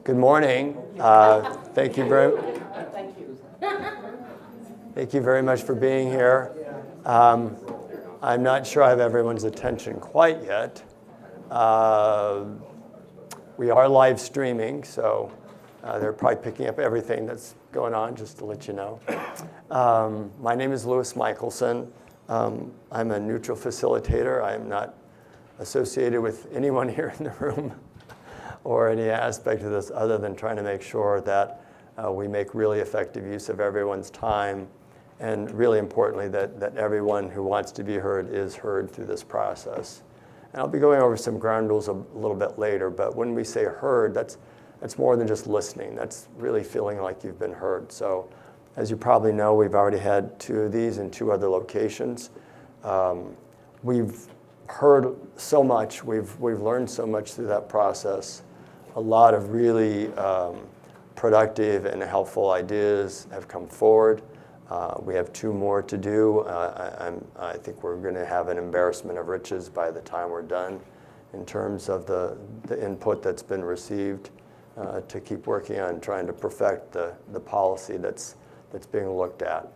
Good morning. Thank you very much for being here. I'm not sure I have everyone's attention quite yet. We are live streaming, so they're probably picking up everything that's going on, just to let you know. My name is Louis Michelson. I'm a neutral facilitator. I am not associated with anyone here in the room or any aspect of this other than trying to make sure that we make really effective use of everyone's time, and really importantly, that everyone who wants to be heard is heard through this process. And I'll be going over some ground rules a little bit later, but when we say heard, that's more than just listening. That's really feeling like you've been heard. So as you probably know, we've already had 2 of these in 2 other locations. We've heard so much, we've learned so much through that process. A lot of really productive and helpful ideas have come forward. We have 2 more to do. I think we're going to have an embarrassment of riches by the time we're done in terms of the input that's been received to keep working on trying to perfect the policy that's being looked at.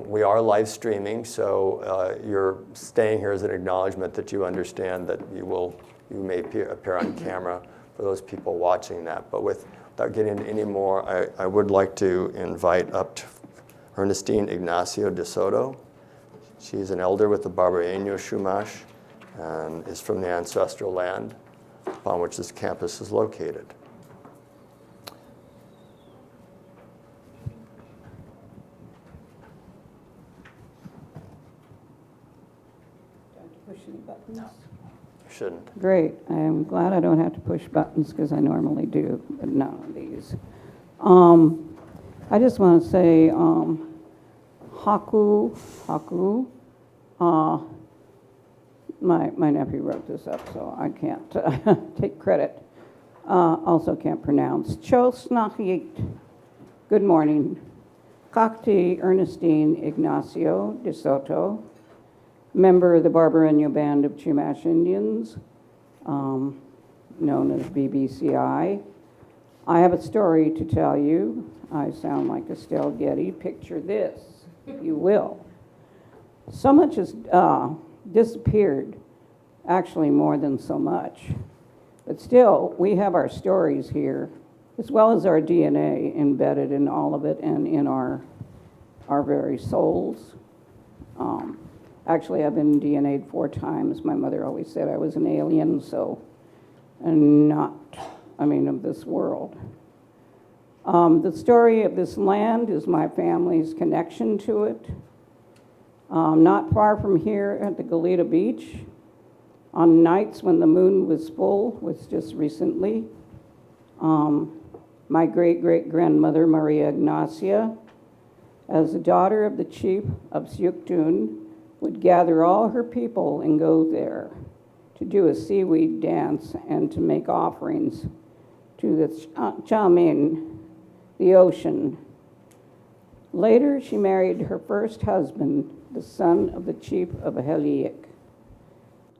We are live streaming, so you're staying here as an acknowledgement that you understand that you may appear on camera for those people watching that. But without getting into any more, I would like to invite up to Ernestine Ignacio de Soto. She's an elder with the Barbareño Chumash and is from the ancestral land upon which this campus is located. Push any buttons? No, you shouldn't. Great. I'm glad I don't have to push buttons because I normally do, but none of these. I just want to say, haku. My nephew wrote this up, so I can't take credit. Also can't pronounce. Chosnachit. Good morning. Kakti Ernestine Ignacio de Soto, member of the Barbareño Band of Chumash Indians, known as BBCI. I have a story to tell you. I sound like Estelle Getty. Picture this, if you will. So much has disappeared, actually more than so much. But still, we have our stories here, as well as our DNA embedded in all of it and in our very souls. Actually, I've been DNA'd 4 times. My mother always said I was an alien, and not, of this world. The story of this land is my family's connection to it. Not far from here at the Goleta Beach, on nights when the moon was full, was just recently, my great-great-grandmother, Maria Ignacia, as the daughter of the chief of Siuktun, would gather all her people and go there to do a seaweed dance and to make offerings to the Chamin, the ocean. Later, she married her first husband, the son of the chief of Affiliation.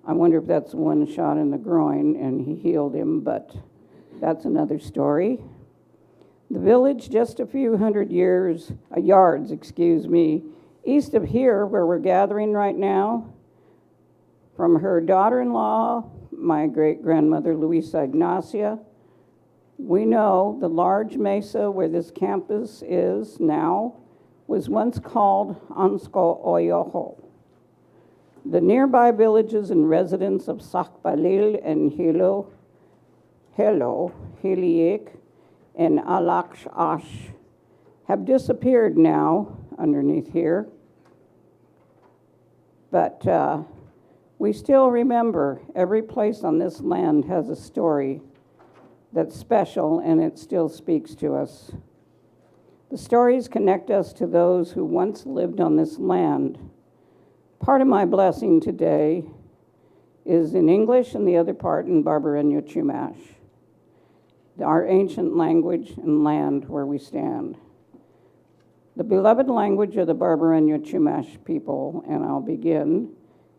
I wonder if that's one shot in the groin and he healed him, but that's another story. The village, just a few yards, east of here, where we're gathering right now, from her daughter-in-law, my great-grandmother Luisa Ignacia, we know the large mesa where this campus is now was once called Ansko Oyoho. The nearby villages and residents of Sakbalil and Hiliek, and Alaksh have disappeared now underneath here. But we still remember every place on this land has a story that's special, and it still speaks to us. The stories connect us to those who once lived on this land. Part of my blessing today is in English and the other part in Barbareño Chumash, our ancient language and land where we stand. The beloved language of the Barbareño Chumash people, and I'll begin,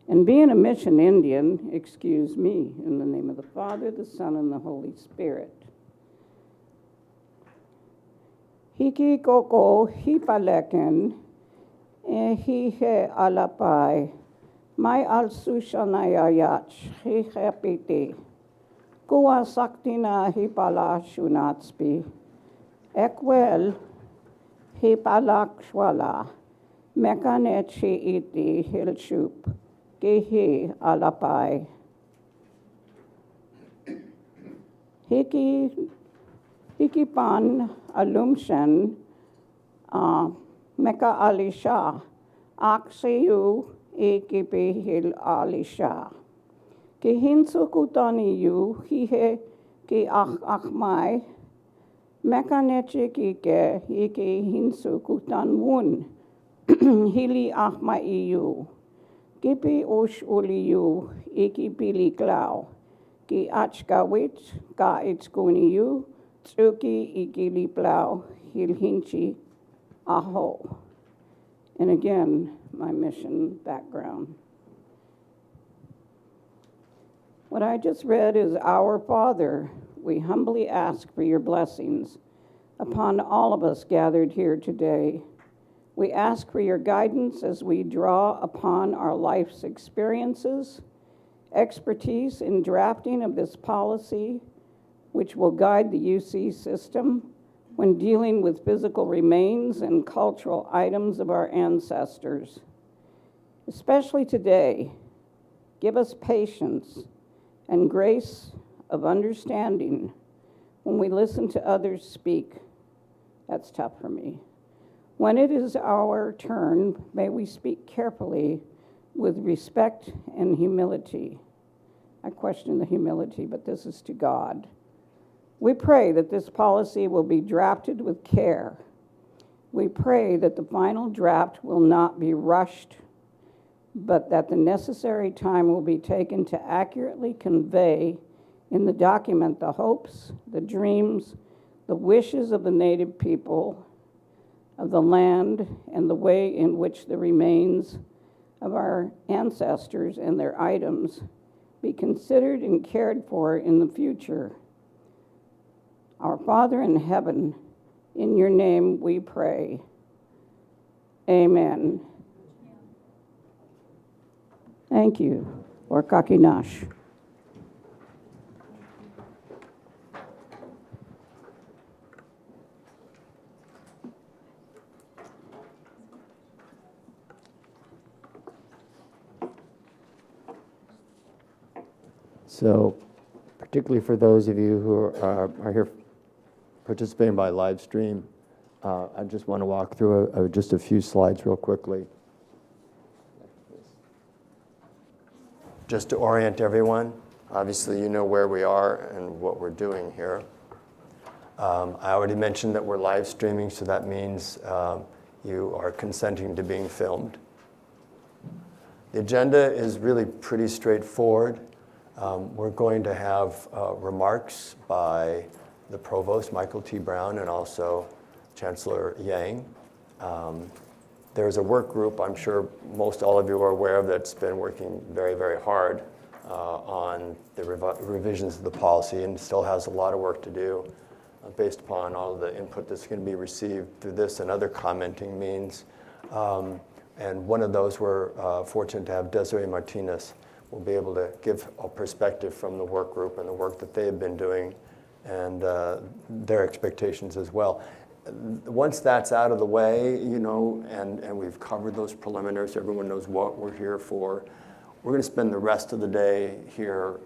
And being a mission Indian, excuse me, in the name of the Father, the Son, and the Holy Spirit. Hiki koko hipaleken, hihe alapai, mai al sushanayayach, hihepiti, kuwa saktina hipala shunatspi, ekwel hipalakshwala, mekanechi iti hilshup, Gehi alapai. Hiki pan alumshen meka alisha. Aksiyu ikipi hil alisha. Ki hinsu kutani yu hihe ki achmai. Meka neche kike hiki hinsu kutan wun. Hili achma iyu. Kipi ush uliyu iki pili klau. Ki achkawit ka itskuniyu. Tsuki iki li plau hilhinchi aho. And again, my mission background. What I just read is Our Father. We humbly ask for your blessings upon all of us gathered here today. We ask for your guidance as we draw upon our life's experiences, expertise in drafting of this policy, which will guide the UC system when dealing with physical remains and cultural items of our ancestors. Especially today, give us patience and grace of understanding when we listen to others speak. That's tough for me. When it is our turn, may we speak carefully with respect and humility. I question the humility, but this is to God. We pray that this policy will be drafted with care. We pray that the final draft will not be rushed, but that the necessary time will be taken to accurately convey in the document the hopes, the dreams, the wishes of the Native people of the land, and the way in which the remains of our ancestors and their items be considered and cared for in the future. Our Father in heaven, in your name we pray. Amen. Thank you. Or Kakinash. So, particularly for those of you who are here participating by live stream, I just want to walk through just a few slides real quickly. Just to orient everyone, obviously you know where we are and what we're doing here. I already mentioned that we're live streaming, so that means you are consenting to being filmed. The agenda is really pretty straightforward. We're going to have remarks by the Provost, Michael T. Brown, and also Chancellor Yang. There's a work group, I'm sure most all of you are aware of, that's been working very, very hard on the revisions of the policy and still has a lot of work to do based upon all of the input that's going to be received through this and other commenting means. And one of those we're fortunate to have Desiree Martinez will be able to give a perspective from the work group and the work that they have been doing and their expectations as well. Once that's out of the way, you know, and we've covered those preliminaries, everyone knows what we're here for, we're going to spend the rest of the day here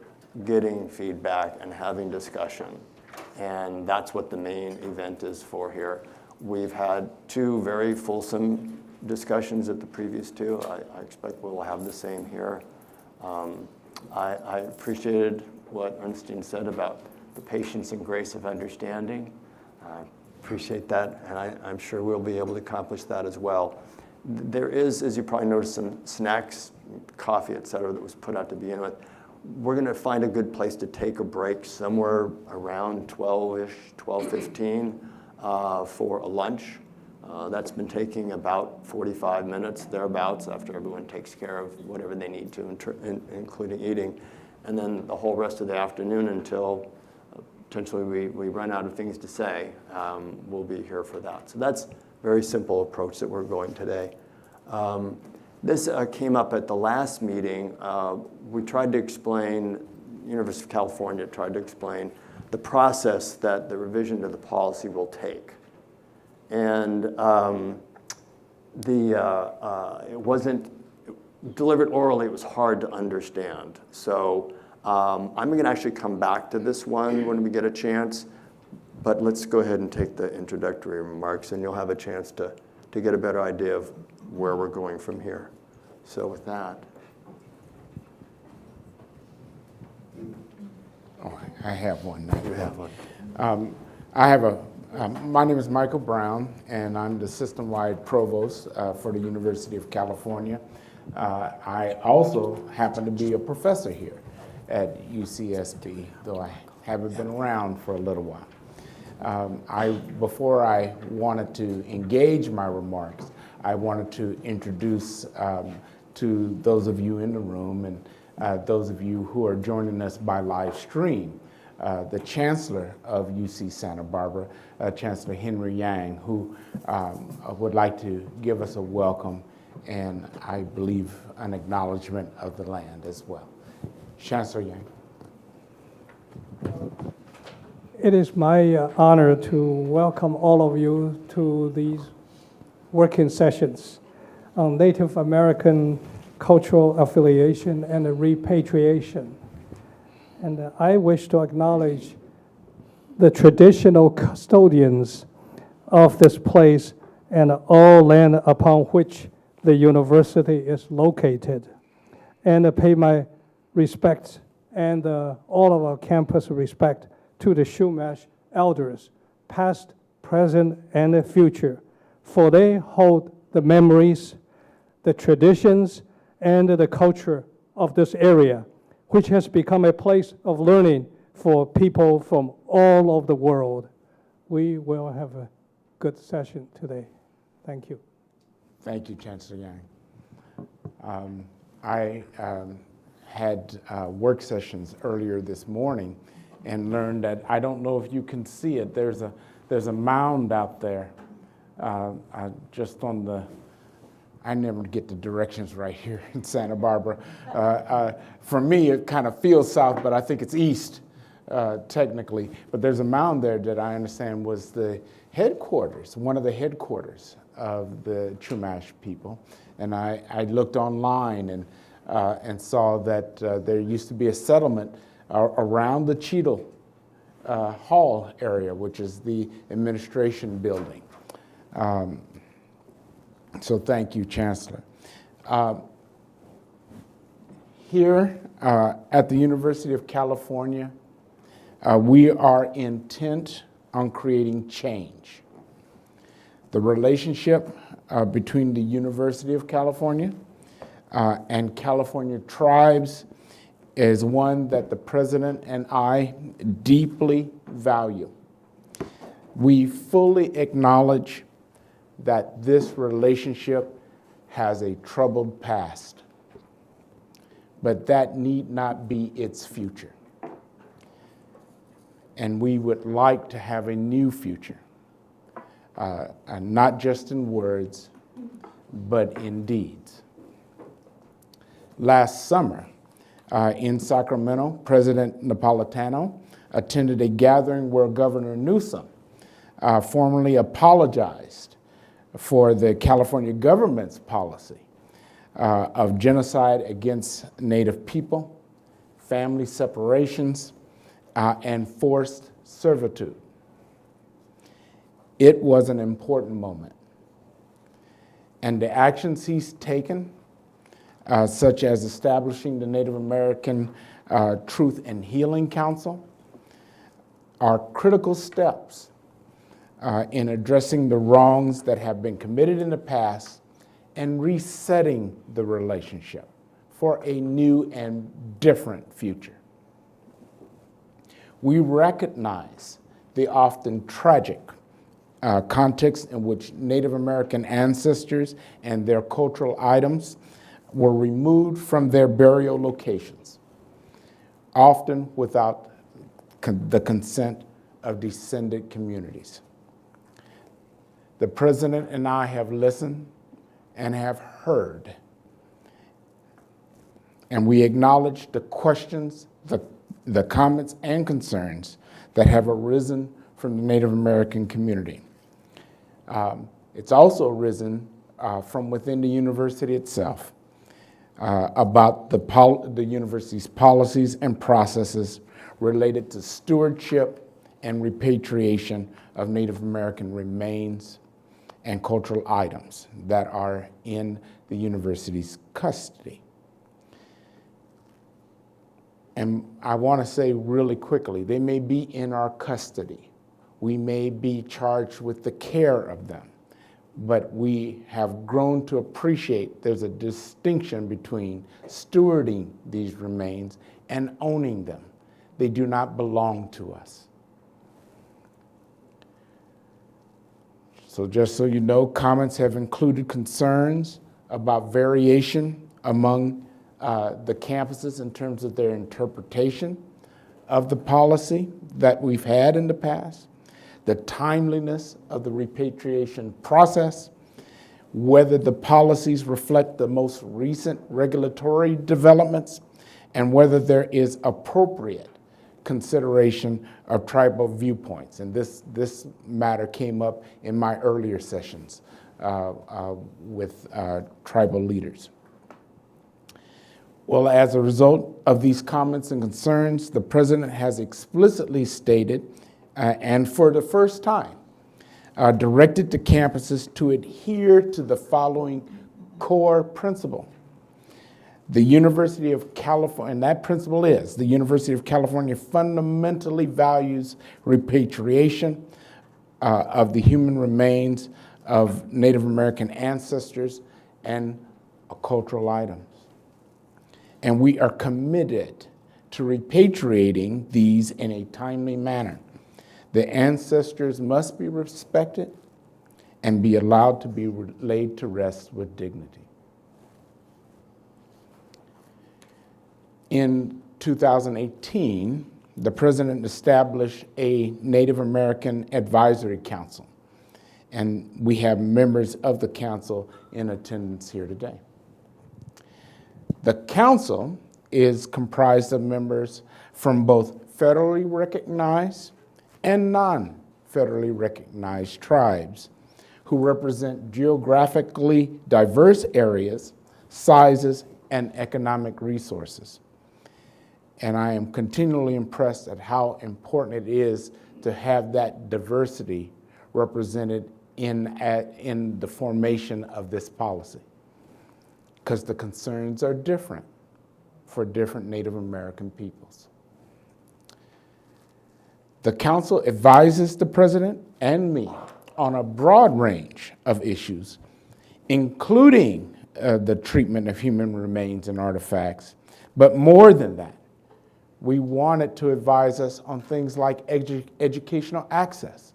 getting feedback and having discussion. And that's what the main event is for here. We've had two very fulsome discussions at the previous two. I expect we'll have the same here. I appreciated what Ernestine said about the patience and grace of understanding. I appreciate that, and I'm sure we'll be able to accomplish that as well. There is, as you probably noticed, some snacks, coffee, et cetera, that was put out to begin with. We're going to find a good place to take a break somewhere around 12-ish, 12:15 for a lunch. That's been taking about 45 minutes, thereabouts, after everyone takes care of whatever they need to, including eating. And then the whole rest of the afternoon until potentially we run out of things to say, we'll be here for that. So that's a very simple approach that we're going today. This came up at the last meeting. We tried to explain, University of California tried to explain the process that the revision to the policy will take. And it wasn't delivered orally, it was hard to understand. So I'm going to actually come back to this one when we get a chance, but let's go ahead and take the introductory remarks, and you'll have a chance to get a better idea of where we're going from here. So with that. Oh, I have one now. You have one. My name is Michael Brown, and I'm the system-wide provost for the University of California. I also happen to be a professor here at UCSB, though I haven't been around for a little while. Before I wanted to engage my remarks, I wanted to introduce to those of you in the room and those of you who are joining us by live stream, the Chancellor of UC Santa Barbara, Chancellor Henry Yang, who would like to give us a welcome and, I believe, an acknowledgement of the land as well. Chancellor Yang. It is my honor to welcome all of you to these working sessions on Native American cultural affiliation and repatriation. And I wish to acknowledge the traditional custodians of this place and all land upon which the university is located, and pay my respects and all of our campus respect to the Chumash elders, past, present, and future, for they hold the memories, the traditions, and the culture of this area, which has become a place of learning for people from all over the world. We will have a good session today. Thank you. Thank you, Chancellor Yang. I had work sessions earlier this morning and learned that, I don't know if you can see it, there's a mound out there just on the, I never get the directions right here in Santa Barbara. For me, it kind of feels south, but I think it's east, technically. But there's a mound there that I understand was the headquarters, one of the headquarters of the Chumash people. And I looked online and saw that there used to be a settlement around the Cheadle Hall area, which is the administration building. So thank you, Chancellor. Here at the University of California, we are intent on creating change. The relationship between the University of California and California tribes is one that the President and I deeply value. We fully acknowledge that this relationship has a troubled past, but that need not be its future. And we would like to have a new future, and not just in words, but in deeds. Last summer in Sacramento, President Napolitano attended a gathering where Governor Newsom formally apologized for the California government's policy of genocide against Native people, family separations, and forced servitude. It was an important moment. And the actions he's taken, such as establishing the Native American Truth and Healing Council, are critical steps in addressing the wrongs that have been committed in the past and resetting the relationship for a new and different future. We recognize the often tragic context in which Native American ancestors and their cultural items were removed from their burial locations, often without the consent of descendant communities. The President and I have listened and have heard, and we acknowledge the questions, the comments and concerns that have arisen from the Native American community. It's also arisen from within the university itself about the university's policies and processes related to stewardship and repatriation of Native American remains and cultural items that are in the university's custody. And I want to say really quickly, they may be in our custody. We may be charged with the care of them, but we have grown to appreciate there's a distinction between stewarding these remains and owning them. They do not belong to us. So just so you know, comments have included concerns about variation among the campuses in terms of their interpretation of the policy that we've had in the past, the timeliness of the repatriation process, whether the policies reflect the most recent regulatory developments, and whether there is appropriate consideration of tribal viewpoints. And this matter came up in my earlier sessions with tribal leaders. Well, as a result of these comments and concerns, the President has explicitly stated, and for the first time, directed to campuses to adhere to the following core principle. The University of California, and that principle is, the University of California fundamentally values repatriation of the human remains of Native American ancestors and cultural items. And we are committed to repatriating these in a timely manner. The ancestors must be respected and be allowed to be laid to rest with dignity. In 2018, the President established a Native American Advisory Council, and we have members of the council in attendance here today. The council is comprised of members from both federally recognized and non-federally recognized tribes who represent geographically diverse areas, sizes, and economic resources. And I am continually impressed at how important it is to have that diversity represented in the formation of this policy, because the concerns are different for different Native American peoples. The council advises the President and me on a broad range of issues, including the treatment of human remains and artifacts, but more than that, we wanted to advise us on things like educational access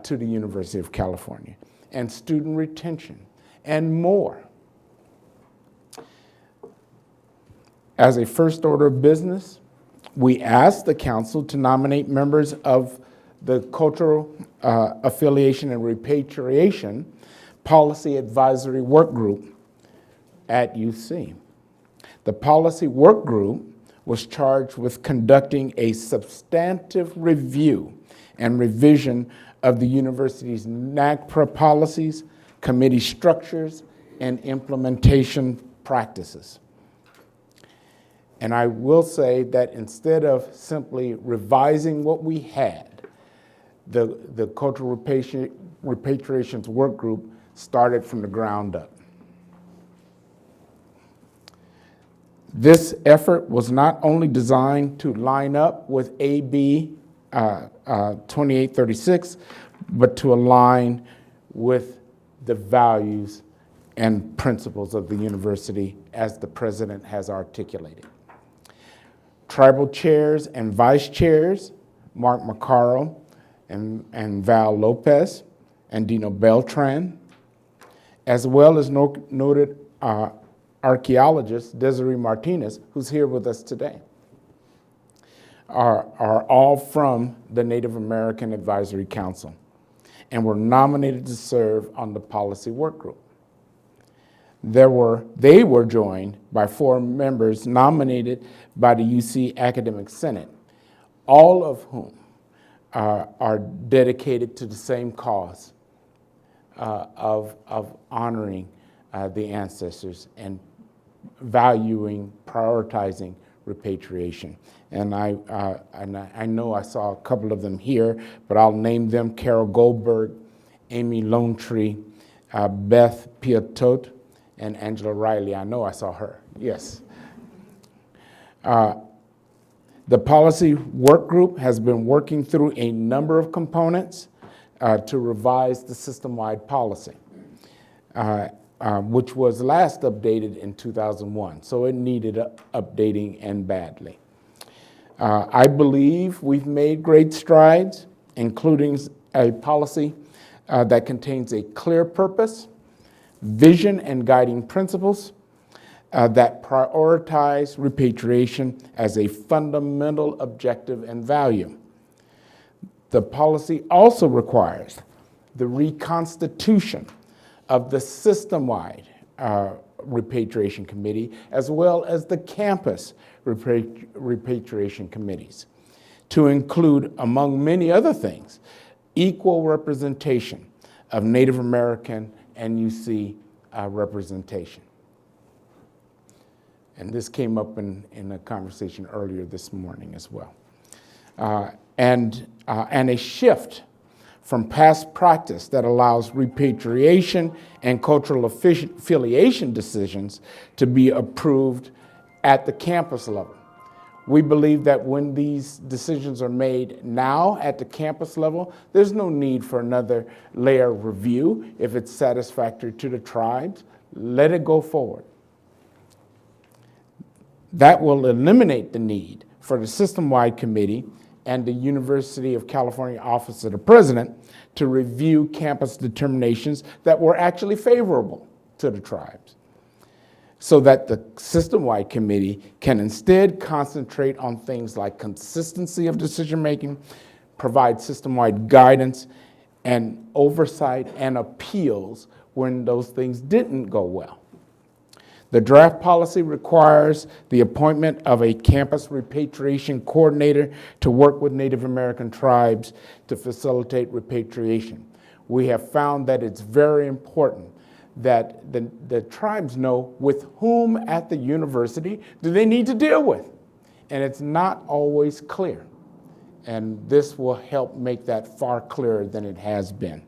to the University of California and student retention and more. As a first order of business, we asked the council to nominate members of the Cultural Affiliation and Repatriation Policy Advisory Work Group at UC. The policy work group was charged with conducting a substantive review and revision of the university's NAGPRA policies, committee structures, and implementation practices. And I will say that instead of simply revising what we had, the Cultural Repatriations Work Group started from the ground up. This effort was not only designed to line up with AB 2836, but to align with the values and principles of the university as the President has articulated. Tribal chairs and vice chairs, Mark McCarroll and Val Lopez and Dino Beltran, as well as noted archaeologist Desiree Martinez, who's here with us today, are all from the Native American Advisory Council and were nominated to serve on the policy work group. They were joined by 4 members nominated by the UC Academic Senate, all of whom are dedicated to the same cause of honoring the ancestors and valuing, prioritizing repatriation. And I know I saw a couple of them here, but I'll name them: Carol Goldberg, Amy Lone Tree, Beth Piatot, and Angela Riley. I know I saw her, yes. The policy work group has been working through a number of components to revise the system-wide policy, which was last updated in 2001, so it needed updating and badly. I believe we've made great strides, including a policy that contains a clear purpose, vision, and guiding principles that prioritize repatriation as a fundamental objective and value. The policy also requires the reconstitution of the system-wide repatriation committee, as well as the campus repatriation committees, to include, among many other things, equal representation of Native American and UC representation. And this came up in a conversation earlier this morning as well. And a shift from past practice that allows repatriation and cultural affiliation decisions to be approved at the campus level. We believe that when these decisions are made now at the campus level, there's no need for another layer of review. If it's satisfactory to the tribes, let it go forward. That will eliminate the need for the system-wide committee and the University of California Office of the President to review campus determinations that were actually favorable to the tribes, so that the system-wide committee can instead concentrate on things like consistency of decision-making, provide system-wide guidance and oversight and appeals when those things didn't go well. The draft policy requires the appointment of a campus repatriation coordinator to work with Native American tribes to facilitate repatriation. We have found that it's very important that the tribes know with whom at the university do they need to deal with. And it's not always clear. And this will help make that far clearer than it has been.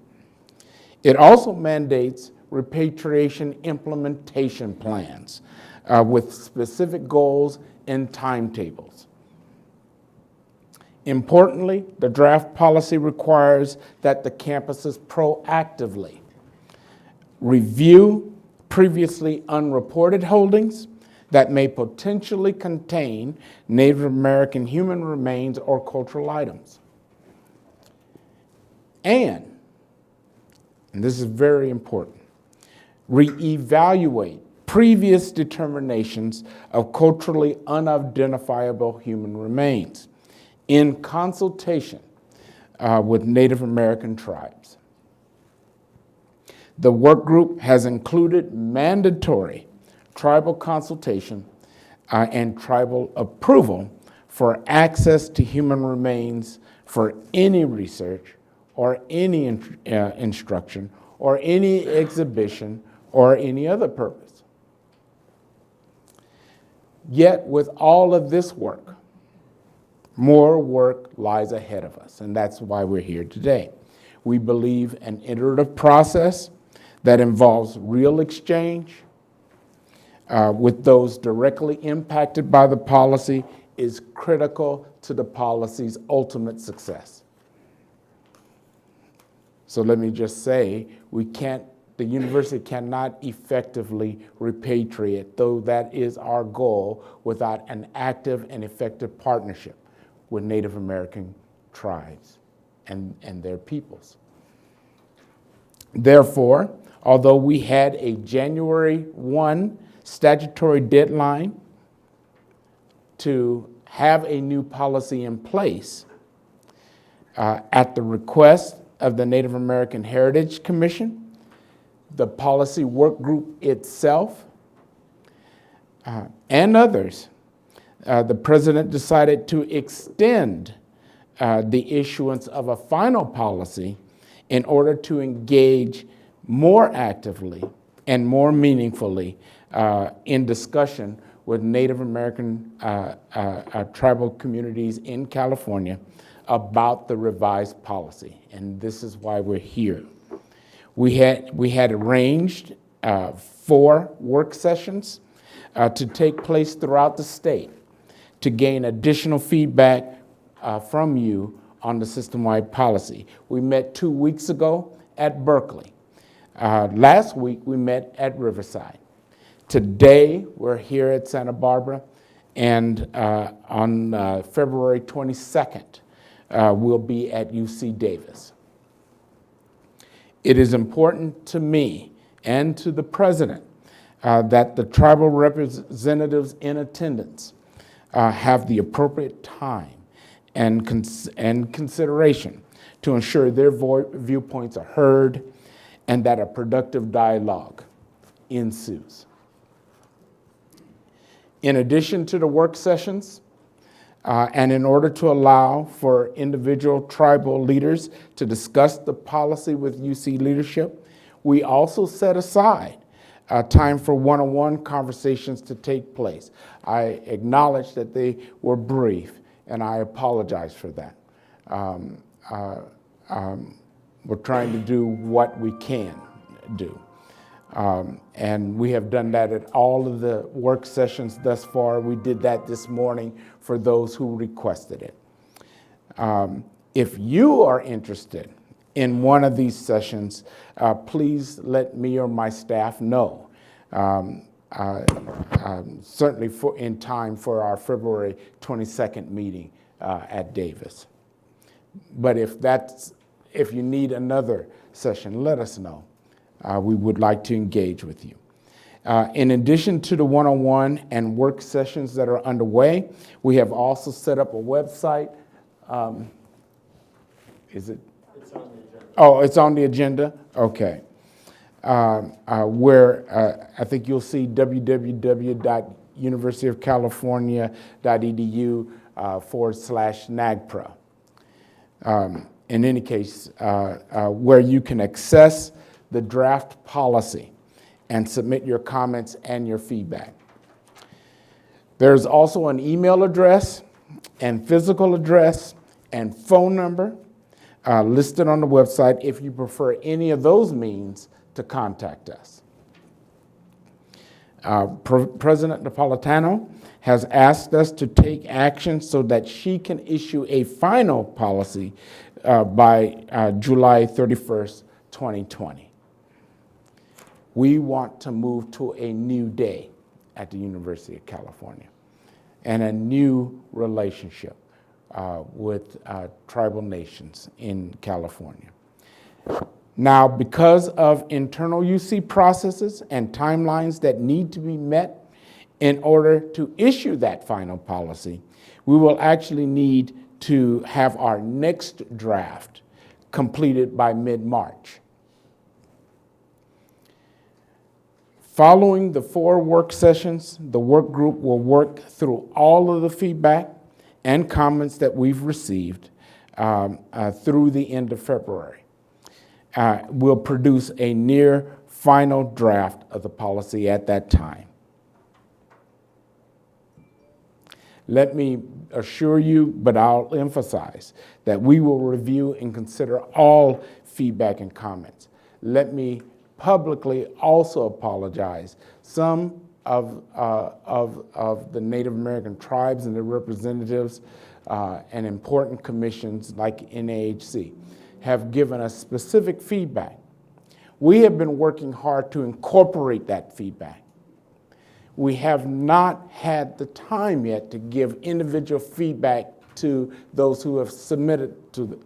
It also mandates repatriation implementation plans with specific goals and timetables. Importantly, the draft policy requires that the campuses proactively review previously unreported holdings that may potentially contain Native American human remains or cultural items. And this is very important, reevaluate previous determinations of culturally unidentifiable human remains in consultation with Native American tribes. The work group has included mandatory tribal consultation and tribal approval for access to human remains for any research or any instruction or any exhibition or any other purpose. Yet with all of this work, more work lies ahead of us, and that's why we're here today. We believe an iterative process that involves real exchange with those directly impacted by the policy is critical to the policy's ultimate success. So let me just say, the university cannot effectively repatriate, though that is our goal, without an active and effective partnership with Native American tribes and their peoples. Therefore, although we had a January 1 statutory deadline to have a new policy in place, at the request of the Native American Heritage Commission, the policy work group itself, and others, the president decided to extend the issuance of a final policy in order to engage more actively and more meaningfully in discussion with Native American tribal communities in California about the revised policy. And this is why we're here. We had arranged 4 work sessions to take place throughout the state to gain additional feedback from you on the system-wide policy. We met 2 weeks ago at Berkeley. Last week, we met at Riverside. Today, we're here at Santa Barbara, and on February 22nd, we'll be at UC Davis. It is important to me and to the president that the tribal representatives in attendance have the appropriate time and consideration to ensure their viewpoints are heard and that a productive dialogue ensues. In addition to the work sessions, and in order to allow for individual tribal leaders to discuss the policy with UC leadership, we also set aside time for one-on-one conversations to take place. I acknowledge that they were brief, and I apologize for that. We're trying to do what we can do. And we have done that at all of the work sessions thus far. We did that this morning for those who requested it. If you are interested in one of these sessions, please let me or my staff know. Certainly in time for our February 22nd meeting at Davis. But if you need another session, let us know. We would like to engage with you. In addition to the one-on-one and work sessions that are underway, we have also set up a website. Is it? It's on the agenda. Oh, it's on the agenda? Okay. Where I think you'll see www.universityofcalifornia.edu/NAGPRA. In any case, where you can access the draft policy and submit your comments and your feedback. There's also an email address and physical address and phone number listed on the website if you prefer any of those means to contact us. President Napolitano has asked us to take action so that she can issue a final policy by July 31st, 2020. We want to move to a new day at the University of California and a new relationship with tribal nations in California. Now, because of internal UC processes and timelines that need to be met in order to issue that final policy, we will actually need to have our next draft completed by mid-March. Following the 4 work sessions, the work group will work through all of the feedback and comments that we've received through the end of February. We'll produce a near final draft of the policy at that time. Let me assure you, but I'll emphasize, that we will review and consider all feedback and comments. Let me publicly also apologize. Some of the Native American tribes and their representatives and important commissions like NAHC have given us specific feedback. We have been working hard to incorporate that feedback. We have not had the time yet to give individual feedback to those who have submitted to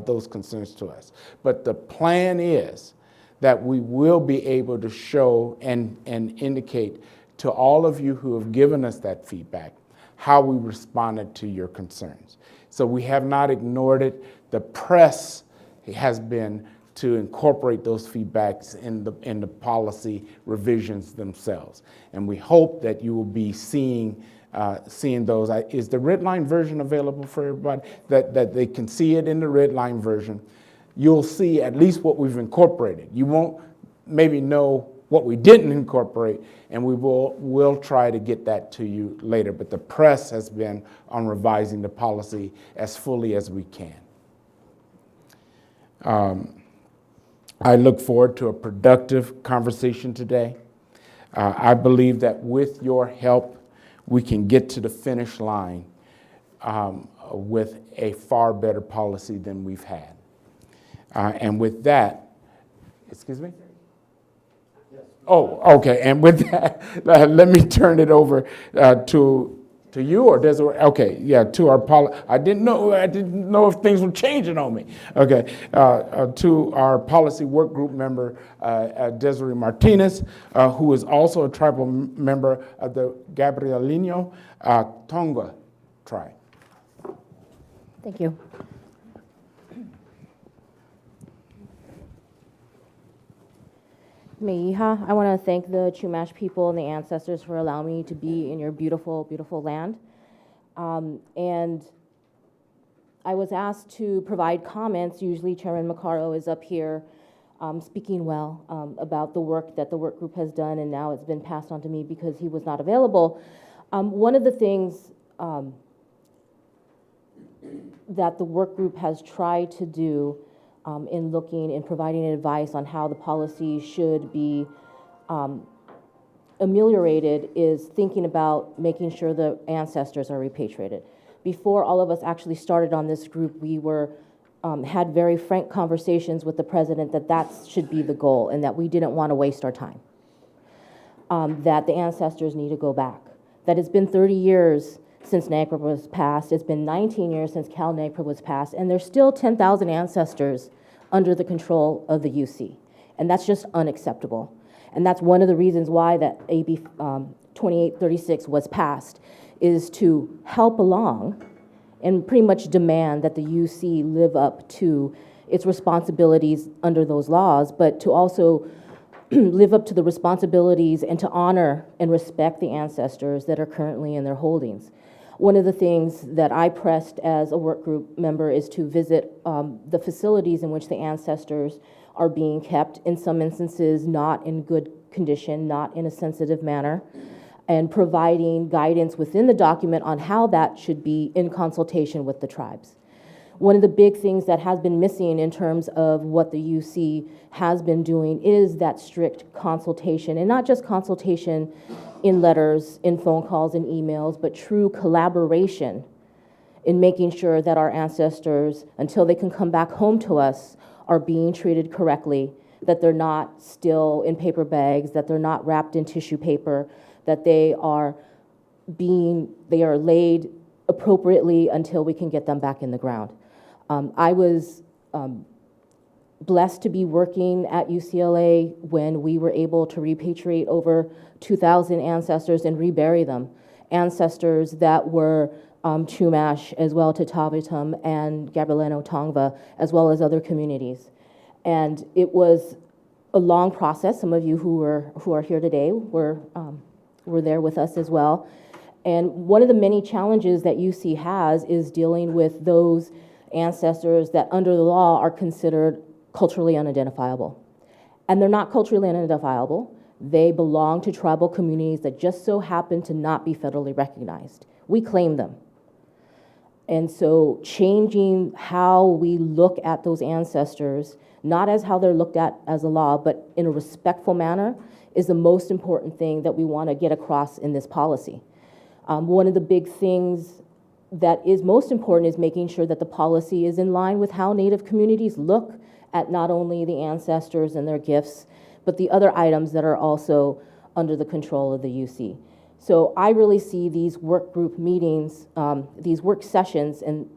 those concerns to us. But the plan is that we will be able to show and indicate to all of you who have given us that feedback how we responded to your concerns. So we have not ignored it. The press has been to incorporate those feedbacks in the policy revisions themselves. And we hope that you will be seeing those. Is the red line version available for everybody? That they can see it in the red line version. You'll see at least what we've incorporated. You won't maybe know what we didn't incorporate, and we'll try to get that to you later. But the press has been on revising the policy as fully as we can. I look forward to a productive conversation today. I believe that with your help, we can get to the finish line with a far better policy than we've had. And with that, excuse me? Oh, okay. And with that, let me turn it over to you, or does it? Okay, yeah. To our I didn't know if things were changing on me. Okay, to our policy work group member, Desiree Martinez, who is also a tribal member of the Gabrielino Tonga tribe. Thank you. Meiha, I want to thank the Chumash people and the ancestors for allowing me to be in your beautiful, beautiful land. And I was asked to provide comments. Usually Chairman Macaro is up here speaking well about the work that the work group has done, and now it's been passed on to me because he was not available. One of the things that the work group has tried to do in looking and providing advice on how the policy should be ameliorated is thinking about making sure the ancestors are repatriated. Before all of us actually started on this group, we had very frank conversations with the president that should be the goal and that we didn't want to waste our time, that the ancestors need to go back, that it's been 30 years since NAGPRA was passed, it's been 19 years since Cal NAGPRA was passed, and there's still 10,000 ancestors under the control of the UC. And that's just unacceptable. And that's one of the reasons why that AB 2836 was passed, is to help along and pretty much demand that the UC live up to its responsibilities under those laws, but to also live up to the responsibilities and to honor and respect the ancestors that are currently in their holdings. One of the things that I pressed as a work group member is to visit the facilities in which the ancestors are being kept, in some instances not in good condition, not in a sensitive manner, and providing guidance within the document on how that should be in consultation with the tribes. One of the big things that has been missing in terms of what the UC has been doing is that strict consultation, and not just consultation in letters, in phone calls, and emails, but true collaboration in making sure that our ancestors, until they can come back home to us, are being treated correctly, that they're not still in paper bags, that they're not wrapped in tissue paper, that they are laid appropriately until we can get them back in the ground. I was blessed to be working at UCLA when we were able to repatriate over 2,000 ancestors and rebury them. Ancestors that were Chumash, as well as Tatavitam and Gabrielino Tongva, as well as other communities. And it was a long process. Some of you who are here today were there with us as well. And one of the many challenges that UC has is dealing with those ancestors that under the law are considered culturally unidentifiable. And they're not culturally unidentifiable. They belong to tribal communities that just so happen to not be federally recognized. We claim them. And so changing how we look at those ancestors, not as how they're looked at as a law, but in a respectful manner, is the most important thing that we want to get across in this policy. One of the big things that is most important is making sure that the policy is in line with how Native communities look at not only the ancestors and their gifts, but the other items that are also under the control of the UC. So I really see these work group meetings, these work sessions, and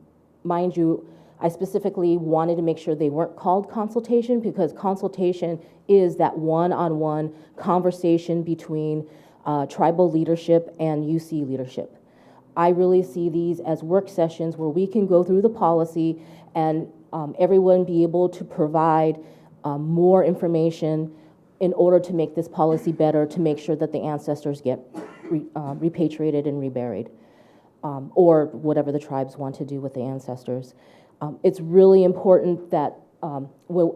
mind you, I specifically wanted to make sure they weren't called consultation, because consultation is that one-on-one conversation between tribal leadership and UC leadership. I really see these as work sessions where we can go through the policy and everyone be able to provide more information in order to make this policy better, to make sure that the ancestors get repatriated and reburied, or whatever the tribes want to do with the ancestors. It's really important that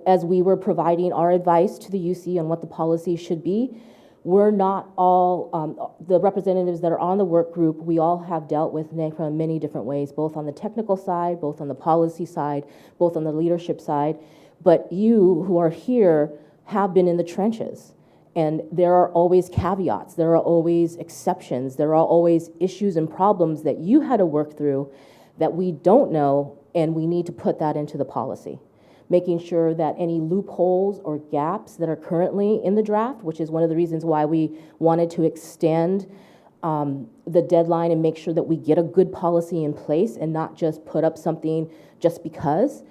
as we were providing our advice to the UC on what the policy should be, we're not all, the representatives that are on the work group, we all have dealt with NAGPRA in many different ways, both on the technical side, both on the policy side, both on the leadership side. But you who are here have been in the trenches. And there are always caveats, there are always exceptions, there are always issues and problems that you had to work through that we don't know, and we need to put that into the policy. Making sure that any loopholes or gaps that are currently in the draft, which is one of the reasons why we wanted to extend the deadline and make sure that we get a good policy in place and not just put up something just because.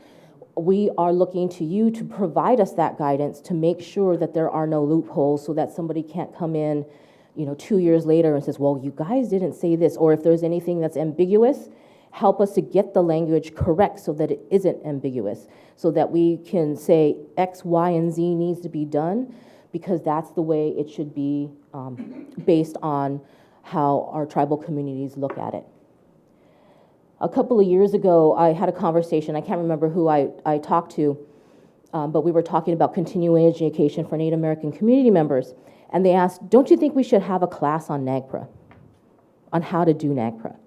We are looking to you to provide us that guidance to make sure that there are no loopholes, so that somebody can't come in, 2 years later and says, well, you guys didn't say this, or if there's anything that's ambiguous, help us to get the language correct so that it isn't ambiguous, so that we can say X, Y, and Z needs to be done, because that's the way it should be based on how our tribal communities look at it. A couple of years ago, I had a conversation, I can't remember who I talked to, but we were talking about continuing education for Native American community members, and they asked, don't you think we should have a class on NAGPRA, on how to do NAGPRA?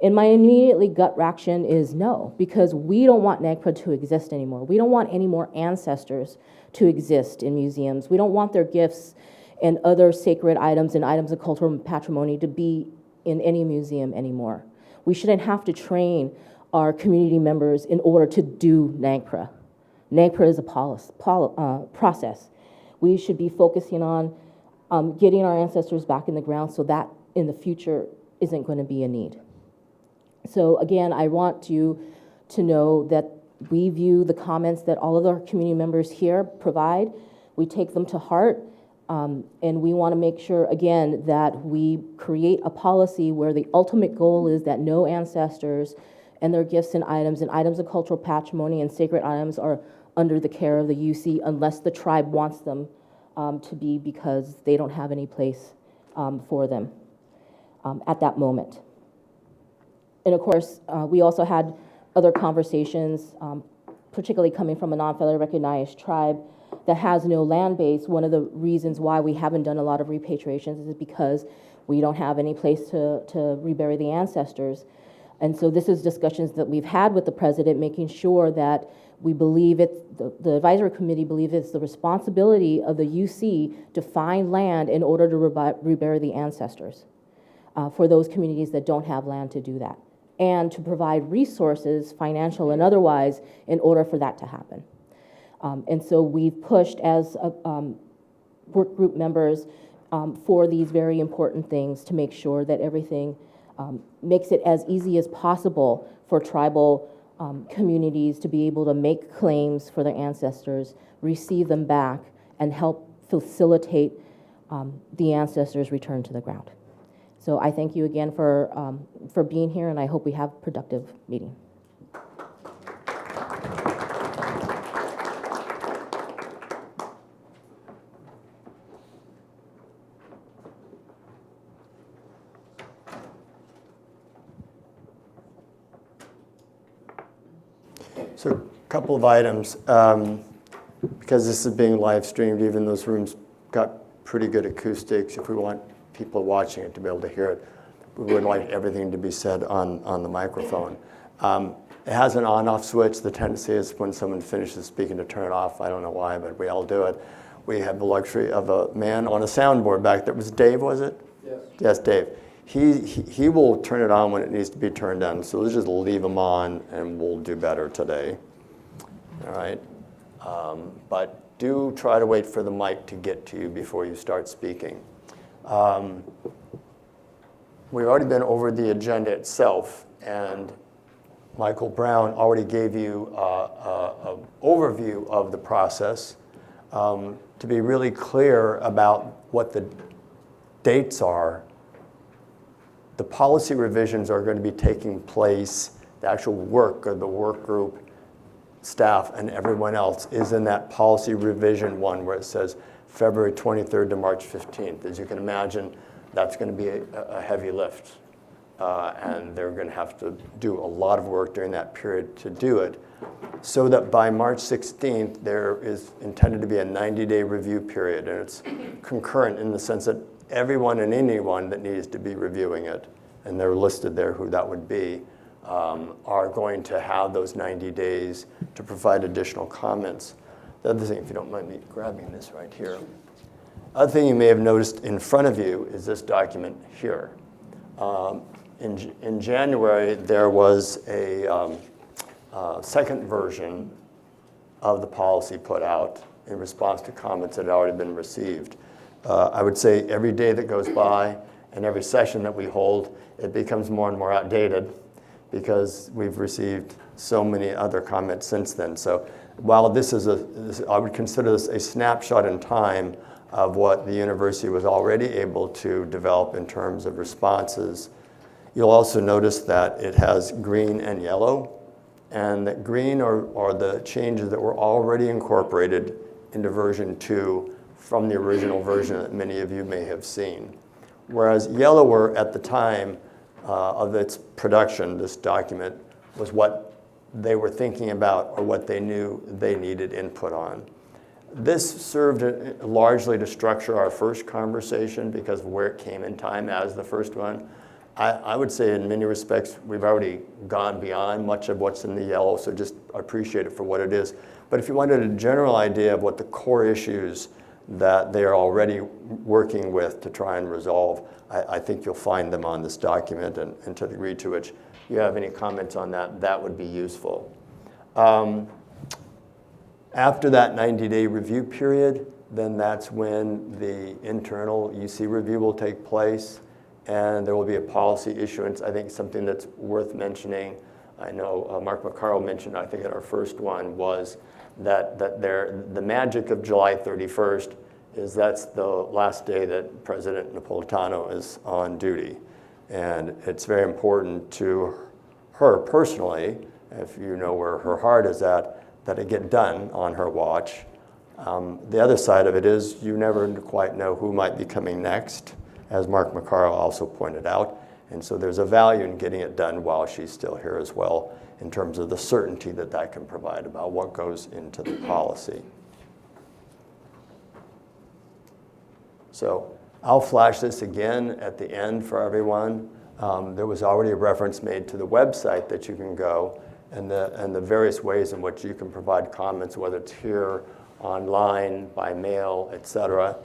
And my immediately gut reaction is no, because we don't want NAGPRA to exist anymore. We don't want any more ancestors to exist in museums. We don't want their gifts and other sacred items and items of cultural patrimony to be in any museum anymore. We shouldn't have to train our community members in order to do NAGPRA. NAGPRA is a process. We should be focusing on getting our ancestors back in the ground, so that in the future isn't going to be a need. So again, I want you to know that we view the comments that all of our community members here provide. We take them to heart, and we want to make sure, again, that we create a policy where the ultimate goal is that no ancestors and their gifts and items of cultural patrimony and sacred items are under the care of the UC unless the tribe wants them to be, because they don't have any place for them at that moment. And of course, we also had other conversations, particularly coming from a non-federally recognized tribe that has no land base. One of the reasons why we haven't done a lot of repatriations is because we don't have any place to rebury the ancestors. And so this is discussions that we've had with the president, making sure that we believe the advisory committee believes it's the responsibility of the UC to find land in order to rebury the ancestors for those communities that don't have land to do that, and to provide resources, financial and otherwise, in order for that to happen. And so we've pushed as work group members for these very important things to make sure that everything makes it as easy as possible for tribal communities to be able to make claims for their ancestors, receive them back, and help facilitate the ancestors' return to the ground. So I thank you again for being here, and I hope we have a productive meeting. So a couple of items. Because this is being live streamed, even those rooms got pretty good acoustics. If we want people watching it to be able to hear it, we would like everything to be said on the microphone. It has an on-off switch. The tendency is when someone finishes speaking to turn it off. I don't know why, but we all do it. We have the luxury of a man on a soundboard back there. Was Dave, was it? Yes. Yes, Dave. He will turn it on when it needs to be turned on. So let's just leave him on, and we'll do better today. All right. But do try to wait for the mic to get to you before you start speaking. we've already been over the agenda itself, and Michael Brown already gave you an overview of the process. To be really clear about what the dates are, the policy revisions are going to be taking place, the actual work of the work group, staff, and everyone else is in that policy revision one where it says February 23rd to March 15th. As you can imagine, that's going to be a heavy lift. And they're going to have to do a lot of work during that period to do it, so that by March 16th, there is intended to be a 90-day review period. And it's concurrent in the sense that everyone and anyone that needs to be reviewing it, and they're listed there who that would be, are going to have those 90 days to provide additional comments. The other thing, if you don't mind me grabbing this right here, other thing you may have noticed in front of you is this document here. In January, there was a second version of the policy put out in response to comments that had already been received. I would say every day that goes by and every session that we hold, it becomes more and more outdated because we've received so many other comments since then. So while this is I would consider this a snapshot in time of what the university was already able to develop in terms of responses. You'll also notice that it has green and yellow, and that green are the changes that were already incorporated into version 2 from the original version that many of you may have seen. Whereas yellow were, at the time of its production, this document, was what they were thinking about or what they knew they needed input on. This served largely to structure our first conversation because of where it came in time as the first one. I would say in many respects, we've already gone beyond much of what's in the yellow, so just appreciate it for what it is. But if you wanted a general idea of what the core issues that they're already working with to try and resolve, I think you'll find them on this document, and to the degree to which you have any comments on that, that would be useful. After that 90-day review period, then that's when the internal UC review will take place, and there will be a policy issuance. I think something that's worth mentioning, I know Mark McCarroll mentioned, I think at our first one, was that the magic of July 31st is that's the last day that President Napolitano is on duty. And it's very important to her personally, if you know where her heart is at, that it get done on her watch. The other side of it is you never quite know who might be coming next, as Mark McCarroll also pointed out. And so there's a value in getting it done while she's still here as well, in terms of the certainty that that can provide about what goes into the policy. So I'll flash this again at the end for everyone. There was already a reference made to the website that you can go, and the various ways in which you can provide comments, whether it's here, online, by mail, et cetera.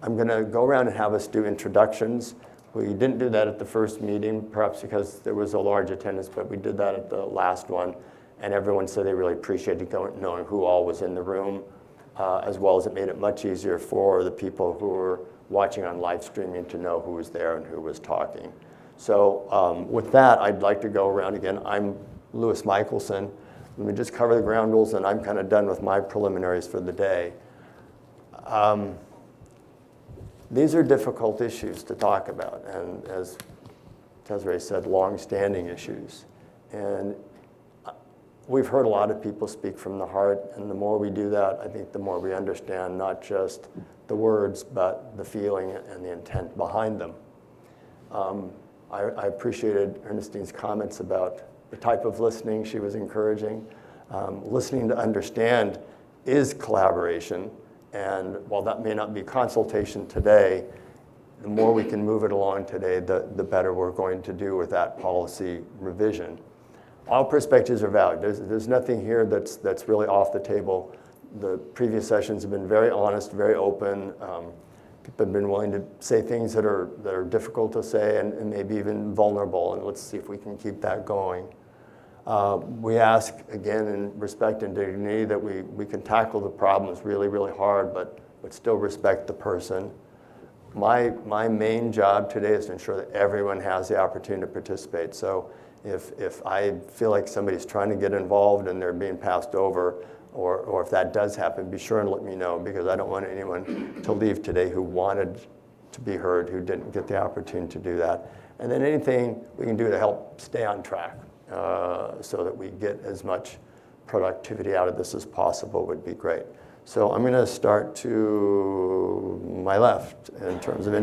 I'm going to go around and have us do introductions. We didn't do that at the first meeting, perhaps because there was a large attendance, but we did that at the last one, and everyone said they really appreciated knowing who all was in the room, as well as it made it much easier for the people who were watching on live streaming to know who was there and who was talking. So with that, I'd like to go around again. I'm Louis Michelson. Let me just cover the ground rules, and I'm kind of done with my preliminaries for the day. These are difficult issues to talk about, and as Desiree said, long-standing issues. And we've heard a lot of people speak from the heart, and the more we do that, I think the more we understand not just the words, but the feeling and the intent behind them. I appreciated Ernestine's comments about the type of listening she was encouraging. Listening to understand is collaboration. And while that may not be consultation today, the more we can move it along today, the better we're going to do with that policy revision. All perspectives are valid. There's nothing here that's really off the table. The previous sessions have been very honest, very open. People have been willing to say things that are difficult to say and maybe even vulnerable, and let's see if we can keep that going. We ask, again, in respect and dignity, that we can tackle the problems really, really hard, but still respect the person. my main job today is to ensure that everyone has the opportunity to participate. So if I feel like somebody's trying to get involved and they're being passed over, or if that does happen, be sure and let me know, because I don't want anyone to leave today who wanted to be heard, who didn't get the opportunity to do that. And then anything we can do to help stay on track so that we get as much productivity out of this as possible would be great. So I'm going to start to my left in terms of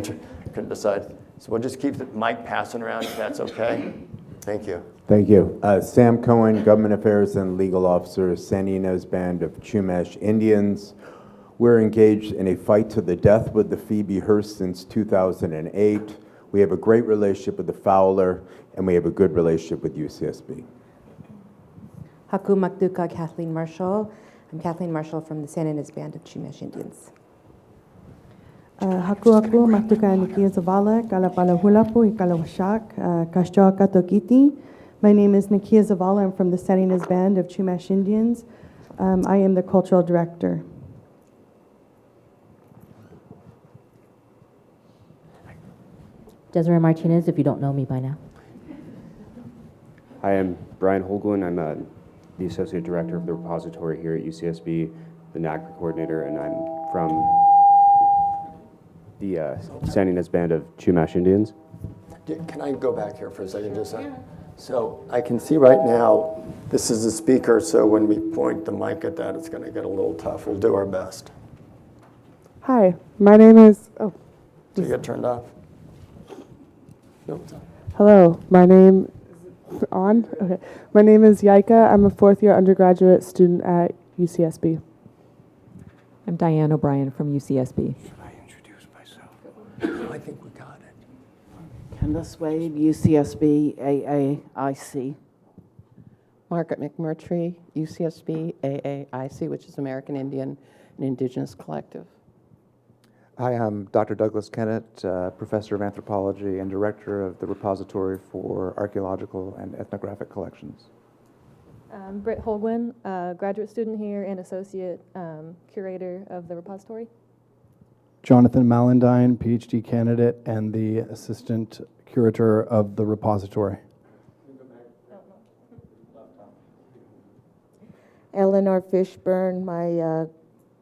couldn't decide. So we'll just keep the mic passing around if that's okay. Thank you. Thank you. Sam Cohen, Government Affairs and Legal Officer, San Ynez Band of Chumash Indians. We're engaged in a fight to the death with the Phoebe Hearst since 2008. We have a great relationship with the Fowler, and we have a good relationship with UCSB. Haku Makduka, Kathleen Marshall. I'm Kathleen Marshall from the San Ynez Band of Chumash Indians. Haku Makduka Nikia Zavala, Kalapala Hulapu, Ikalawashak, Kashtoa Katokiti. My name is Nikia Zavala. I'm from the San Ynez Band of Chumash Indians. I am the cultural director. Desiree Martinez, if you don't know me by now. Hi, I'm Brian Holguin. I'm the Associate Director of the Repository here at UCSB, the NAGPRA Coordinator, and I'm from the San Ynez Band of Chumash Indians. Can I go back here for a second? So I can see right now, this is the speaker, so when we point the mic at that, it's going to get a little tough. We'll do our best. Hi, my name is, Do you get turned off? No. hello, my name is on? Okay. My name is Yaika. I'm a fourth year undergraduate student at UCSB. I'm Diane O'Brien from UCSB. Should I introduce myself? I think we got it. Candace Wade, UCSB AAIC. Margaret McMurtry, UCSB AAIC, which is American Indian and Indigenous Collective. Hi, I'm Dr. Douglas Kennett, Professor of Anthropology and Director of the Repository for Archaeological and Ethnographic Collections. Britt Holguin, graduate student here and Associate Curator of the Repository. Jonathan Malandine, PhD candidate and the Assistant Curator of the Repository. Eleanor Fishburne, my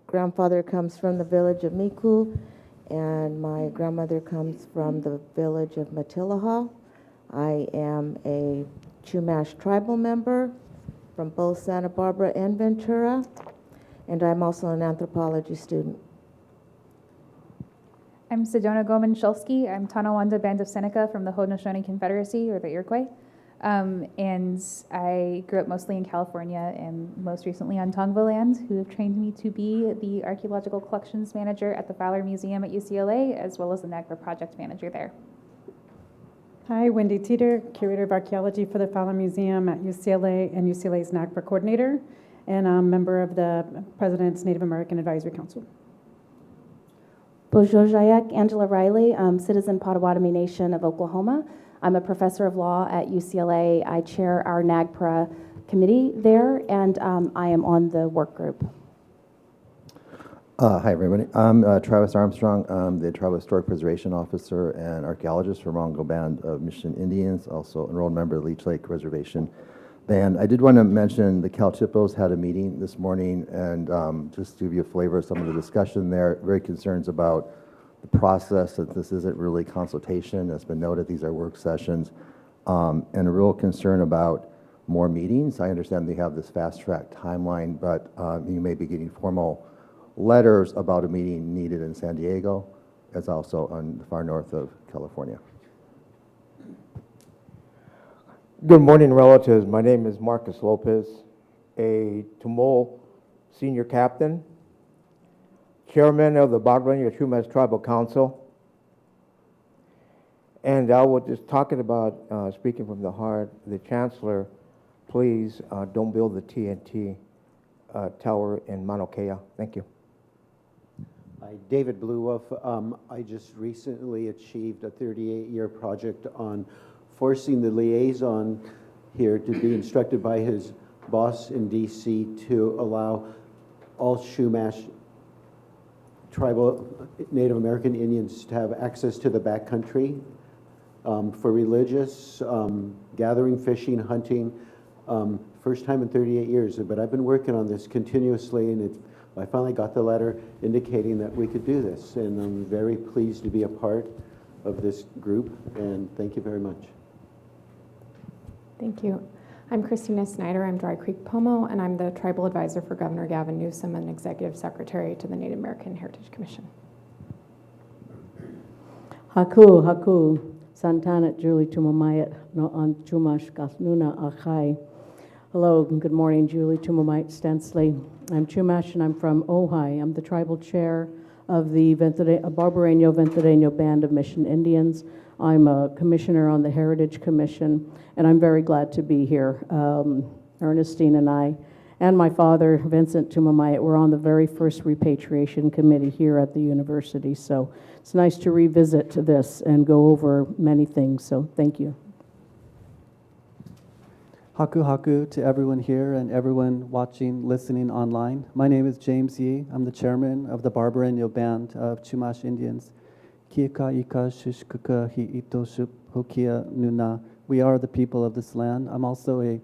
grandfather comes from the village of Miku, and my grandmother comes from the village of Matilaha. I am a Chumash tribal member from both Santa Barbara and Ventura, and I'm also an anthropology student. I'm Sedona Goman-Shulsky. I'm Tonawanda Band of Seneca from the Haudenosaunee Confederacy, or the Iroquois. And I grew up mostly in California and most recently on Tongva land, who have trained me to be the Archaeological Collections Manager at the Fowler Museum at UCLA, as well as the NAGPRA Project Manager there. Hi, Wendy Teeter, Curator of Archaeology for the Fowler Museum at UCLA and UCLA's NAGPRA Coordinator, and I'm a member of the President's Native American Advisory Council. Bonjour, Jayak, Angela Riley, citizen Potawatomi Nation of Oklahoma. I'm a professor of law at UCLA. I chair our NAGPRA committee there, and I am on the work group. Hi, everybody. I'm Travis Armstrong. I'm the Tribal Historic Preservation Officer and archaeologist for Mongo Band of Mission Indians, also enrolled member of the Leech Lake Reservation Band. I did want to mention the Calchipos had a meeting this morning, and just to give you a flavor of some of the discussion there, very concerns about the process, that this isn't really consultation. It's been noted these are work sessions, and a real concern about more meetings. I understand they have this fast-track timeline, but you may be getting formal letters about a meeting needed in San Diego, as also on the far north of California. Good morning, relatives. My name is Marcus Lopez, a Tumol senior captain, chairman of the Bagrania Chumash Tribal Council. And I was just talking about, speaking from the heart, the chancellor, please don't build the TNT tower in Mauna Kea. Thank you. David Bluewolf. I just recently achieved a 38-year project on forcing the liaison here to be instructed by his boss in DC to allow all Chumash tribal Native American Indians to have access to the backcountry for religious, gathering, fishing, hunting. First time in 38 years, but I've been working on this continuously, and I finally got the letter indicating that we could do this, and I'm very pleased to be a part of this group, and thank you very much. Thank you. I'm Christina Snyder. I'm Dry Creek Pomo, and I'm the Tribal Advisor for Governor Gavin Newsom and Executive Secretary to the Native American Heritage Commission. Haku, Santana Julie Tumamayat, no on Chumash Kasnuna Achai. Hello, and good morning, Julie Tumamayat Stensley. I'm Chumash, and I'm from Ojai. I'm the tribal chair of the Barbareño Band of Mission Indians. I'm a commissioner on the Heritage Commission, and I'm very glad to be here. Ernestine and I, and my father, Vincent Tumamayat, were on the very first repatriation committee here at the university, so it's nice to revisit this and go over many things, so thank you. Haku to everyone here and everyone watching, listening online. My name is James Yee. I'm the chairman of the Barbareño Band of Chumash Indians. Kiaka ika shishkuka hi ito hokia nuna. We are the people of this land. I'm also a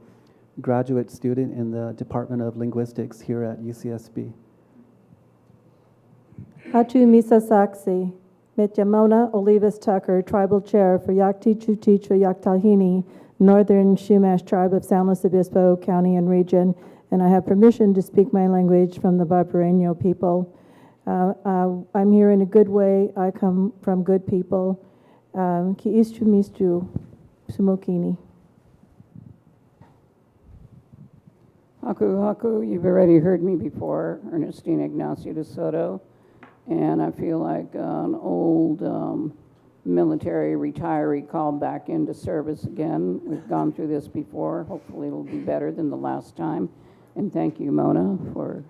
graduate student in the Department of Linguistics here at UCSB. Hatu Misa Saksi, Mitjamona Olivas Tucker, Tribal Chair for Yakti Chutichwa Yaktahini, Northern Chumash Tribe of San Luis Obispo County and Region, and I have permission to speak my language from the Barbareño people. I'm here in a good way. I come from good people. Ki istu mistu sumokini. Haku, you've already heard me before, Ernestine Ignacio de Soto, and I feel like an old military retiree called back into service again. We've gone through this before. Hopefully it'll be better than the last time. And thank you, Mona, for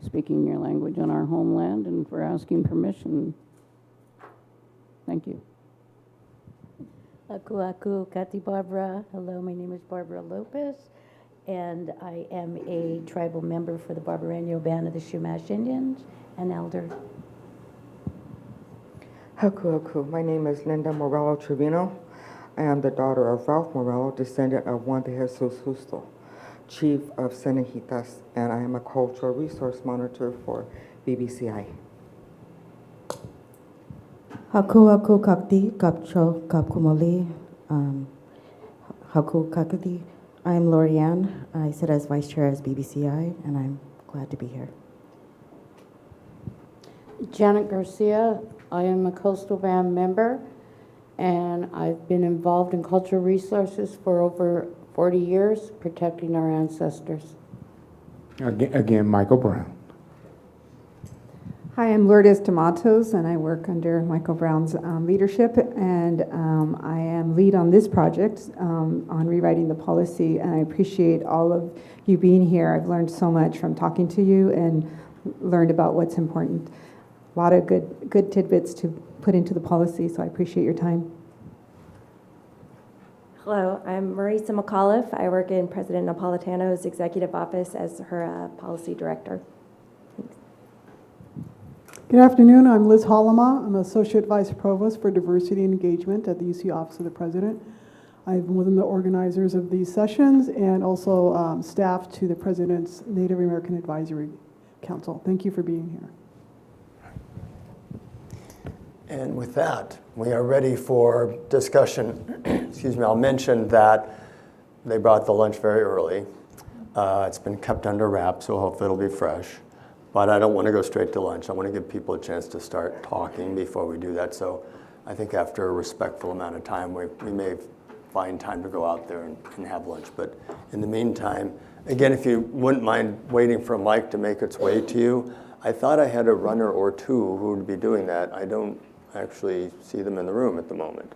speaking your language on our homeland and for asking permission. Thank you. Aku, Kati Barbara. Hello, my name is Barbara Lopez, and I am a tribal member for the Barbareño Band of the Chumash Indians and elder. Haku, my name is Linda Morello Trevino. I am the daughter of Ralph Morello, descendant of Juan de Jesus Justo, chief of Senejitas, and I am a cultural resource monitor for BBCI. Haku kakti kapcho kapkumali. Haku kakati. I'm Lorianne. I sit as vice chair as BBCI, and I'm glad to be here. Janet Garcia. I am a Coastal Band member, and I've been involved in cultural resources for over 40 years, protecting our ancestors. Again, Michael Brown. Hi, I'm Lourdes Tomatos, and I work under Michael Brown's leadership, and I am lead on this project on rewriting the policy, and I appreciate all of you being here. I've learned so much from talking to you and learned about what's important. A lot of good tidbits to put into the policy, so I appreciate your time. Hello, I'm Marisa McAuliffe. I work in President Napolitano's executive office as her policy director. Thanks. Good afternoon, I'm Liz Hollema. I'm Associate Vice Provost for Diversity and Engagement at the UC Office of the President. I've been one of the organizers of these sessions and also staff to the President's Native American Advisory Council. Thank you for being here. And with that, we are ready for discussion. Excuse me, I'll mention that they brought the lunch very early. It's been kept under wraps, so hopefully it'll be fresh. But I don't want to go straight to lunch. I want to give people a chance to start talking before we do that. So I think after a respectful amount of time, we may find time to go out there and have lunch. But in the meantime, again, if you wouldn't mind waiting for a mic to make its way to you, I thought I had a runner or two who would be doing that. I don't actually see them in the room at the moment.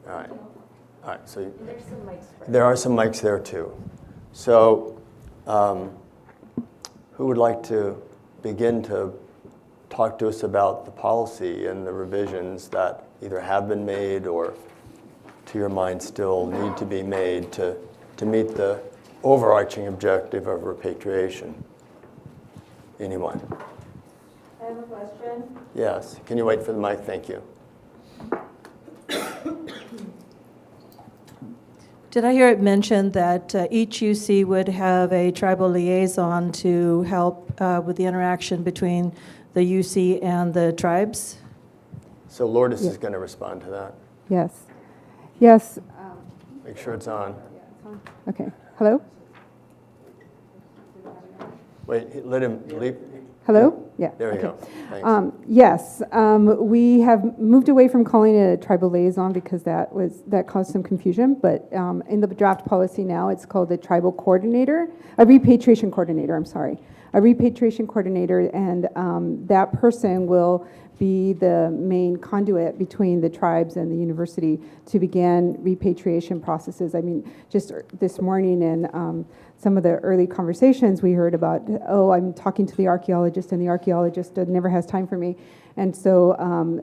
All right. So there are some mics there too. So who would like to begin to talk to us about the policy and the revisions that either have been made or, to your mind, still need to be made to meet the overarching objective of repatriation? Anyone? question? Yes. Can you wait for the mic? Thank you. Did I hear it mentioned that each UC would have a tribal liaison to help with the interaction between the UC and the tribes? So Lourdes is going to respond to that. Yes. Yes. Make sure it's on. Okay. Hello? Wait, let him leave. Hello? Yeah. There we okay. go. Thanks. Yes, we have moved away from calling it a tribal liaison because that caused some confusion. But in the draft policy now, it's called the tribal coordinator, a repatriation coordinator. I'm sorry, a repatriation coordinator, and that person will be the main conduit between the tribes and the university to begin repatriation processes. I mean, just this morning in some of the early conversations we heard about, oh, I'm talking to the archaeologist, and the archaeologist never has time for me. And so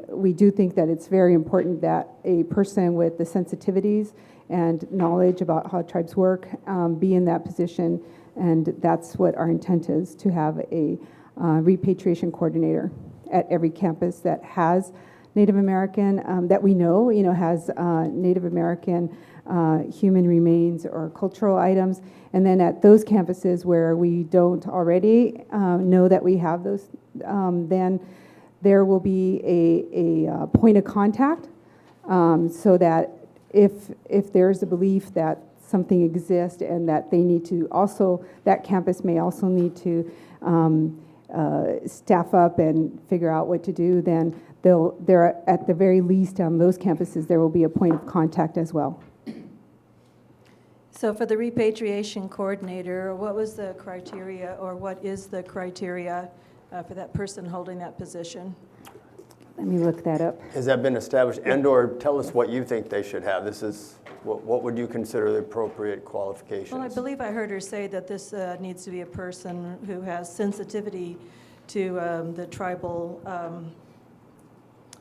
we do think that it's very important that a person with the sensitivities and knowledge about how tribes work be in that position, and that's what our intent is, to have a repatriation coordinator at every campus that has Native American, that we know, has Native American human remains or cultural items. And then at those campuses where we don't already know that we have those, then there will be a point of contact, so that if there's a belief that something exists and that they need to also, that campus may also need to staff up and figure out what to do, then there, at the very least on those campuses, there will be a point of contact as well. So for the repatriation coordinator, what was the criteria, or what is the criteria for that person holding that position? Let me look that up. Has that been established? And/or tell us what you think they should have. This is, what would you consider the appropriate qualifications? Well, I believe I heard her say that this needs to be a person who has sensitivity to the tribal,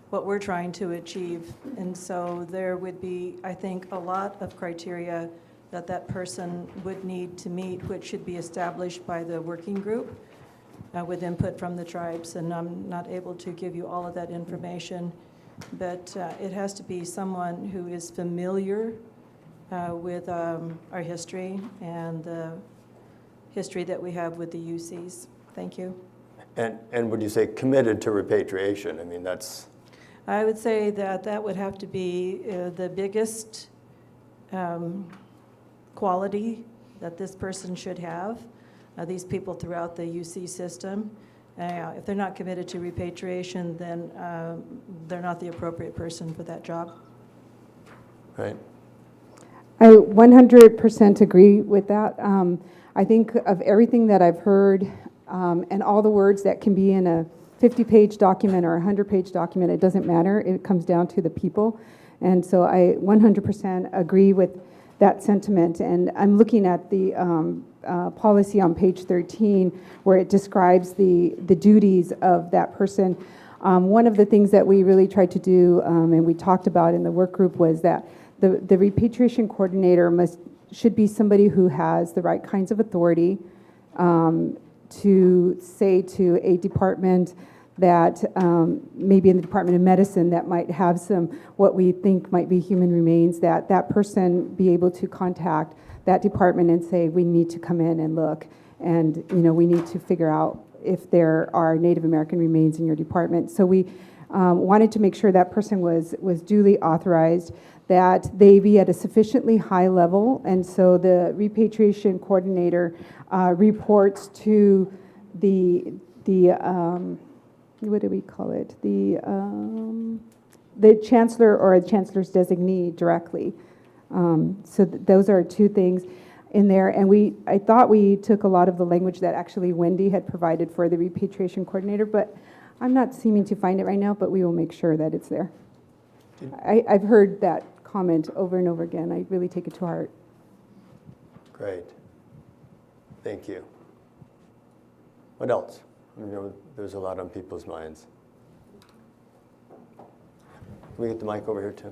what we're trying to achieve. And so there would be, I think, a lot of criteria that person would need to meet, which should be established by the working group with input from the tribes. And I'm not able to give you all of that information, but it has to be someone who is familiar with our history and the history that we have with the UCs. Thank you. And would you say committed to repatriation? I mean, that's... I would say that would have to be the biggest quality that this person should have, these people throughout the UC system. If they're not committed to repatriation, then they're not the appropriate person for that job. Right. I 100% agree with that. I think of everything that I've heard and all the words that can be in a 50-page document or a 100-page document, it doesn't matter. It comes down to the people. And so I 100% agree with that sentiment. And I'm looking at the policy on page 13 where it describes the duties of that person. One of the things that we really tried to do and we talked about in the work group was that the repatriation coordinator should be somebody who has the right kinds of authority to say to a department that maybe in the Department of Medicine that might have some what we think might be human remains, that person be able to contact that department and say, we need to come in and look, and we need to figure out if there are Native American remains in your department. So we wanted to make sure that person was duly authorized, that they be at a sufficiently high level, and so the repatriation coordinator reports to the what do we call it? The chancellor or a chancellor's designee directly. So those are two things in there. And I thought we took a lot of the language that actually Wendy had provided for the repatriation coordinator, but I'm not seeming to find it right now, but we will make sure that it's there. I've heard that comment over and over again. I really take it to heart. Great. Thank you. What else? There's a lot on people's minds. Can we get the mic over here too?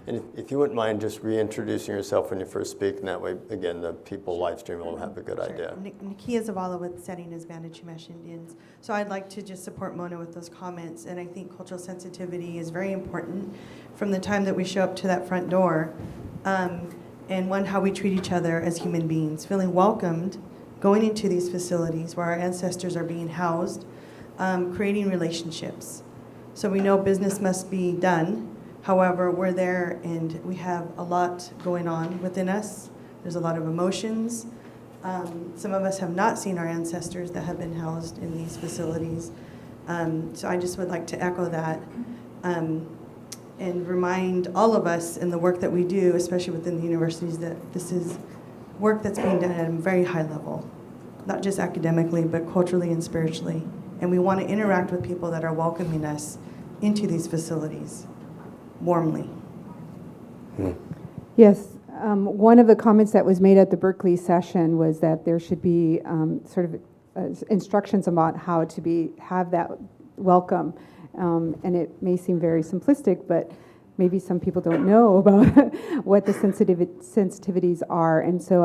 And if you wouldn't mind just reintroducing yourself when you first speak, and that way, again, the people live streaming will have a good idea. Nakia Zavala with Setting as Band of Chumash Indians. So I'd like to just support Mona with those comments, and I think cultural sensitivity is very important from the time that we show up to that front door, and one, how we treat each other as human beings, feeling welcomed, going into these facilities where our ancestors are being housed, creating relationships. So we know business must be done. However, we're there and we have a lot going on within us. There's a lot of emotions. Some of us have not seen our ancestors that have been housed in these facilities. So I just would like to echo that and remind all of us in the work that we do, especially within the universities, that this is work that's being done at a very high level, not just academically, but culturally and spiritually. And we want to interact with people that are welcoming us into these facilities warmly. Yes, one of the comments that was made at the Berkeley session was that there should be sort of instructions about how to have that welcome. And it may seem very simplistic, but maybe some people don't know about what the sensitivities are. And so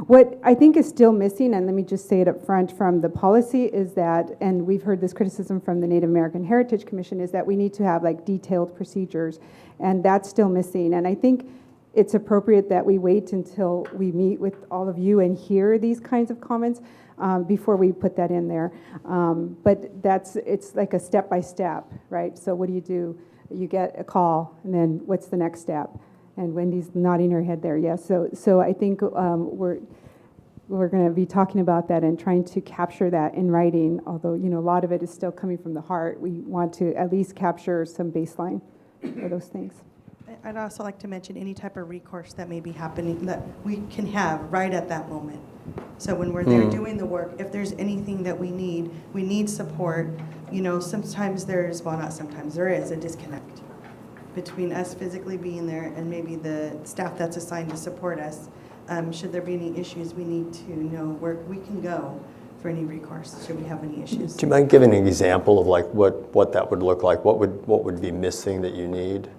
what I think is still missing, and let me just say it up front from the policy, is that, and we've heard this criticism from the Native American Heritage Commission, is that we need to have like detailed procedures, and that's still missing. And I think it's appropriate that we wait until we meet with all of you and hear these kinds of comments before we put that in there. But it's like a step-by-step, right? So what do? You get a call, and then what's the next step? And Wendy's nodding her head there. Yes. So I think we're going to be talking about that and trying to capture that in writing. Although a lot of it is still coming from the heart, we want to at least capture some baseline for those things. I'd also like to mention any type of recourse that may be happening that we can have right at that moment. So when we're there doing the work, if there's anything that we need support. Sometimes not sometimes, there is a disconnect between us physically being there and maybe the staff that's assigned to support us. Should there be any issues, we need to know where we can go for any recourse, should we have any issues. Do you mind giving an example of like what that would look like? What would be missing that you need?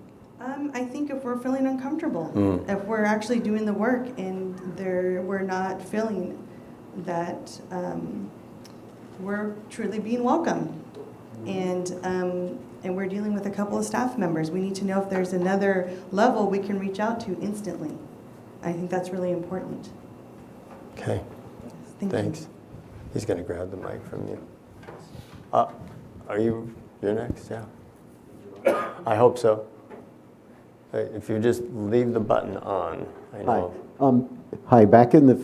I think if we're feeling uncomfortable, if we're actually doing the work and we're not feeling that we're truly being welcomed. And we're dealing with a couple of staff members. We need to know if there's another level we can reach out to instantly. I think that's really important. Okay. Thanks. He's going to grab the mic from you. You're next? Yeah. I hope so. If you just leave the button on, I know. Hi, back in the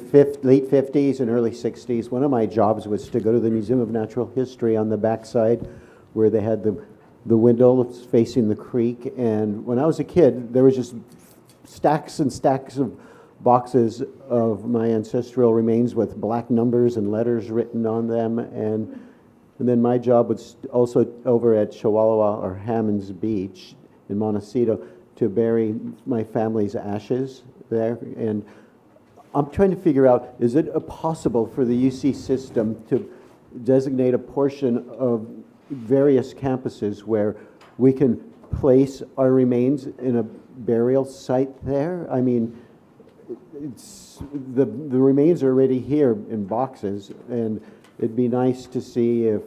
late 50s and early 60s, one of my jobs was to go to the Museum of Natural History on the backside where they had the windows facing the creek. And when I was a kid, there was just stacks and stacks of boxes of my ancestral remains with black numbers and letters written on them. And then my job was also over at Chewalawa or Hammond's Beach in Montecito to bury my family's ashes there. And I'm trying to figure out, is it possible for the UC system to designate a portion of various campuses where we can place our remains in a burial site there? I mean, the remains are already here in boxes, and it'd be nice to see if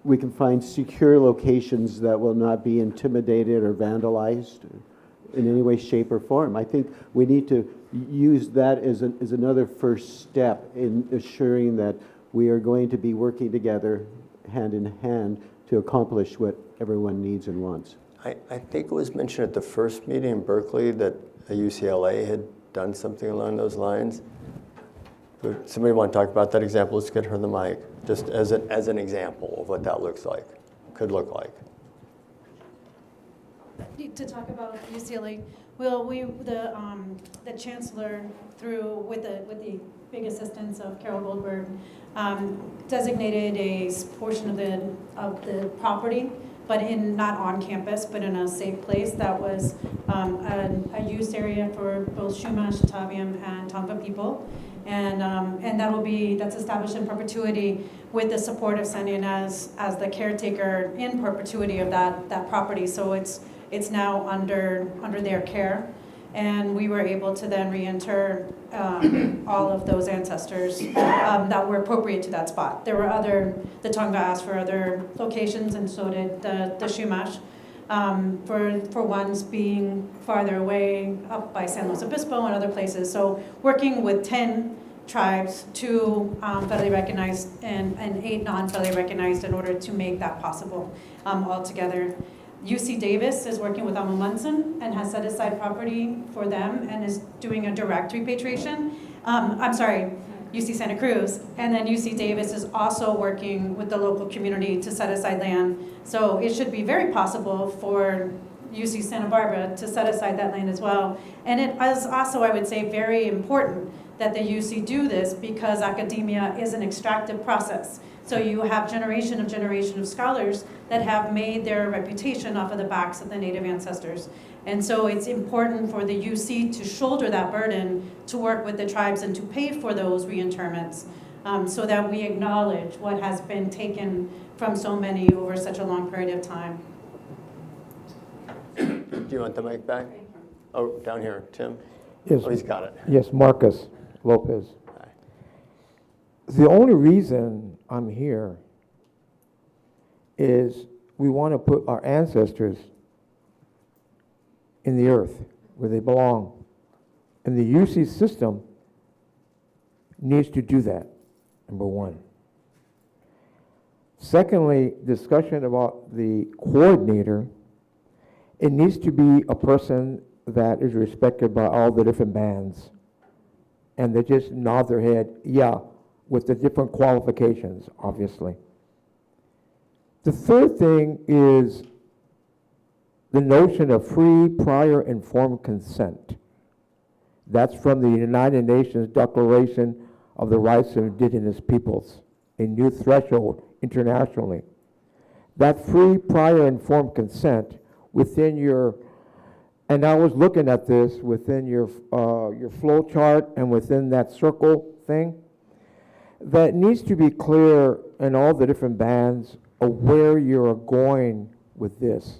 we can find secure locations that will not be intimidated or vandalized in any way, shape, or form. I think we need to use that as another first step in assuring that we are going to be working together hand in hand to accomplish what everyone needs and wants. I think it was mentioned at the first meeting in Berkeley that a UCLA had done something along those lines. Would somebody want to talk about that example? Let's get her the mic, just as an example of what that could look like. To talk about UCLA, well, the chancellor, with the big assistance of Carol Goldberg, designated a portion of the property, but not on campus, but in a safe place that was a use area for both Chumash, Taviam, and Tongva people, and that's established in perpetuity with the support of Sanyan as the caretaker in perpetuity of that property. So it's now under their care. And we were able to then reinter all of those ancestors that were appropriate to that spot. There were the Tonga asked for other locations, and so did the Chumash. For ones being farther away, up by San Luis Obispo and other places. So working with 10 tribes, 2 federally recognized and 8 non-federally recognized in order to make that possible altogether. UC Davis is working with Amo Munson and has set aside property for them and is doing a direct repatriation. UC Santa Cruz, and then UC Davis is also working with the local community to set aside land. So it should be very possible for UC Santa Barbara to set aside that land as well. And it is also, I would say, very important that the UC do this because academia is an extractive process. So you have generation of scholars that have made their reputation off of the backs of the Native ancestors. And so it's important for the UC to shoulder that burden to work with the tribes and to pay for those reinterments so that we acknowledge what has been taken from so many over such a long period of time. Do you want the mic back? Oh, down here, Tim? Yes. Oh, he's got it. Yes, Marcus Lopez. Hi. The only reason I'm here is we want to put our ancestors in the earth where they belong. And the UC system needs to do that, number one. Secondly, discussion about the coordinator, it needs to be a person that is respected by all the different bands. And they just nod their head, yeah, with the different qualifications, obviously. The third thing is the notion of free, prior, informed consent. That's from the United Nations Declaration of the Rights of Indigenous Peoples, a new threshold internationally. That free, prior, informed consent within your, and I was looking at this within your flow chart and within that circle thing, that needs to be clear in all the different bands of where you're going with this.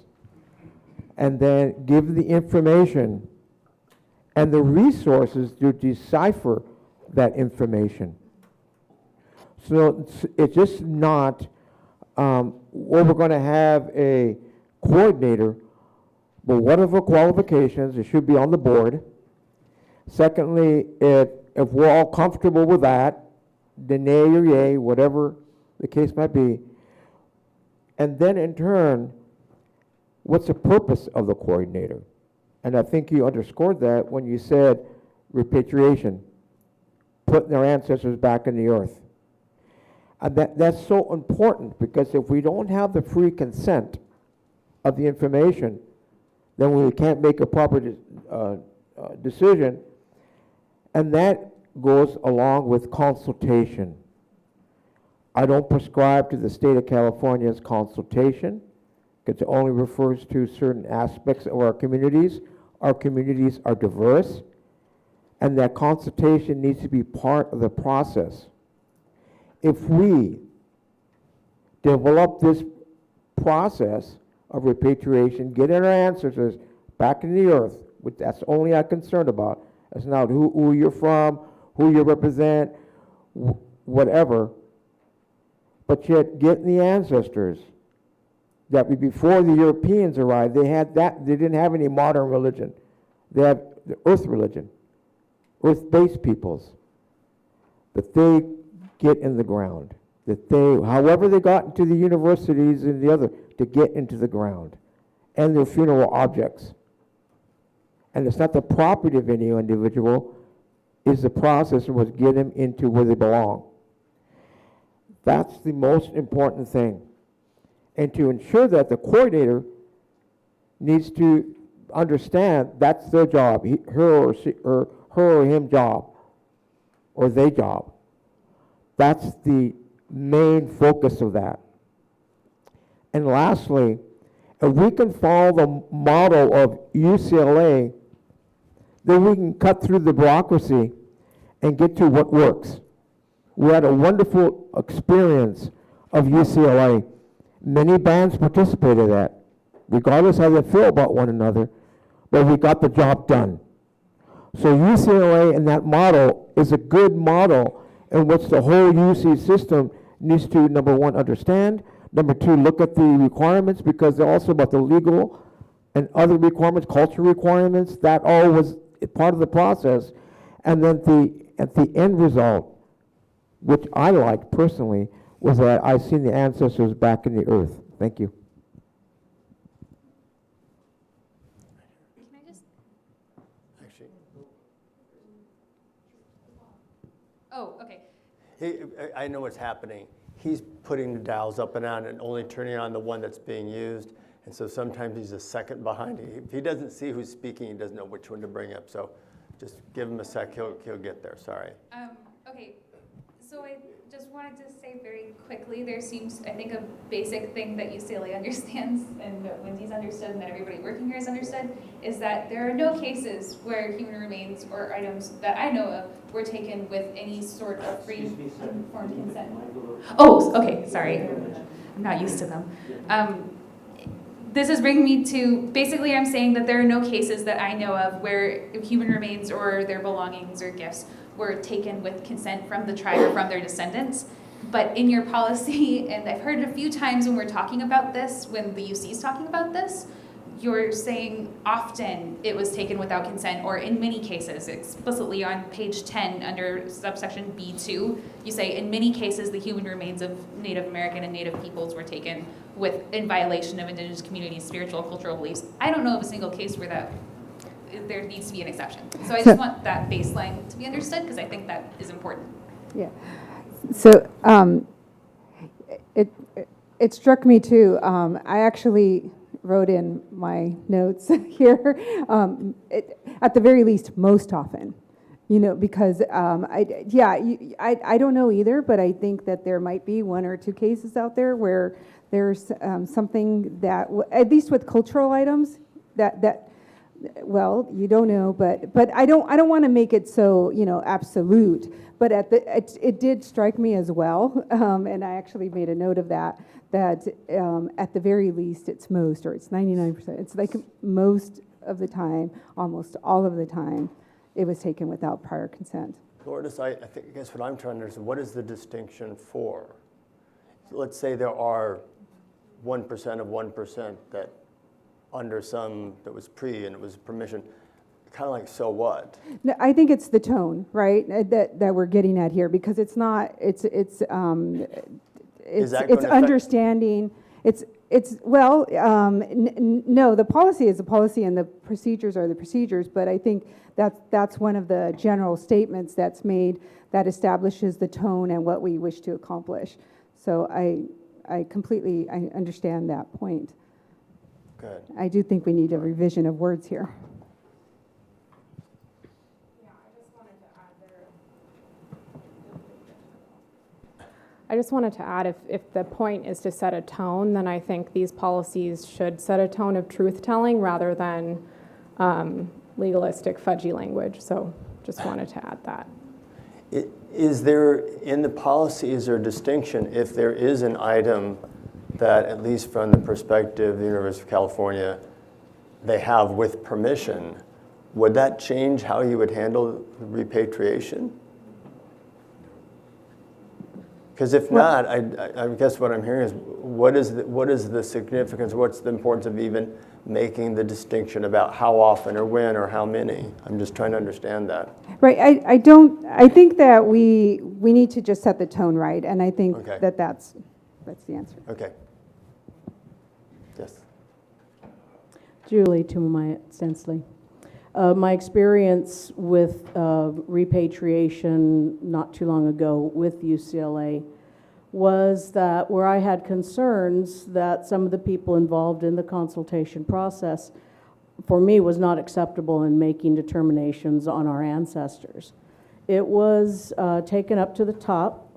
And then give the information and the resources to decipher that information. So it's just not, well, we're going to have a coordinator, but what are the qualifications? It should be on the board. Secondly, if we're all comfortable with that, then nay or yay, whatever the case might be. And then in turn, what's the purpose of the coordinator? And I think you underscored that when you said repatriation, putting their ancestors back in the earth. And that's so important because if we don't have the free consent of the information, then we can't make a proper decision. And that goes along with consultation. I don't prescribe to the state of California's consultation because it only refers to certain aspects of our communities. Our communities are diverse, and that consultation needs to be part of the process. If we develop this process of repatriation, getting our ancestors back in the earth, which that's only I'm concerned about. It's not who you're from, who you represent, whatever. But yet getting the ancestors that before the Europeans arrived, they had that, they didn't have any modern religion. They have the earth religion, earth-based peoples. That they get in the ground. That they, however they got into the universities and the other, to get into the ground. And their funeral objects. And it's not the property of any individual, it's the process that was get them into where they belong. That's the most important thing. And to ensure that the coordinator needs to understand that's their job, her or him job, or their job. That's the main focus of that. And lastly, if we can follow the model of UCLA, then we can cut through the bureaucracy and get to what works. We had a wonderful experience of UCLA. Many bands participated in that. regardless how they feel about one another, but we got the job done. So UCLA and that model is a good model in which the whole UC system needs to, number one, understand, number two, look at the requirements, because they're also about the legal and other requirements, cultural requirements, that all was part of the process. And then at the end result, which I liked personally, was that I seen the ancestors back in the earth. Thank you. Actually, Oh, okay. I know what's happening. He's putting the dials up and down and only turning on the one that's being used. And so sometimes he's a second behind. If he doesn't see who's speaking, he doesn't know which one to bring up. So just give him a sec. He'll get there. Sorry. Okay, so I just wanted to say very quickly, there seems, I think, a basic thing that UCLA understands and that Wendy's understood and that everybody working here has understood is that there are no cases where human remains or items that I know of were taken with any sort of free informed consent. Oh, okay, sorry. I'm not used to them. This is bringing me to, basically I'm saying that there are no cases that I know of where human remains or their belongings or gifts were taken with consent from the tribe or from their descendants. But in your policy, and I've heard it a few times when we're talking about this, when the UC is talking about this, you're saying often it was taken without consent, or in many cases, explicitly on page 10 under subsection B2, you say in many cases the human remains of Native American and Native peoples were taken in violation of indigenous communities' spiritual and cultural beliefs. I don't know of a single case where there needs to be an exception. So I just want that baseline to be understood because I think that is important. Yeah. So it struck me too. I actually wrote in my notes here, at the very least, most often, because I don't know either, but I think that there might be one or two cases out there where there's something that, at least with cultural items, that well, you don't know, but I don't want to make it so absolute. But it did strike me as well, and I actually made a note of that. That at the very least, it's most, or it's 99%. It's like most of the time, almost all of the time, it was taken without prior consent. Lourdes, I guess what I'm trying to understand, what is the distinction for? Let's say there are 1% of 1% that under some that was pre and it was permission, kind of like, so what? No, I think it's the tone, right, that we're getting at here, because it's not, it's understanding, no, the policy is the policy and the procedures are the procedures, but I think that's one of the general statements that's made that establishes the tone and what we wish to accomplish. So I completely understand that point. Good. I do think we need a revision of words here. I just wanted to add, if the point is to set a tone, then I think these policies should set a tone of truth-telling rather than legalistic, fudgy language. So just wanted to add that. Is there, in the policy, is there a distinction if there is an item that, at least from the perspective of the University of California, they have with permission, would that change how you would handle repatriation? Because if not, I guess what I'm hearing is, what is the significance, what's the importance of even making the distinction about how often or when or how many? I'm just trying to understand that. Right, I think that we need to just set the tone right, and I think that's the answer. Okay. Yes. Julie Tumamaya Stensley. My experience with repatriation not too long ago with UCLA was that where I had concerns that some of the people involved in the consultation process, for me, was not acceptable in making determinations on our ancestors. It was taken up to the top,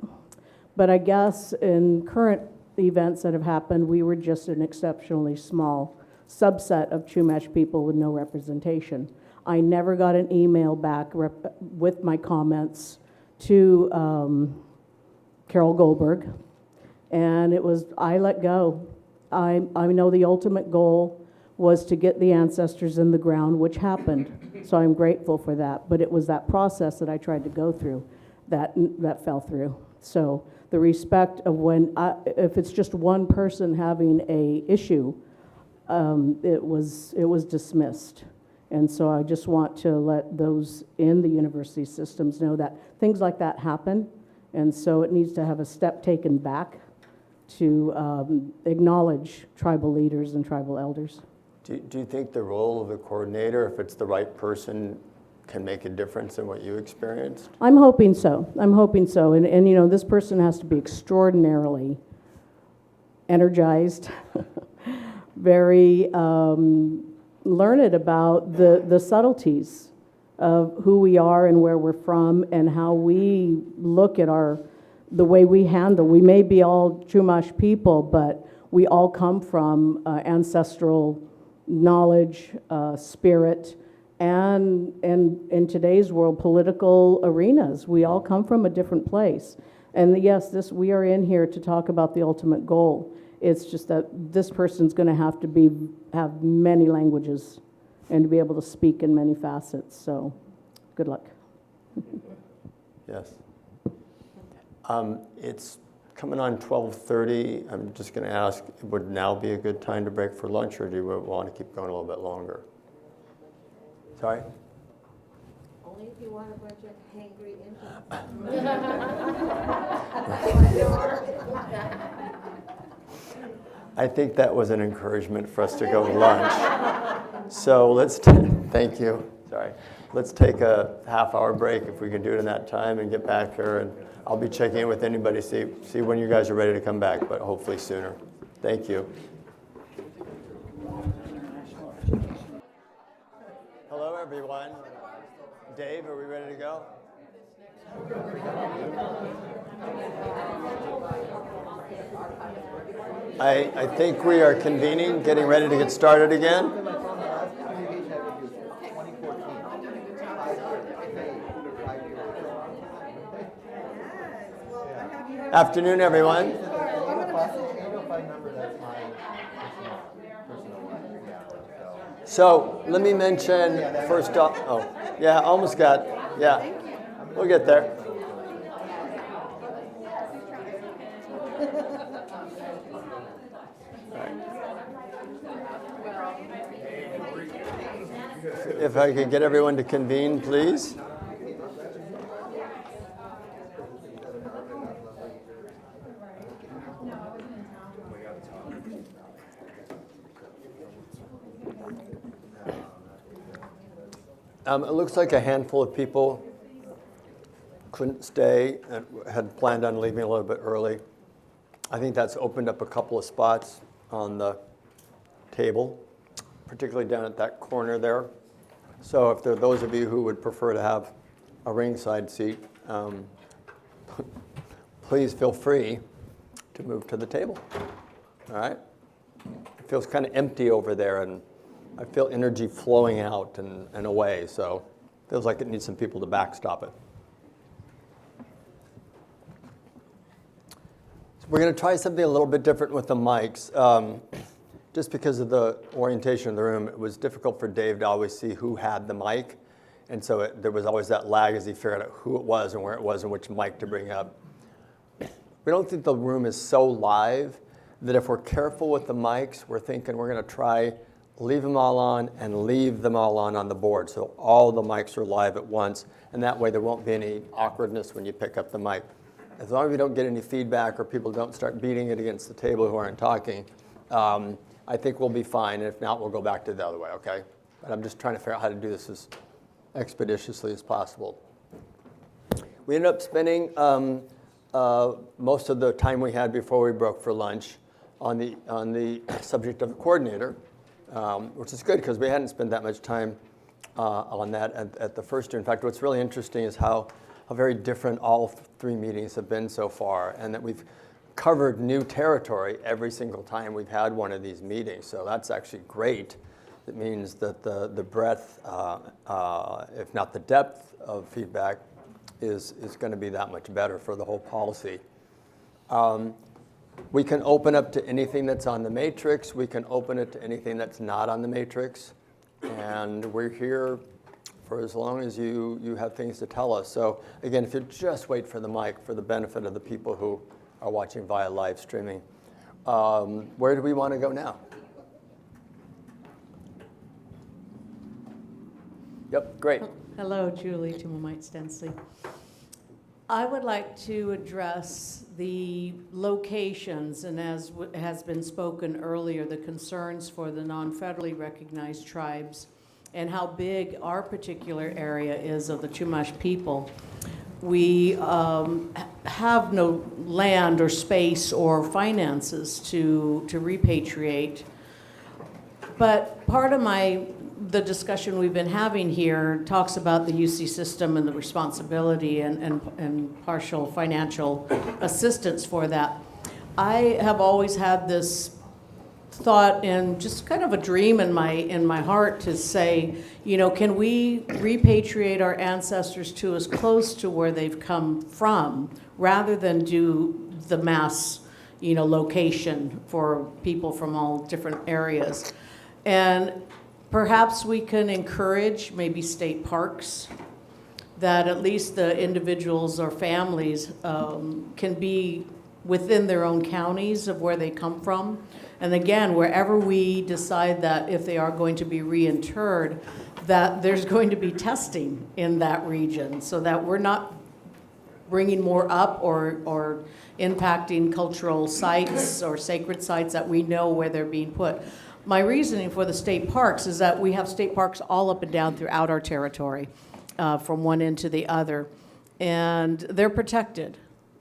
but I guess in current events that have happened, we were just an exceptionally small subset of Chumash people with no representation. I never got an email back with my comments to Carol Goldberg, and it was, I let go. I know the ultimate goal was to get the ancestors in the ground, which happened. So I'm grateful for that. But it was that process that I tried to go through that fell through. So the respect of if it's just one person having a issue, it was dismissed. And so I just want to let those in the university systems know that things like that happen. And so it needs to have a step taken back to acknowledge tribal leaders and tribal elders. Do you think the role of the coordinator, if it's the right person, can make a difference in what you experienced? I'm hoping so. And you know, this person has to be extraordinarily energized, very learned about the subtleties of who we are and where we're from and how we look at the way we handle. We may be all Chumash people, but we all come from ancestral knowledge, spirit, and in today's world, political arenas. We all come from a different place. And yes, we are in here to talk about the ultimate goal. It's just that this person's going to have many languages and to be able to speak in many facets. So, good luck. Yes. It's coming on 12:30. I'm just going to ask, would now be a good time to break for lunch, or do you want to keep going a little bit longer? Sorry? Only if you want a bunch of hangry I think that was an encouragement for us to go to lunch. So thank you. Sorry. Let's take a half-hour break if we can do it in that time and get back here. And I'll be checking in with anybody, see when you guys are ready to come back, but hopefully sooner. Thank you. Hello, everyone. Dave, are we ready to go? I think we are convening, getting ready to get started again. Afternoon, everyone. So let me mention first off, almost got, we'll get there. If I could get everyone to convene, please. It looks like a handful of people couldn't stay and had planned on leaving a little bit early. I think that's opened up a couple of spots on the table, particularly down at that corner there. So if there are those of you who would prefer to have a ringside seat, please feel free to move to the table. All right? It feels kind of empty over there, and I feel energy flowing out and away, so it feels like it needs some people to backstop it. So we're going to try something a little bit different with the mics. Just because of the orientation of the room, it was difficult for Dave to always see who had the mic, and so there was always that lag as he figured out who it was and where it was and which mic to bring up. We don't think the room is so live that if we're careful with the mics, we're thinking we're going to try leave them all on and leave them all on the board. So all the mics are live at once, and that way there won't be any awkwardness when you pick up the mic. As long as we don't get any feedback or people don't start beating it against the table who aren't talking, I think we'll be fine. And if not, we'll go back to the other way, okay? But I'm just trying to figure out how to do this as expeditiously as possible. We ended up spending most of the time we had before we broke for lunch on the subject of the coordinator, which is good because we hadn't spent that much time on that at the first year. In fact, what's really interesting is how very different all three meetings have been so far, and that we've covered new territory every single time we've had one of these meetings. So that's actually great. It means that the breadth, if not the depth of feedback, is going to be that much better for the whole policy. We can open up to anything that's on the matrix. We can open it to anything that's not on the matrix. And we're here for as long as you have things to tell us. So again, if you just wait for the mic for the benefit of the people who are watching via live streaming. Where do we want to go now? Yep, great. Hello, Julie Tumamite Stensley. I would like to address the locations, and as has been spoken earlier, the concerns for the non-federally recognized tribes and how big our particular area is of the Chumash people. We have no land or space or finances to repatriate. But part of the discussion we've been having here talks about the UC system and the responsibility and partial financial assistance for that. I have always had this thought and just kind of a dream in my heart to say, can we repatriate our ancestors to as close to where they've come from rather than do the mass, location for people from all different areas. And perhaps we can encourage maybe state parks that at least the individuals or families can be within their own counties of where they come from. And again, wherever we decide that if they are going to be reinterred, that there's going to be testing in that region so that we're not bringing more up or impacting cultural sites or sacred sites that we know where they're being put. My reasoning for the state parks is that we have state parks all up and down throughout our territory, from one end to the other, and they're protected.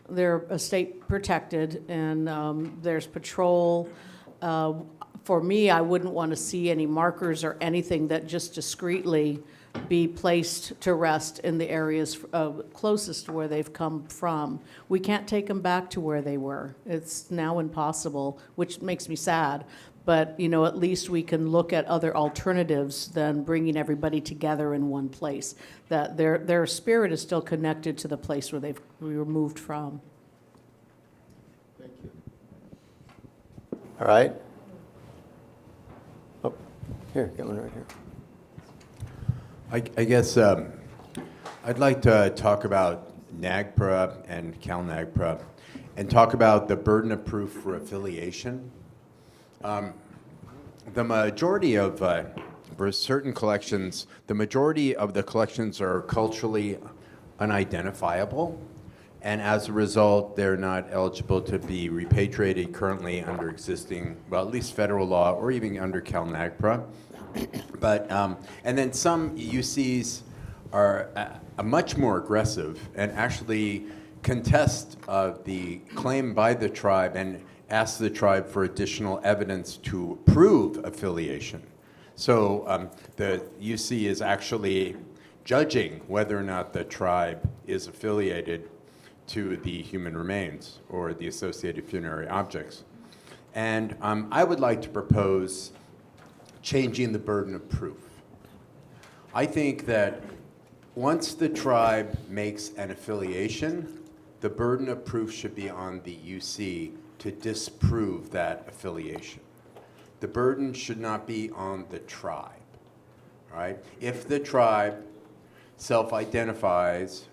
They're state protected, and there's patrol. For me, I wouldn't want to see any markers or anything that just discreetly be placed to rest in the areas closest to where they've come from. We can't take them back to where they were. It's now impossible, which makes me sad. But, at least we can look at other alternatives than bringing everybody together in one place, that their spirit is still connected to the place where we were moved from. Thank you. All right. Oh, here, get one right here. I guess I'd like to talk about NAGPRA and CalNAGPRA and talk about the burden of proof for affiliation. The majority of, for certain collections, the majority of the collections are culturally unidentifiable, and as a result, they're not eligible to be repatriated currently under existing, well, at least federal law or even under CalNAGPRA. But, and then some UCs are much more aggressive and actually contest the claim by the tribe and ask the tribe for additional evidence to prove affiliation. So the UC is actually judging whether or not the tribe is affiliated to the human remains or the associated funerary objects. And I would like to propose changing the burden of proof. I think that once the tribe makes an affiliation, the burden of proof should be on the UC to disprove that affiliation. The burden should not be on the tribe, right? If the tribe self-identifies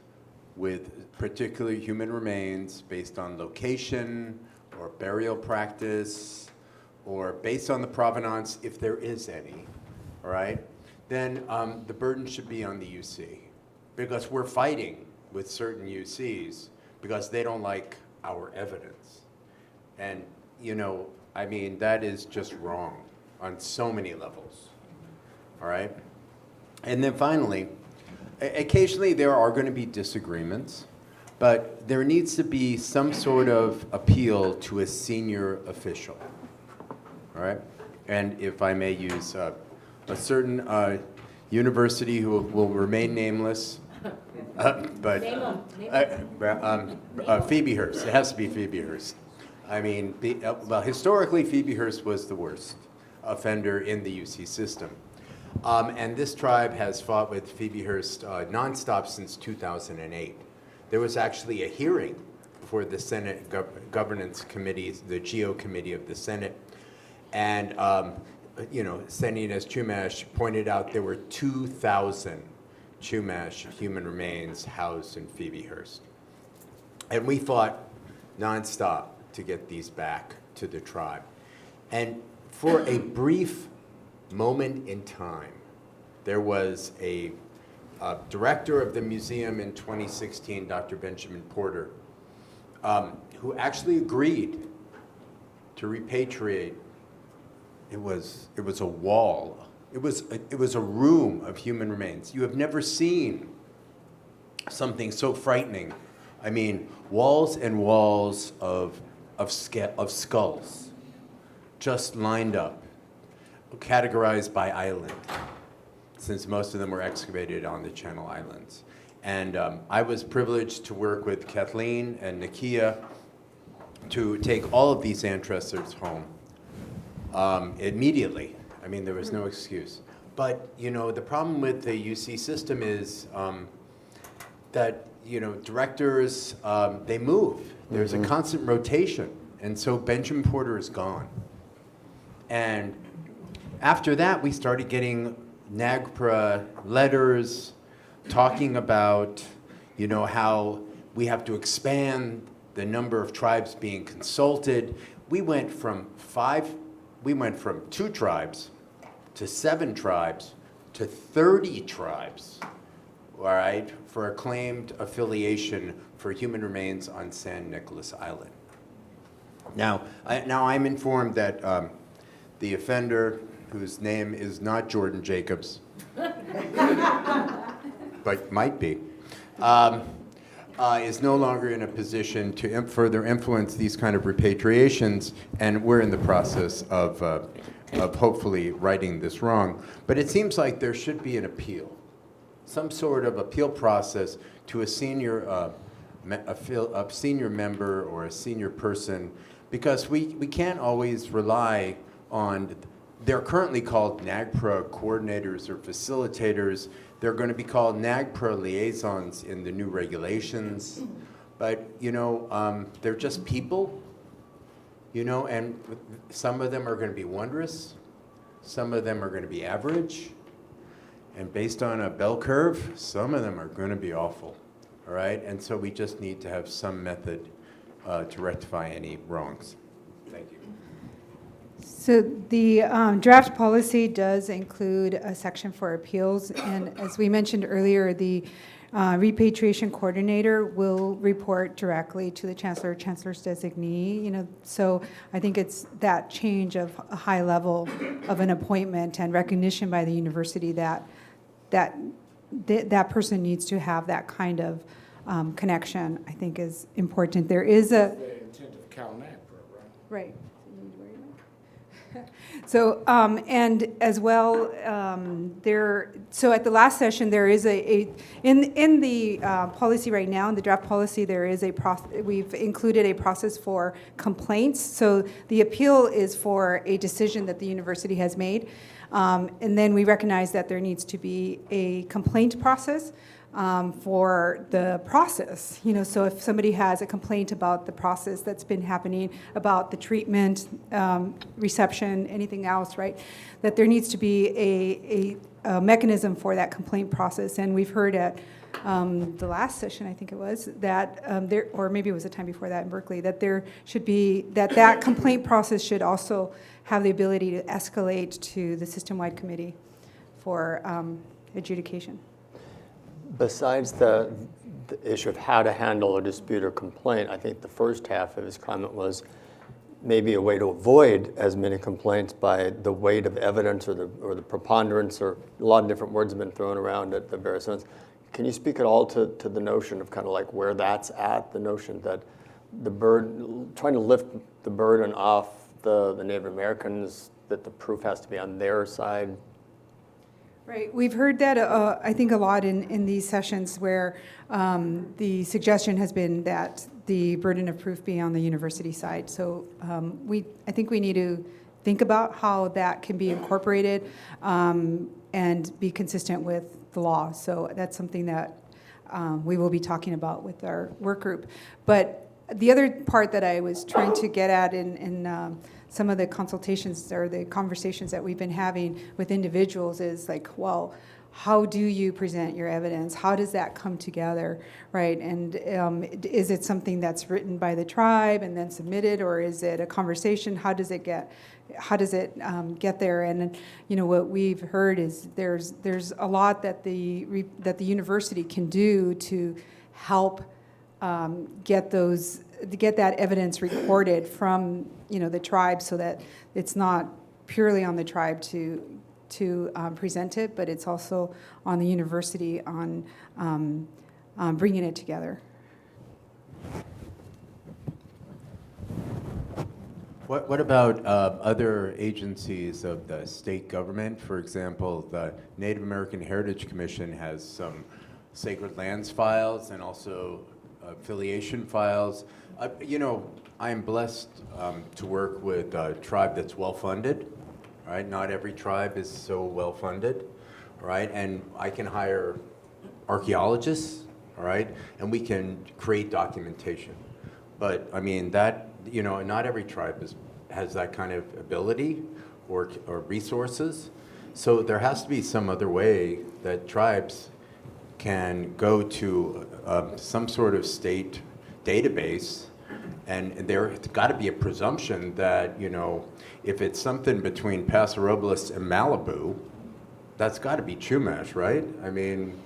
with particular human remains based on location or burial practice or based on the provenance, if there is any, all right, then the burden should be on the UC, because we're fighting with certain UCs because they don't like our evidence. And, that is just wrong on so many levels, all right? And then finally, occasionally there are going to be disagreements, but there needs to be some sort of appeal to a senior official, all right? And if I may use a certain university who will remain nameless, but Phoebe Hearst, it has to be Phoebe Hearst. Historically, Phoebe Hearst was the worst offender in the UC system. And this tribe has fought with Phoebe Hearst nonstop since 2008. There was actually a hearing for the Senate Governance Committee, the GO Committee of the Senate. And, Senator Inez Chumash pointed out there were 2,000 Chumash human remains housed in Phoebehurst. And we fought nonstop to get these back to the tribe. And for a brief moment in time, there was a director of the museum in 2016, Dr. Benjamin Porter, who actually agreed to repatriate. It was a wall. It was a room of human remains. You have never seen something so frightening. I mean, walls and walls of skulls, just lined up, categorized by island, since most of them were excavated on the Channel Islands. And I was privileged to work with Kathleen and Nakia to take all of these ancestors home immediately. I mean, there was no excuse. But, the problem with the UC system is that, directors, they move. There's a constant rotation. And so Benjamin Porter is gone. And after that, we started getting NAGPRA letters talking about, how we have to expand the number of tribes being consulted. We went from 2 tribes to 7 tribes to 30 tribes, all right, for a claimed affiliation for human remains on San Nicolas Island. Now I'm informed that the offender, whose name is not Jordan Jacobs, but might be, is no longer in a position to further influence these kind of repatriations, and we're in the process of hopefully righting this wrong. But it seems like there should be an appeal, some sort of appeal process to a senior member or a senior person, because we can't always rely on. They're currently called NAGPRA coordinators or facilitators. They're going to be called NAGPRA liaisons in the new regulations. But, they're just people, and some of them are going to be wondrous. Some of them are going to be average. And based on a bell curve, some of them are going to be awful, all right? And so we just need to have some method to rectify any wrongs. Thank you. So the draft policy does include a section for appeals, and as we mentioned earlier, the repatriation coordinator will report directly to the chancellor or chancellor's designee. So I think it's that change of a high level of an appointment and recognition by the university that person needs to have that kind of connection, I think is important. There is a... The intent of CalNAGPRA, right? So, and as well, so at the last session, there is in the policy right now, in the draft policy, there is we've included a process for complaints. So the appeal is for a decision that the university has made. And then we recognize that there needs to be a complaint process for the process. So if somebody has a complaint about the process that's been happening, about the treatment, reception, anything else, right, that there needs to be a mechanism for that complaint process. And we've heard at the last session, I think it was, that or maybe it was the time before that in Berkeley, that there should be, that complaint process should also have the ability to escalate to the system-wide committee for adjudication. Besides the issue of how to handle a dispute or complaint, I think the first half of his comment was maybe a way to avoid as many complaints by the weight of evidence or the preponderance, or a lot of different words have been thrown around at the various ones. Can you speak at all to the notion of kind of like where that's at, the notion that trying to lift the burden off the Native Americans, that the proof has to be on their side? Right. We've heard that, I think, a lot in these sessions where the suggestion has been that the burden of proof be on the university side. So I think we need to think about how that can be incorporated and be consistent with the law. So that's something that we will be talking about with our work group. But the other part that I was trying to get at in some of the consultations or the conversations that we've been having with individuals is like, well, how do you present your evidence? How does that come together, right? And is it something that's written by the tribe and then submitted, or is it a conversation? How does it get there? And what we've heard is there's a lot that the university can do to help get that evidence recorded from the tribe, so that it's not purely on the tribe to present it, but it's also on the university on bringing it together. What about other agencies of the state government? For example, the Native American Heritage Commission has some sacred lands files and also affiliation files. I am blessed to work with a tribe that's well-funded, right? Not every tribe is so well-funded, right? And I can hire archaeologists, all right? And we can create documentation. But I mean, not every tribe has that kind of ability or resources. So there has to be some other way that tribes can go to some sort of state database, and there's got to be a presumption that, if it's something between Paso Robles and Malibu, that's got to be Chumash, right? I mean,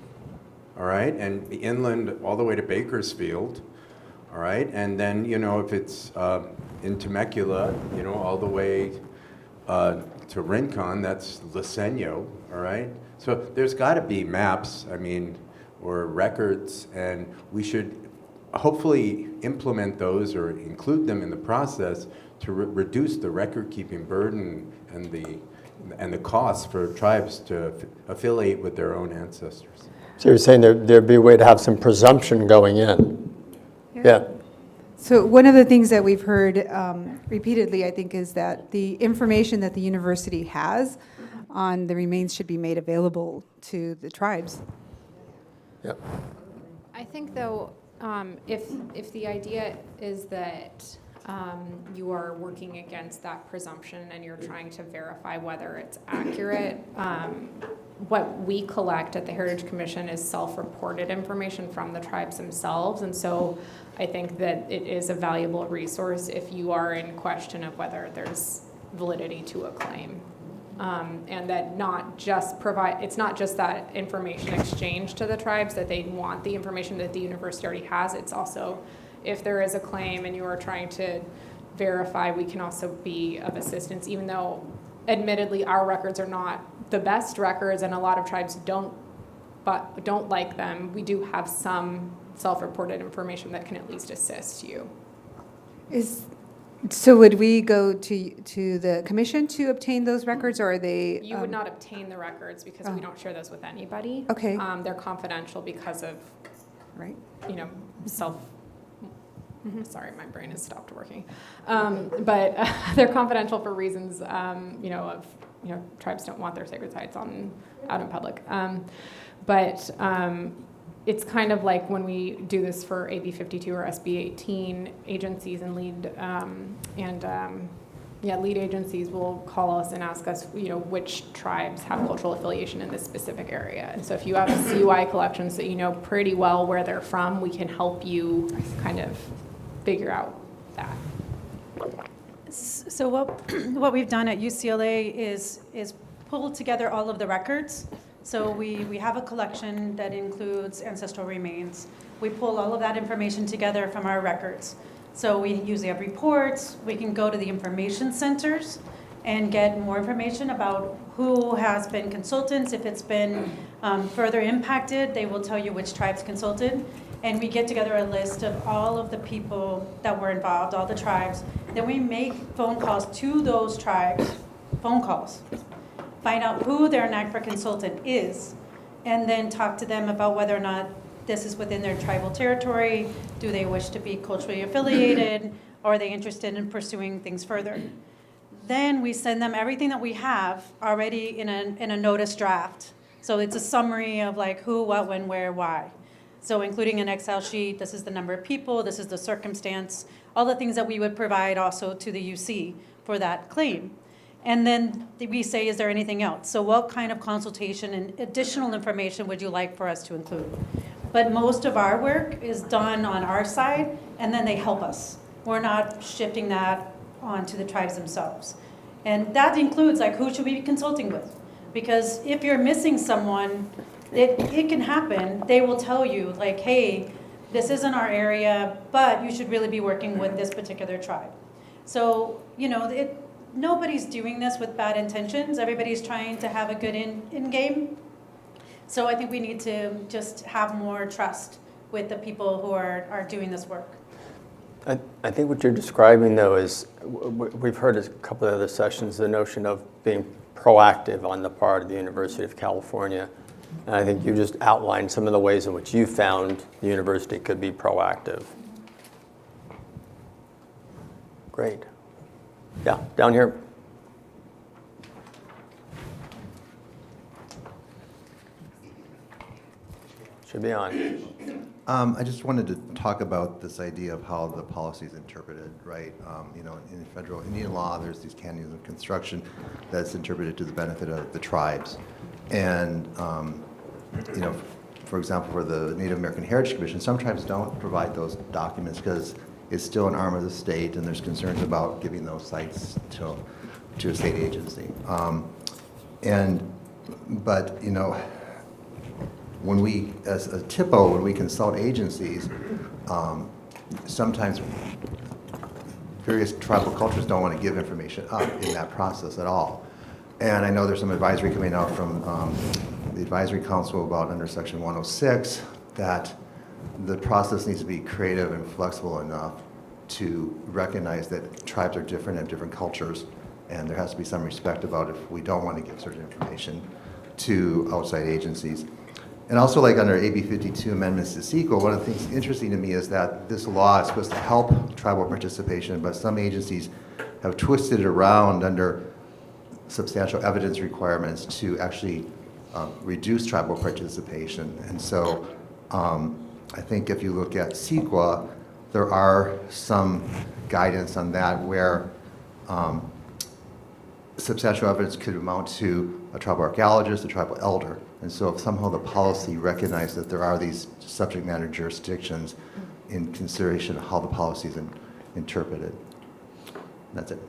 all right, and the inland all the way to Bakersfield, all right, and then, if it's in Temecula, all the way to Rincon, that's Liceño, all right? So there's got to be maps, or records, and we should hopefully implement those or include them in the process to reduce the record-keeping burden and the costs for tribes to affiliate with their own ancestors. So you're saying there'd be a way to have some presumption going in? Yeah. So one of the things that we've heard repeatedly, I think, is that the information that the university has on the remains should be made available to the tribes. Yep. I think, though, if the idea is that you are working against that presumption and you're trying to verify whether it's accurate, what we collect at the Heritage Commission is self-reported information from the tribes themselves. And so I think that it is a valuable resource if you are in question of whether there's validity to a claim. And that it's not just that information exchange to the tribes, that they want the information that the university already has. It's also, if there is a claim and you are trying to verify, we can also be of assistance, even though admittedly our records are not the best records and a lot of tribes don't like them. We do have some self-reported information that can at least assist you. So would we go to the commission to obtain those records, or are they? You would not obtain the records because we don't share those with anybody. Okay. They're confidential because of, right? Sorry, my brain has stopped working. But they're confidential for reasons, tribes don't want their sacred sites out in public. It's kind of like when we do this for AB 52 or SB 18, agencies and lead agencies will call us and ask us, which tribes have cultural affiliation in this specific area. And so if you have CUI collections that you know pretty well where they're from, we can help you kind of figure out that. So what we've done at UCLA is pull together all of the records. So we have a collection that includes ancestral remains. We pull all of that information together from our records. So we usually have reports. We can go to the information centers and get more information about who has been consultants. If it's been further impacted, they will tell you which tribes consulted. And we get together a list of all of the people that were involved, all the tribes. Then we make phone calls to those tribes, find out who their NAGPRA consultant is, and then talk to them about whether or not this is within their tribal territory. Do they wish to be culturally affiliated? Or are they interested in pursuing things further? Then we send them everything that we have already in a notice draft. So it's a summary of like who, what, when, where, why. So including an Excel sheet, this is the number of people, this is the circumstance, all the things that we would provide also to the UC for that claim. And then we say, is there anything else? So what kind of consultation and additional information would you like for us to include? But most of our work is done on our side, and then they help us. We're not shifting that onto the tribes themselves. And that includes, like, who should we be consulting with? Because if you're missing someone, it can happen. They will tell you, like, hey, this isn't our area, but you should really be working with this particular tribe. So, you know, nobody's doing this with bad intentions. Everybody's trying to have a good end game. So I think we need to just have more trust with the people who are doing this work. I think what you're describing, though, is we've heard a couple of other sessions, the notion of being proactive on the part of the University of California. And I think you just outlined some of the ways in which you found the university could be proactive. Great. Yeah, down here. Should be on. I just wanted to talk about this idea of how the policy is interpreted, right? You know, in federal Indian law, there's these canons of construction that's interpreted to the benefit of the tribes. And, you know, for example, for the Native American Heritage Commission, some tribes don't provide those documents because it's still an arm of the state, and there's concerns about giving those sites to a state agency. But, you know, when we, as a TIPO, when we consult agencies, sometimes various tribal cultures don't want to give information up in that process at all. And I know there's some advisory coming out from the Advisory Council about under Section 106 that the process needs to be creative and flexible enough to recognize that tribes are different and different cultures, and there has to be some respect about if we don't want to give certain information to outside agencies. And also, like under AB 52 amendments to CEQA, one of the things interesting to me is that this law is supposed to help tribal participation, but some agencies have twisted it around under substantial evidence requirements to actually reduce tribal participation. And so I think if you look at CEQA, there are some guidance on that where substantial evidence could amount to a tribal archaeologist, a tribal elder. And so if somehow the policy recognized that there are these subject matter jurisdictions in consideration of how the policy is interpreted. That's it.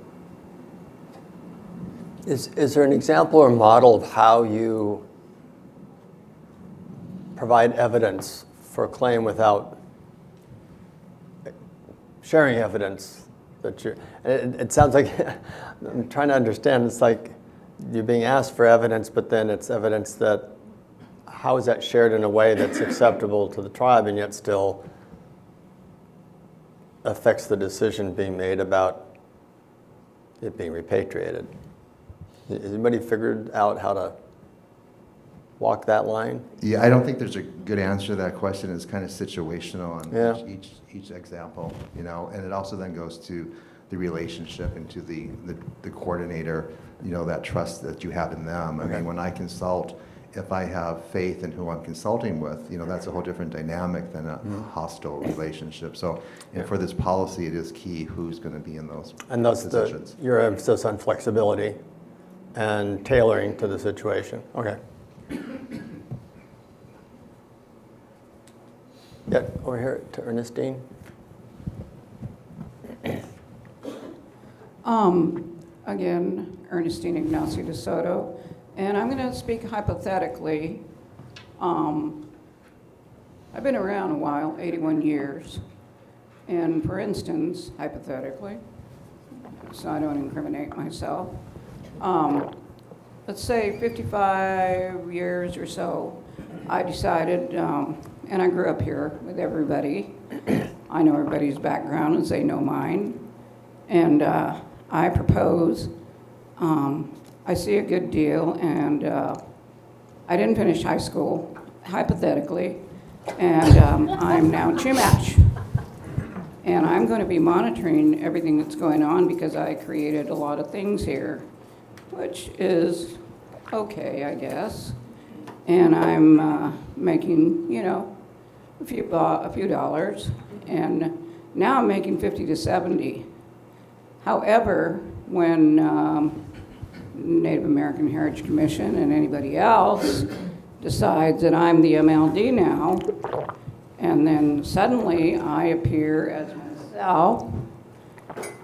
Is there an example or model of how you provide evidence for a claim without sharing evidence that you're, it sounds like, I'm trying to understand, it's like you're being asked for evidence, but then it's evidence that, how is that shared in a way that's acceptable to the tribe and yet still affects the decision being made about it being repatriated? Has anybody figured out how to walk that line? Yeah, I don't think there's a good answer to that question. It's kind of situational on each example, you know, and it also then goes to the relationship and to the coordinator, you know, that trust that you have in them. I mean, when I consult, if I have faith in who I'm consulting with, you know, that's a whole different dynamic than a hostile relationship. So, and for this policy, it is key who's going to be in those positions. Your emphasis on flexibility and tailoring to the situation. Okay. Yeah, over here to Ernestine. Again, Ernestine Ignacio de Soto, and I'm going to speak hypothetically. I've been around a while, 81 years, and for instance, hypothetically, so I don't incriminate myself, let's say 55 years or so, I decided, and I grew up here with everybody. I know everybody's background as they know mine. And I propose, I see a good deal, and I didn't finish high school, hypothetically, and I'm now Chumash. And I'm going to be monitoring everything that's going on because I created a lot of things here, which is okay, I guess. And I'm making, you know, a few dollars, and now I'm making 50 to 70. However, when Native American Heritage Commission and anybody else decides that I'm the MLD now, and then suddenly I appear as myself,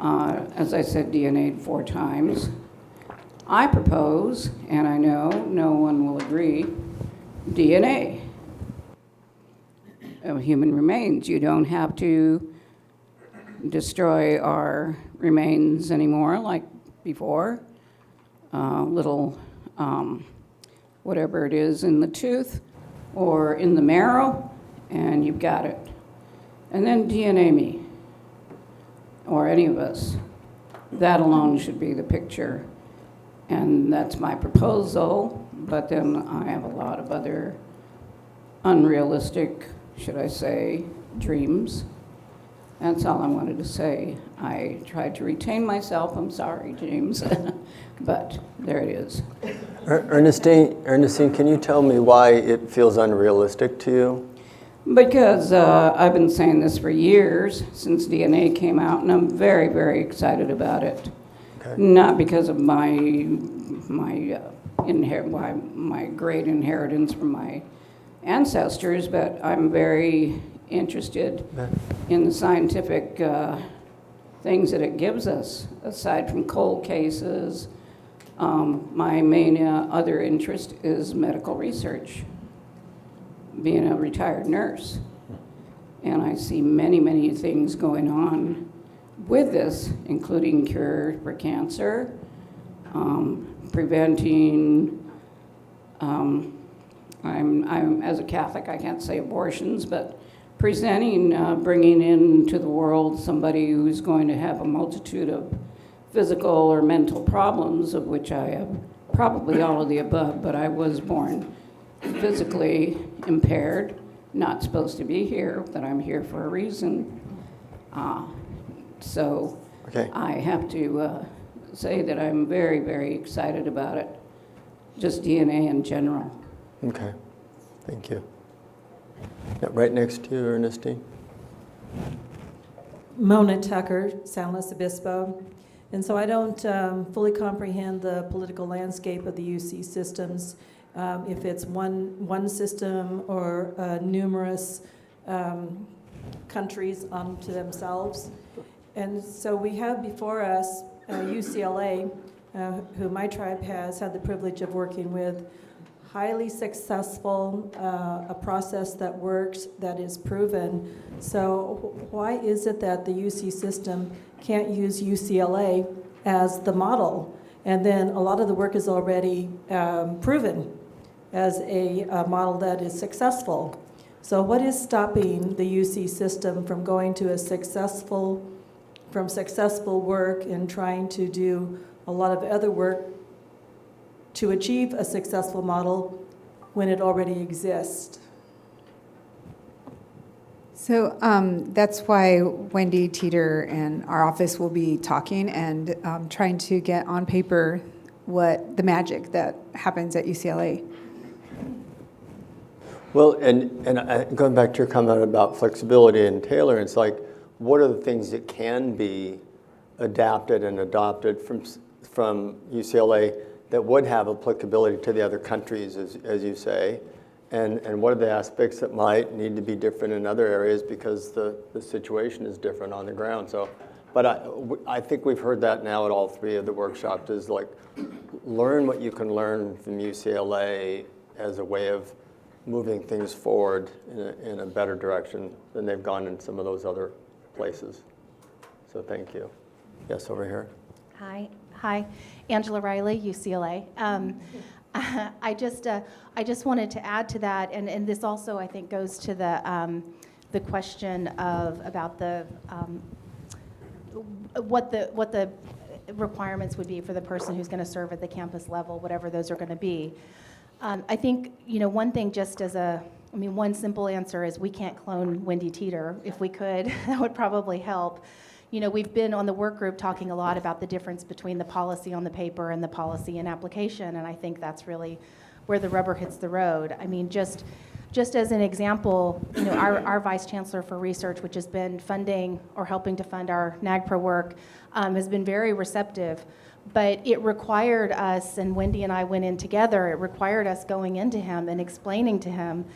as I said, DNA'd 4 times, I propose, and I know no one will agree, DNA of human remains. You don't have to destroy our remains anymore like before. Little whatever it is in the tooth or in the marrow, and you've got it. And then DNA me, or any of us. That alone should be the picture. And that's my proposal, but then I have a lot of other unrealistic, should I say, dreams. That's all I wanted to say. I tried to retain myself. I'm sorry, James, but there it is. Ernestine, can you tell me why it feels unrealistic to you? Because I've been saying this for years, since DNA came out, and I'm very, very excited about it. Okay. Not because of my great inheritance from my ancestors, but I'm very interested in the scientific things that it gives us, aside from cold cases. My main other interest is medical research, being a retired nurse. And I see many, many things going on with this, including cure for cancer, preventing, I'm as a Catholic, I can't say abortions, but presenting, bringing into the world somebody who's going to have a multitude of physical or mental problems, of which I have probably all of the above, but I was born physically impaired, not supposed to be here, but I'm here for a reason. So okay. I have to say that I'm very, very excited about it, just DNA in general. Okay, thank you. Yeah, right next to you, Ernestine. Mona Tucker, San Luis Obispo. And so I don't fully comprehend the political landscape of the UC systems, if it's one system or numerous countries unto themselves. And so we have before us UCLA, who my tribe has had the privilege of working with, highly successful, a process that works, that is proven. So why is it that the UC system can't use UCLA as the model? And then a lot of the work is already proven as a model that is successful. So what is stopping the UC system from going to successful work and trying to do a lot of other work to achieve a successful model when it already exists? So that's why Wendy Teeter and our office will be talking and trying to get on paper what the magic that happens at UCLA. Well, and going back to your comment about flexibility and tailoring, it's like, what are the things that can be adapted and adopted from UCLA that would have applicability to the other countries, as you say, and what are the aspects that might need to be different in other areas because the situation is different on the ground. So, but I think we've heard that now at all 3 of the workshops, is like, learn what you can learn from UCLA as a way of moving things forward in a better direction than they've gone in some of those other places. So thank you. Yes, over here. Hi, Angela Riley, UCLA. I just wanted to add to that, and this also I think goes to the question of about the what the requirements would be for the person who's going to serve at the campus level, whatever those are going to be. I think, one thing, just as one simple answer is we can't clone Wendy Teeter. If we could, that would probably help. We've been on the work group talking a lot about the difference between the policy on the paper and the policy in application, and I think that's really where the rubber hits the road. Just Just as an example, our Vice Chancellor for Research, which has been funding or helping to fund our NAGPRA work, has been very receptive. But it required us, and Wendy and I went in together, it required us going into him and explaining to him,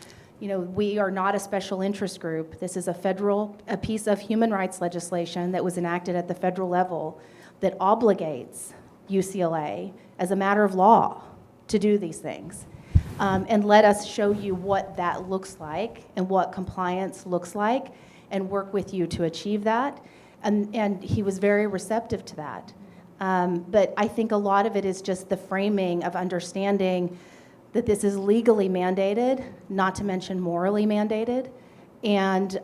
we are not a special interest group. This is a piece of human rights legislation that was enacted at the federal level that obligates UCLA as a matter of law to do these things. And let us show you what that looks like and what compliance looks like and work with you to achieve that. And he was very receptive to that. But I think a lot of it is just the framing of understanding that this is legally mandated, not to mention morally mandated. And,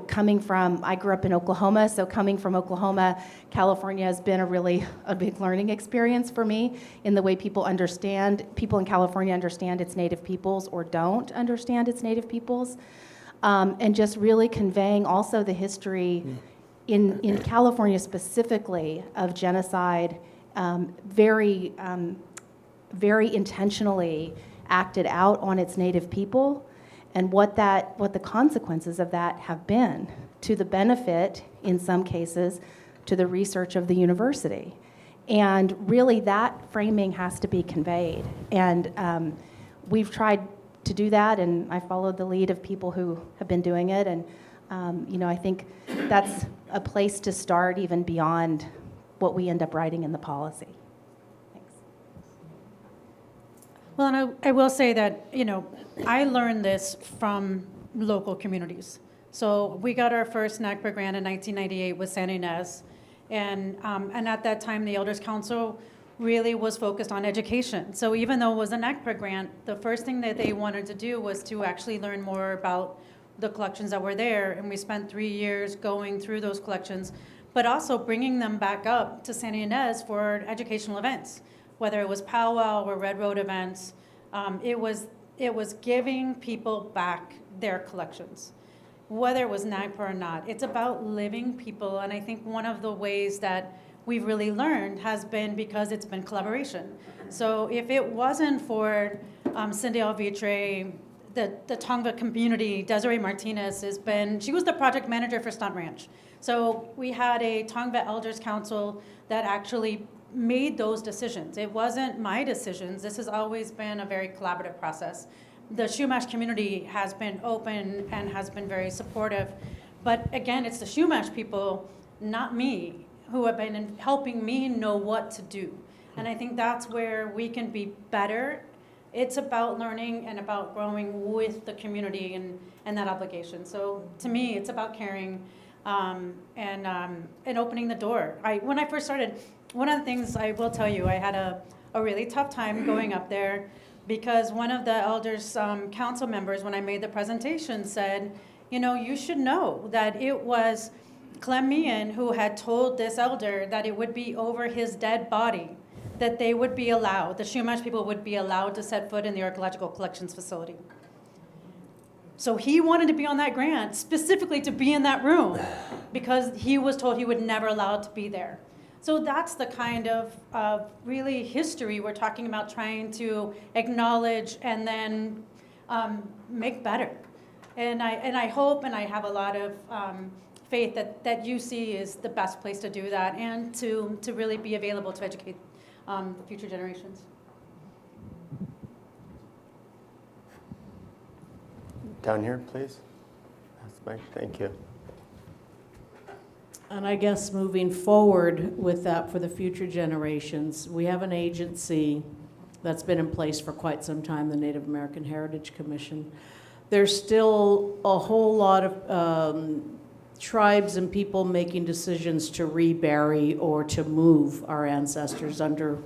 coming from, I grew up in Oklahoma, so coming from Oklahoma, California has been a big learning experience for me in the way people in California understand its native peoples or don't understand its native peoples. And just really conveying also the history in California specifically of genocide, very intentionally acted out on its native people, and what the consequences of that have been to the benefit, in some cases, to the research of the university. And really that framing has to be conveyed. And we've tried to do that, and I followed the lead of people who have been doing it. And I think that's a place to start even beyond what we end up writing in the policy. Thanks. Well, and I will say that, I learned this from local communities. So we got our first NAGPRA grant in 1998 with San Ynez. And at that time, the Elders Council really was focused on education. So even though it was a NAGPRA grant, the first thing that they wanted to do was to actually learn more about the collections that were there. And we spent 3 years going through those collections, but also bringing them back up to San Ynez for educational events, whether it was powwow or Red Road events. It was giving people back their collections, whether it was NAGPRA or not. It's about living people, and I think one of the ways that we've really learned has been because it's been collaboration. So if it wasn't for Cindy Alvitre, the Tongva community, Desiree Martinez she was the project manager for Stunt Ranch. So we had a Tongva Elders Council that actually made those decisions. It wasn't my decisions. This has always been a very collaborative process. The Chumash community has been open and has been very supportive. But again, it's the Chumash people, not me, who have been helping me know what to do. And I think that's where we can be better. It's about learning and about growing with the community and that obligation. So to me, it's about caring and opening the door. When I first started, one of the things I will tell you, I had a really tough time going up there because one of the elders council members, when I made the presentation, said, you should know that it was Clem Meehan who had told this elder that it would be over his dead body that they would be allowed, the Chumash people would be allowed to set foot in the archaeological collections facility. So he wanted to be on that grant specifically to be in that room because he was told he would never allowed to be there. So that's the kind of really history we're talking about, trying to acknowledge and then make better. And I hope and I have a lot of faith that UC is the best place to do that and to really be available to educate the future generations. Down here, please. Thank you. And I guess moving forward with that for the future generations, we have an agency that's been in place for quite some time, the Native American Heritage Commission. There's still a whole lot of tribes and people making decisions to rebury or to move our ancestors under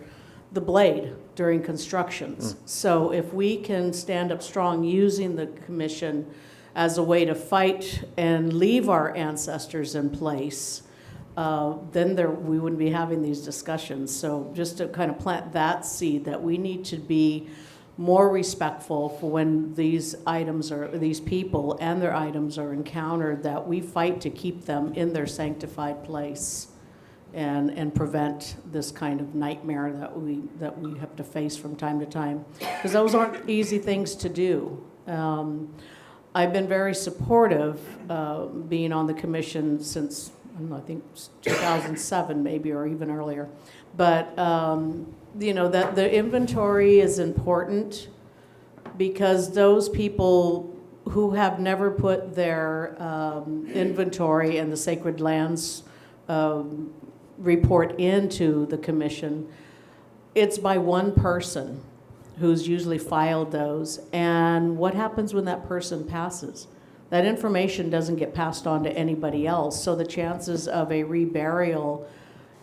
the blade during constructions. So if we can stand up strong using the commission as a way to fight and leave our ancestors in place, then we wouldn't be having these discussions. So just to kind of plant that seed that we need to be more respectful for when these people and their items are encountered, that we fight to keep them in their sanctified place and prevent this kind of nightmare that we have to face from time to time. Because those aren't easy things to do. I've been very supportive, being on the commission since, I don't know, I think 2007 maybe, or even earlier. But, you know, that the inventory is important because those people who have never put their inventory and the sacred lands report into the commission, it's by one person who's usually filed those. And what happens when that person passes? That information doesn't get passed on to anybody else. So the chances of a reburial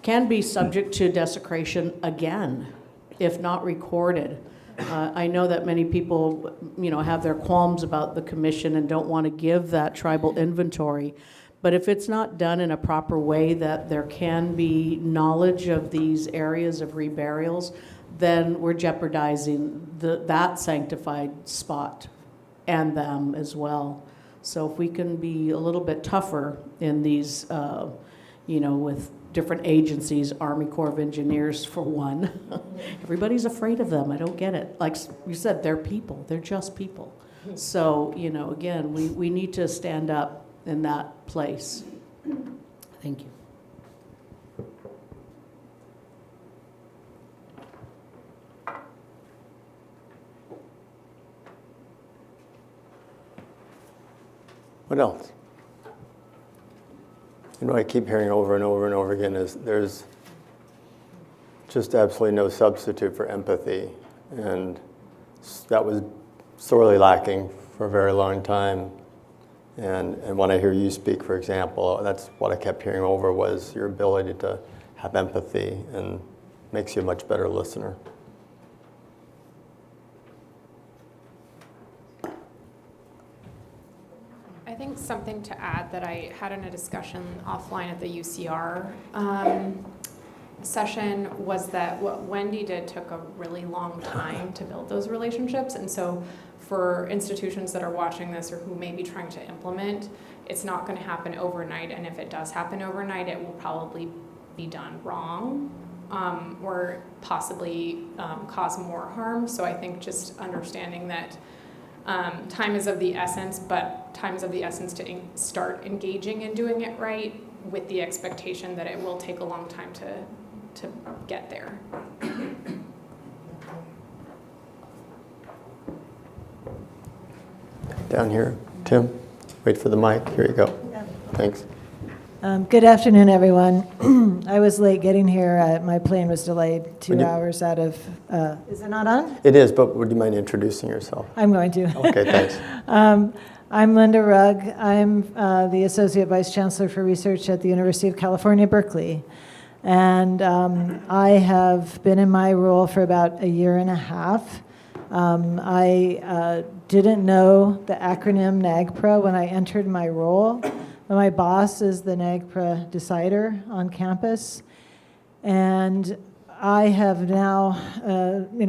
can be subject to desecration again, if not recorded. I know that many people, you know, have their qualms about the commission and don't want to give that tribal inventory. But if it's not done in a proper way, that there can be knowledge of these areas of reburials, then we're jeopardizing that sanctified spot and them as well. So if we can be a little bit tougher in these, you know, with different agencies, Army Corps of Engineers for one. Everybody's afraid of them. I don't get it. Like you said, they're people. They're just people. So, you know, again, we need to stand up in that place. Thank you. What else? You know, I keep hearing over and over and over again is there's just absolutely no substitute for empathy. And that was sorely lacking for a very long time. And when I hear you speak, for example, that's what I kept hearing over was your ability to have empathy and makes you a much better listener. I think something to add that I had in a discussion offline at the UCR session was that what Wendy did took a really long time to build those relationships. And so for institutions that are watching this or who may be trying to implement, it's not going to happen overnight. And if it does happen overnight, it will probably be done wrong or possibly cause more harm. So I think just understanding that time is of the essence, but time is of the essence to start engaging and doing it right with the expectation that it will take a long time to get there. Down here, Tim, wait for the mic. Here you go. Thanks. Good afternoon, everyone. I was late getting here. My plane was delayed 2 hours out of, is it not on? It is, but would you mind introducing yourself? I'm going to. Okay, thanks. I'm Linda Rugg. I'm the Associate Vice Chancellor for Research at the University of California, Berkeley. And I have been in my role for about a year and a half. I didn't know the acronym NAGPRA when I entered my role. My boss is the NAGPRA decider on campus. And I have now,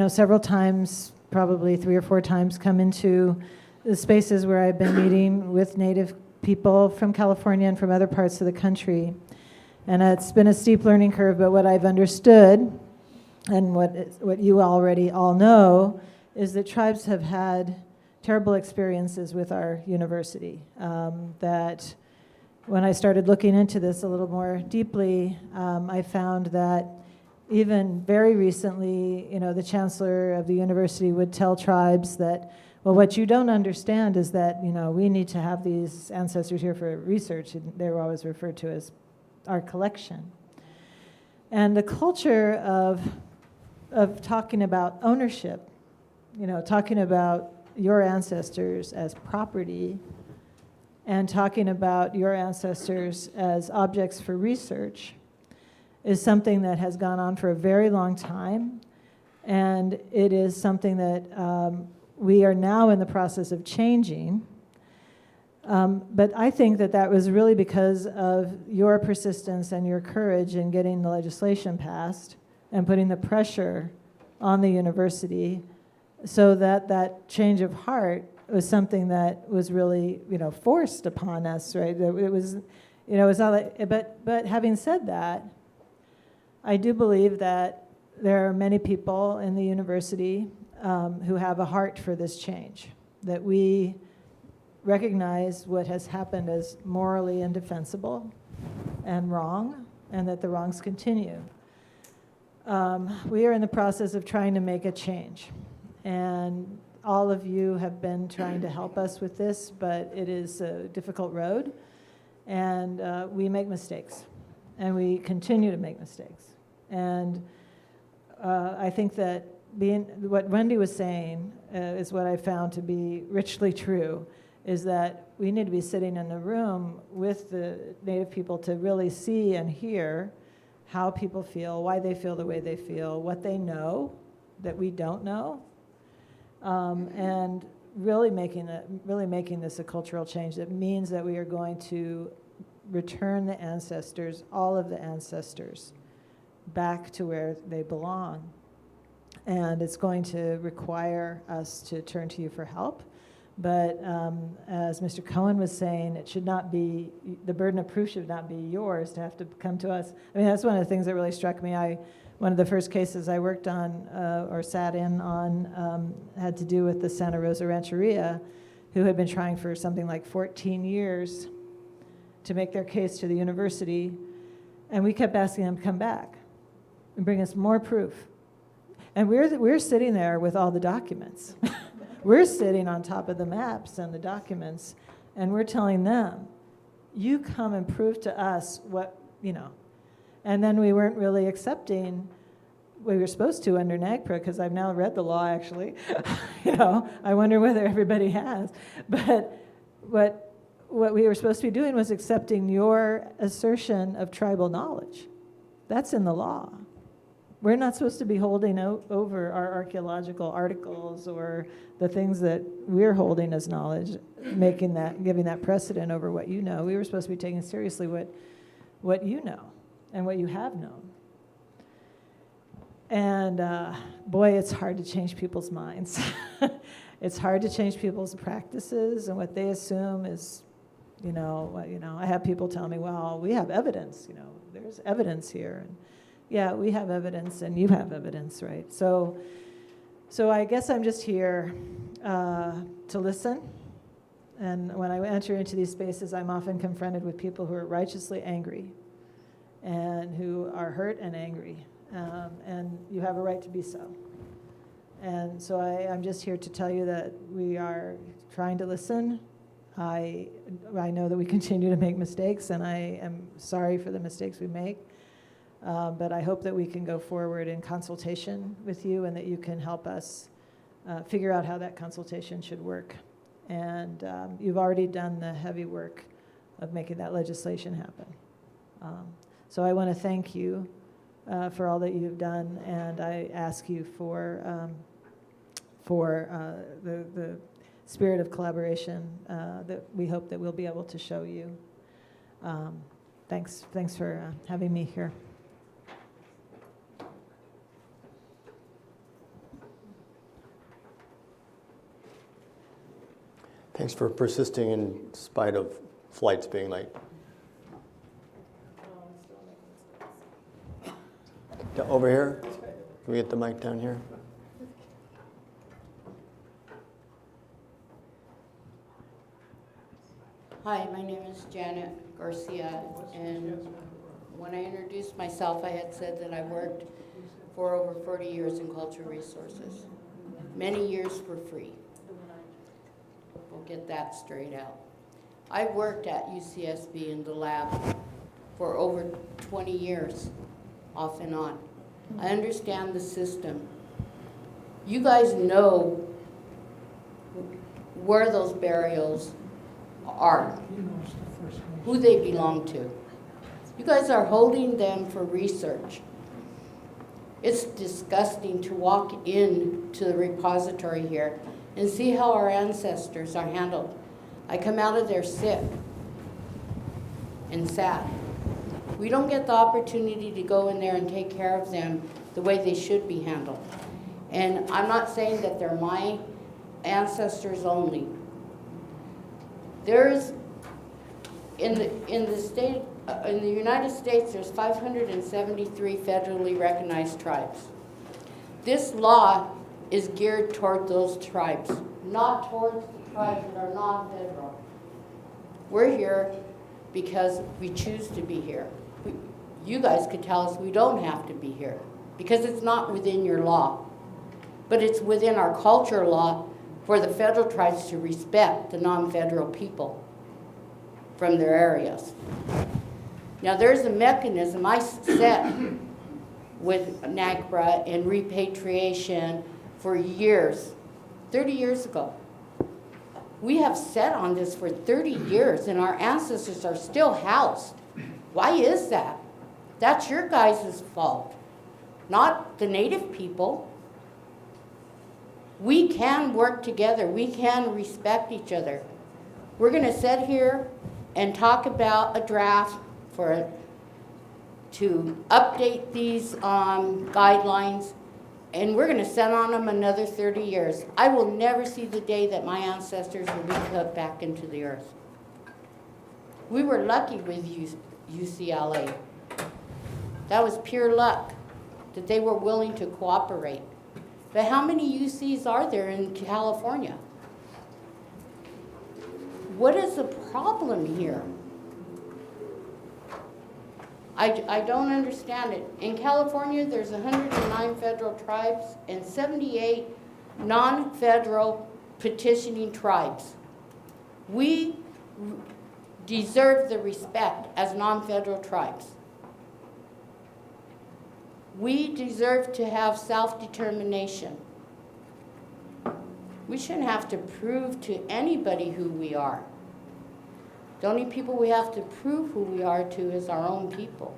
several times, probably 3 or 4 times, come into the spaces where I've been meeting with Native people from California and from other parts of the country. And it's been a steep learning curve, but what I've understood, and what you already all know, is that tribes have had terrible experiences with our university. That when I started looking into this a little more deeply, I found that even very recently, the chancellor of the university would tell tribes that, well, what you don't understand is that, we need to have these ancestors here for research, and they were always referred to as our collection. And the culture of talking about ownership, talking about your ancestors as property, and talking about your ancestors as objects for research is something that has gone on for a very long time. And it is something that we are now in the process of changing. But I think that was really because of your persistence and your courage in getting the legislation passed and putting the pressure on the university so that change of heart was something that was really, forced upon us, right? It was, it was not like, but having said that, I do believe that there are many people in the university who have a heart for this change. that we recognize what has happened as morally indefensible and wrong, and that the wrongs continue. We are in the process of trying to make a change, and all of you have been trying to help us with this, but it is a difficult road, and we make mistakes, and we continue to make mistakes. And I think that what Wendy was saying is what I found to be richly true, is that we need to be sitting in a room with the Native people to really see and hear how people feel, why they feel the way they feel, what they know that we don't know, and really making this a cultural change that means that we are going to return the ancestors, all of the ancestors, back to where they belong. And it's going to require us to turn to you for help. But as Mr. Cohen was saying, it should not be, the burden of proof should not be yours to have to come to us. I mean, that's one of the things that really struck me. One of the first cases I worked on or sat in on had to do with the Santa Rosa Rancheria, who had been trying for something like 14 years to make their case to the university. And we kept asking them to come back and bring us more proof. And we're sitting there with all the documents. We're sitting on top of the maps and the documents, and we're telling them, you come and prove to us what, you know. And then we weren't really accepting, we were supposed to under NAGPRA, because I've now read the law, actually. You know, I wonder whether everybody has. But what we were supposed to be doing was accepting your assertion of tribal knowledge. That's in the law. We're not supposed to be holding over our archaeological articles or the things that we're holding as knowledge, giving that precedent over what you know. We were supposed to be taking seriously what you know and what you have known. And boy, it's hard to change people's minds. It's hard to change people's practices and what they assume is, I have people tell me, well, we have evidence, there's evidence here. And yeah, we have evidence and you have evidence, right? So I guess I'm just here to listen. And when I enter into these spaces, I'm often confronted with people who are righteously angry and who are hurt and angry. And you have a right to be so. And so I'm just here to tell you that we are trying to listen. I know that we continue to make mistakes, and I am sorry for the mistakes we make. But I hope that we can go forward in consultation with you and that you can help us figure out how that consultation should work. And you've already done the heavy work of making that legislation happen. So I want to thank you for all that you've done, and I ask you for the spirit of collaboration that we hope that we'll be able to show you. Thanks for having me here. Thanks for persisting in spite of flights being late. Over here? Can we get the mic down here? Hi, my name is Janet Garcia, and when I introduced myself, I had said that I worked for over 40 years in cultural resources, many years for free. We'll get that straight out. I worked at UCSB in the lab for over 20 years, off and on. I understand the system. You guys know where those burials are, who they belong to. You guys are holding them for research. It's disgusting to walk into the repository here and see how our ancestors are handled. I come out of there sick and sad. We don't get the opportunity to go in there and take care of them the way they should be handled. And I'm not saying that they're my ancestors only. There's, in the United States, there's 573 federally recognized tribes. This law is geared toward those tribes, not towards the tribes that are non-federal. We're here because we choose to be here. You guys could tell us we don't have to be here because it's not within your law. But it's within our culture law for the federal tribes to respect the non-federal people from their areas. Now there's a mechanism I set with NAGPRA and repatriation for years, 30 years ago. We have sat on this for 30 years and our ancestors are still housed. Why is that? That's your guys' fault, not the Native people. We can work together. We can respect each other. We're going to sit here and talk about a draft to update these guidelines, and we're going to sit on them another 30 years. I will never see the day that my ancestors will be put back into the earth. We were lucky with UCLA. That was pure luck that they were willing to cooperate. But how many UCs are there in California? What is the problem here? I don't understand it. In California, there's 109 federal tribes and 78 non-federal petitioning tribes. We deserve the respect as non-federal tribes. We deserve to have self-determination. We shouldn't have to prove to anybody who we are. The only people we have to prove who we are to is our own people.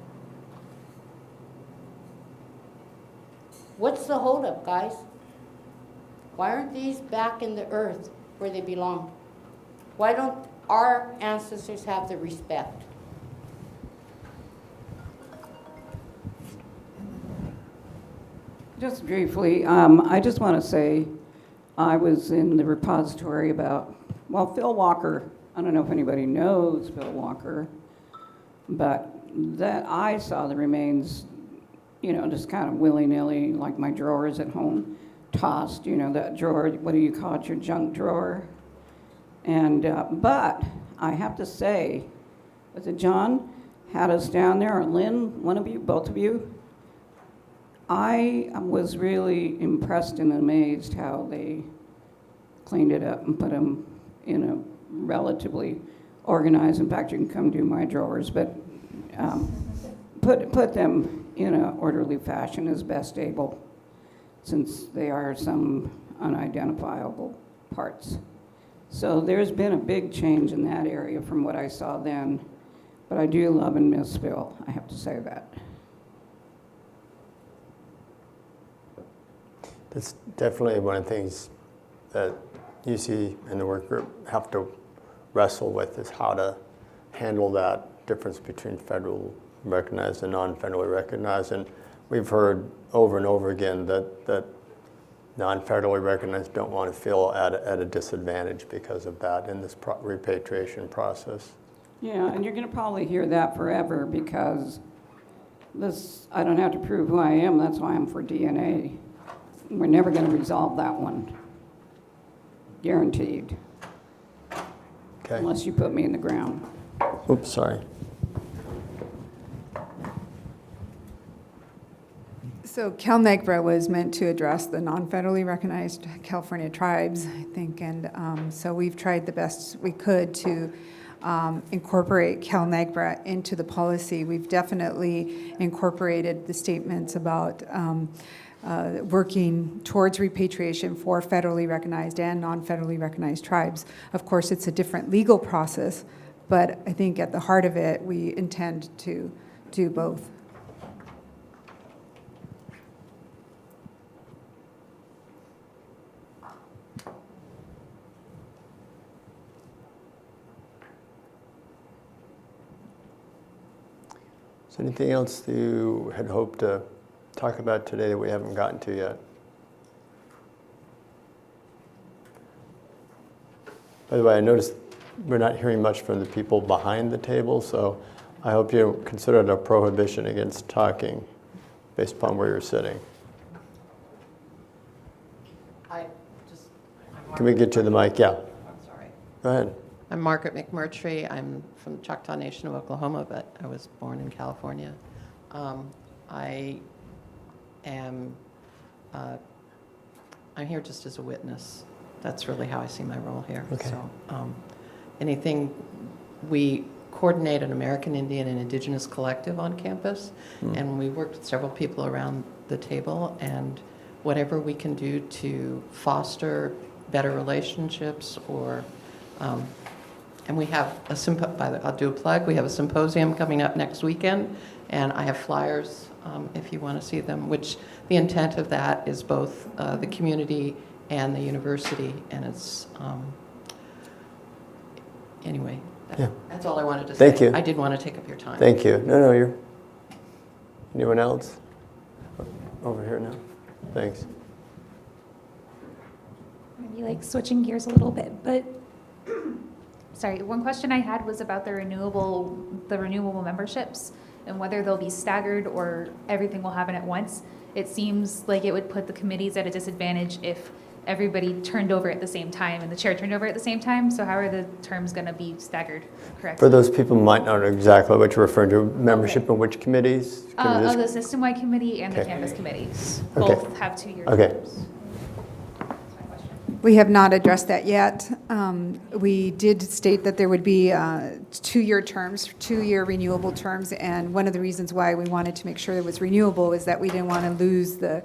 What's the holdup, guys? Why aren't these back in the earth where they belong? Why don't our ancestors have the respect? Just briefly, I just want to say I was in the repository about, well, Phil Walker, I don't know if anybody knows Phil Walker, but that I saw the remains, you know, just kind of willy-nilly, like my drawers at home, tossed, you know, that drawer, what do you call it, your junk drawer? And, but I have to say, was it John had us down there, or Lynn, one of you, both of you? I was really impressed and amazed how they cleaned it up and put them in a relatively organized. In fact, you can come do my drawers, but put them in an orderly fashion as best able, since they are some unidentifiable parts. So there's been a big change in that area from what I saw then, but I do love and miss Phil, I have to say that. That's definitely one of the things that UC and the work group have to wrestle with, is how to handle that difference between federal recognized and non-federally recognized. And we've heard over and over again that non-federally recognized don't want to feel at a disadvantage because of that in this repatriation process. Yeah, and you're going to probably hear that forever, because this, I don't have to prove who I am, that's why I'm for DNA. We're never going to resolve that one. Guaranteed. Okay. Unless you put me in the ground. Oops, sorry. So CalNEGRA was meant to address the non-federally recognized California tribes, I think, and so we've tried the best we could to incorporate CalNEGRA into the policy. We've definitely incorporated the statements about working towards repatriation for federally recognized and non-federally recognized tribes. Of course, it's a different legal process, but I think at the heart of it, we intend to do both. Is there anything else you had hoped to talk about today that we haven't gotten to yet? By the way, I noticed we're not hearing much from the people behind the table, so I hope you consider it a prohibition against talking based upon where you're sitting. I Can we get to the mic? Yeah. Sorry. Go ahead. I'm Margaret McMurtry. I'm from the Choctaw Nation of Oklahoma, but I was born in California. I am, I'm here just as a witness. That's really how I see my role here. Okay. So anything, we coordinate an American Indian and Indigenous collective on campus, and we worked with several people around the table, and whatever we can do to foster better relationships or and we have I'll do a plug. We have a symposium coming up next weekend, and I have flyers if you want to see them, which the intent of that is both the community and the university, and it's, anyway, that's all I wanted to say. Thank you. I did want to take up your time. Thank you. No, you're, anyone else? Over here now. Thanks. Maybe like switching gears a little bit, but sorry, one question I had was about the renewable memberships and whether they'll be staggered or everything will happen at once. It seems like it would put the committees at a disadvantage if everybody turned over at the same time and the chair turned over at the same time. So how are the terms going to be staggered, correct? For those people who might not know exactly what you're referring to, membership in which committees? Of the system-wide committee and the campus committee. Both have 2-year terms. We have not addressed that yet. We did state that there would be 2-year terms, 2-year renewable terms, and one of the reasons why we wanted to make sure it was renewable is that we didn't want to lose the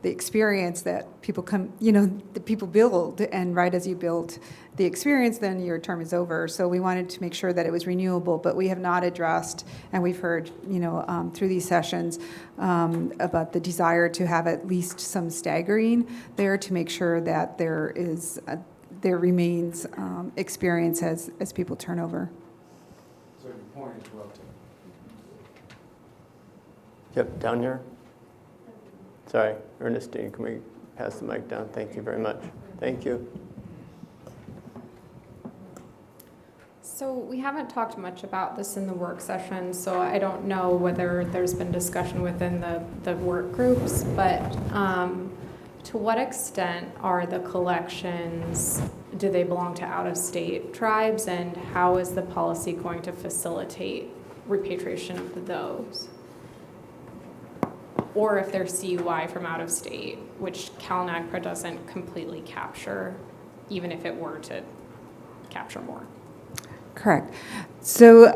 experience that people that people build, and right as you build the experience, then your term is over. So we wanted to make sure that it was renewable, but we have not addressed, and we've heard, through these sessions about the desire to have at least some staggering there to make sure that there remains experience as people turn over. So your point is well taken. Yep, down here. Sorry, Ernestine, can we pass the mic down? Thank you very much. Thank you. So we haven't talked much about this in the work session, so I don't know whether there's been discussion within the work groups, but to what extent are the collections, do they belong to out-of-state tribes, and how is the policy going to facilitate repatriation of those? Or if they're CUI from out of state, which CalNAGPRA doesn't completely capture, even if it were to capture more. Correct. So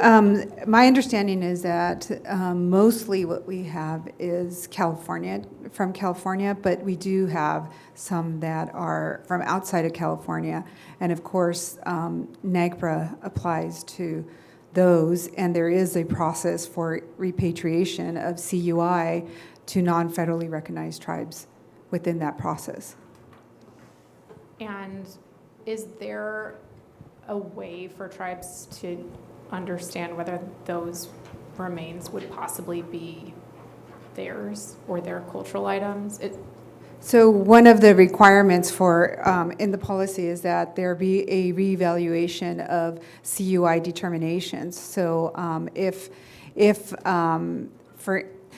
my understanding is that mostly what we have is from California, but we do have some that are from outside of California. And of course, NAGPRA applies to those, and there is a process for repatriation of CUI to non-federally recognized tribes within that process. And is there a way for tribes to understand whether those remains would possibly be theirs or their cultural items? So one of the requirements for in the policy is that there be a reevaluation of CUI determinations. So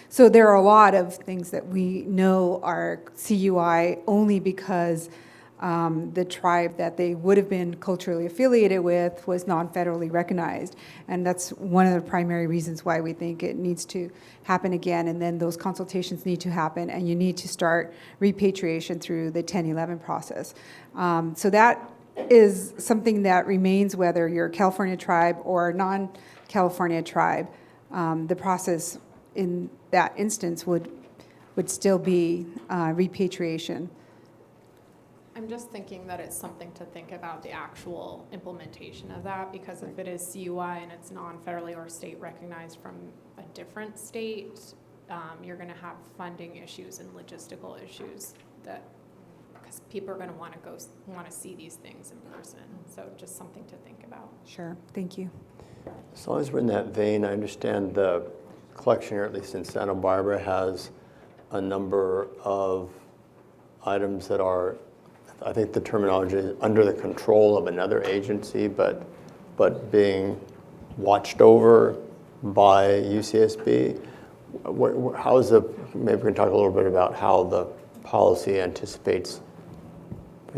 So there are a lot of things that we know are CUI only because the tribe that they would have been culturally affiliated with was non-federally recognized. And that's one of the primary reasons why we think it needs to happen again. And then those consultations need to happen, and you need to start repatriation through the 1011 process. So that is something that remains whether you're a California tribe or a non-California tribe. The process in that instance would still be repatriation. I'm just thinking that it's something to think about the actual implementation of that, because if it is CUI and it's non-federally or state recognized from a different state, you're going to have funding issues and logistical issues because people are going to want to see these things in person. So just something to think about. Sure, thank you. As long as we're in that vein, I understand the collection here, at least in Santa Barbara, has a number of items that are, I think the terminology is under the control of another agency, but being watched over by UCSB. Maybe we can talk a little bit about how the policy anticipates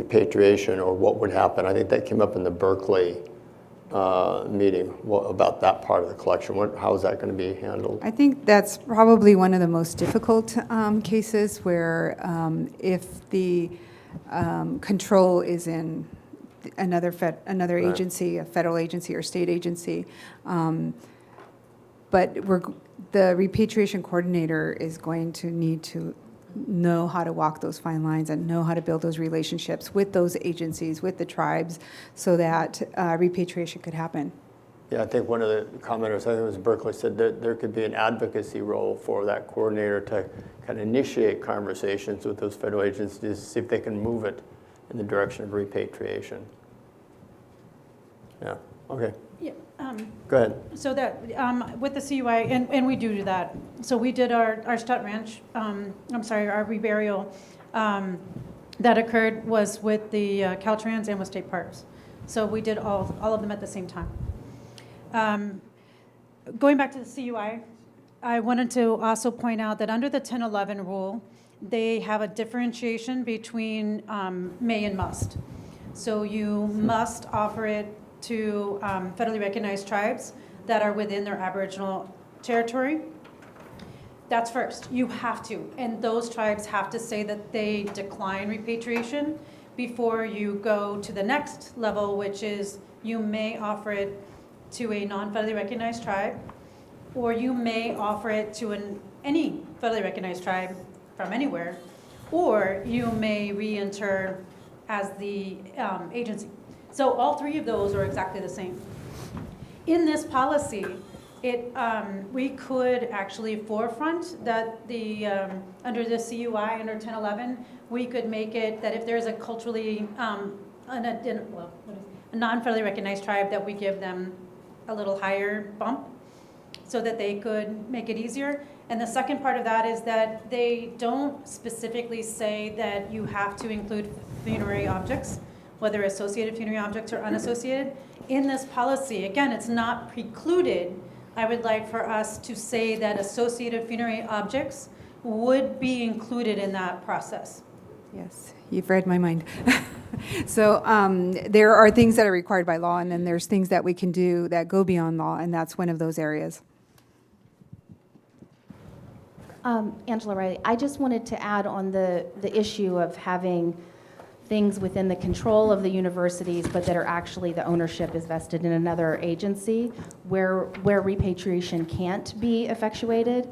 repatriation or what would happen. I think that came up in the Berkeley meeting about that part of the collection. How is that going to be handled? I think that's probably one of the most difficult cases where if the control is in another agency, a federal agency or state agency, but the repatriation coordinator is going to need to know how to walk those fine lines and know how to build those relationships with those agencies, with the tribes, so that repatriation could happen. Yeah, I think one of the commenters, I think it was Berkeley, said that there could be an advocacy role for that coordinator to kind of initiate conversations with those federal agencies to see if they can move it in the direction of repatriation. Yeah, okay. Yeah, go ahead. So that, with the CUI, and we do that. So we did our Stott Ranch, our reburial that occurred was with the Caltrans and with state parks. So we did all of them at the same time. Going back to the CUI, I wanted to also point out that under the 1011 rule, they have a differentiation between may and must. So you must offer it to federally recognized tribes that are within their Aboriginal territory. That's first. You have to. And those tribes have to say that they decline repatriation before you go to the next level, which is you may offer it to a non-federally recognized tribe, or you may offer it to any federally recognized tribe from anywhere, or you may re-enter as the agency. So all three of those are exactly the same. In this policy, we could actually forefront that under the CUI, under 1011, we could make it that if there's a culturally, a non-federally recognized tribe, that we give them a little higher bump so that they could make it easier. And the second part of that is that they don't specifically say that you have to include funerary objects, whether associated funerary objects or unassociated. In this policy, again, it's not precluded. I would like for us to say that associated funerary objects would be included in that process. Yes, you've read my mind. So there are things that are required by law, and then there's things that we can do that go beyond law, and that's one of those areas. Angela Riley, I just wanted to add on the issue of having things within the control of the universities, but that are actually the ownership is vested in another agency where repatriation can't be effectuated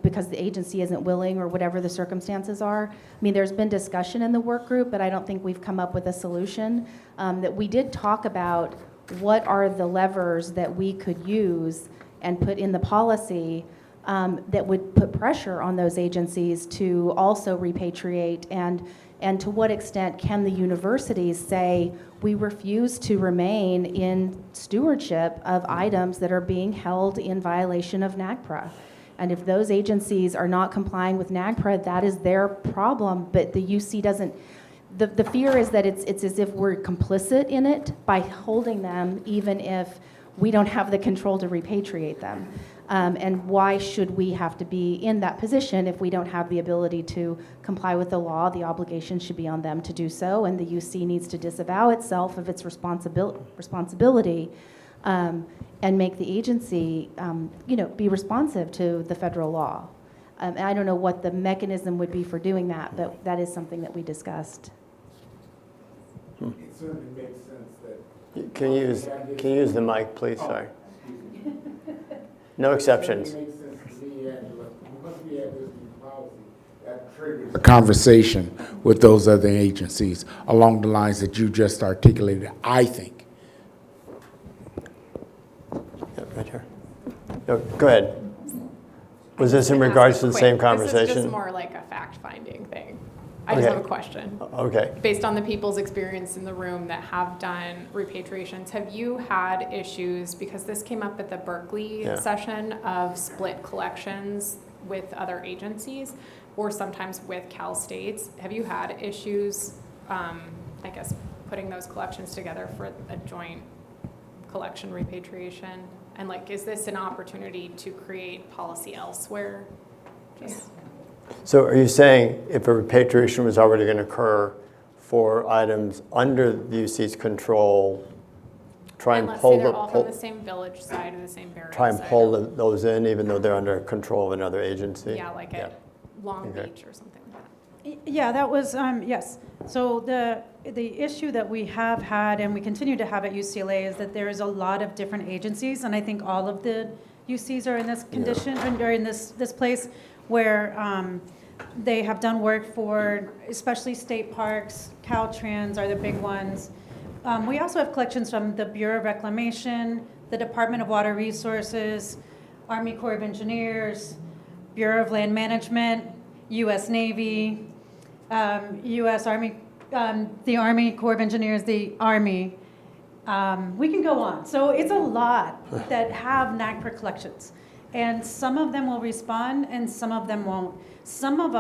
because the agency isn't willing or whatever the circumstances are. I mean, there's been discussion in the work group, but I don't think we've come up with a solution. That we did talk about what are the levers that we could use and put in the policy that would put pressure on those agencies to also repatriate, and to what extent can the universities say, we refuse to remain in stewardship of items that are being held in violation of NAGPRA. And if those agencies are not complying with NAGPRA, that is their problem, but the UC doesn't. The fear is that it's as if we're complicit in it by holding them, even if we don't have the control to repatriate them. And why should we have to be in that position if we don't have the ability to comply with the law? The obligation should be on them to do so, and the UC needs to disavow itself of its responsibility and make the agency, be responsive to the federal law. And I don't know what the mechanism would be for doing that, but that is something that we discussed. It certainly makes sense that. Can you use the mic, please? Sorry. No exceptions. It makes sense to me, Angela. Once we have this new policy, that triggers a conversation with those other agencies along the lines that you just articulated, I think. Yeah, right here. No, go ahead. Was this in regards to the same conversation? This is just more like a fact-finding thing. I just have a question. Okay. Based on the people's experience in the room that have done repatriations, have you had issues, because this came up at the Berkeley session, of split collections with other agencies or sometimes with Cal States? Have you had issues, putting those collections together for a joint collection repatriation? And is this an opportunity to create policy elsewhere? So are you saying if a repatriation was already going to occur for items under the UC's control, try and Unless pull they're all from the same village side or the same burial try and site pull or- those in, even though they're under control of another agency? Yeah, like at Long Okay. Beach or something like that. Yeah, that was, yes. So the issue that we have had and we continue to have at UCLA is that there is a lot of different agencies, and I think all of the UCs are in this condition, or in this place where they have done work for, especially state parks, Caltrans are the big ones. We also have collections from the Bureau of Reclamation, the Department of Water Resources, Army Corps of Engineers, Bureau of Land Management, U.S. Navy, U.S. Army, the Army Corps of Engineers, the Army. We can go on. So it's a lot that have NAGPRA collections. And some of them will respond and some of them won't. Some of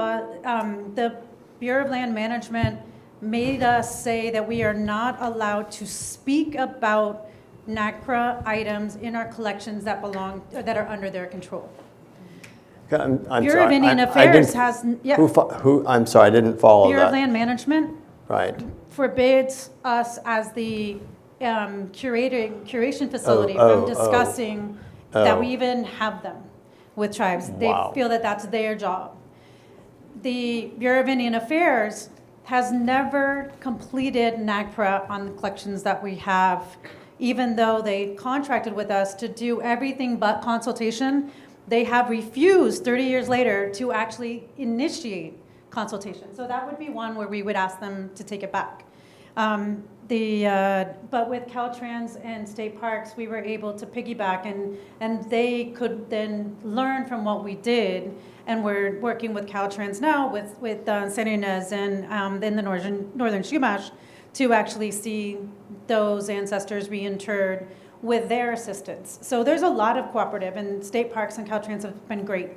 the Bureau of Land Management made us say that we are not allowed to speak about NAGPRA items in our collections that belong, or that are under their control. I'm Bureau sorry. of Indian I Affairs didn't- has, yeah. Who, I'm sorry, I didn't follow Bureau of that. Land Management Right. forbids us as the curation facility oh, from discussing oh. that we even have them with tribes. They Wow. feel that that's their job. The Bureau of Indian Affairs has never completed NAGPRA on the collections that we have, even though they contracted with us to do everything but consultation. They have refused 30 years later to actually initiate consultation. So that would be one where we would ask them to take it back. But with Caltrans and state parks, we were able to piggyback, and they could then learn from what we did. And we're working with Caltrans now with San Ynez and then the northern Chumash to actually see those ancestors reinterred with their assistance. So there's a lot of cooperative, and state parks and Caltrans have been great.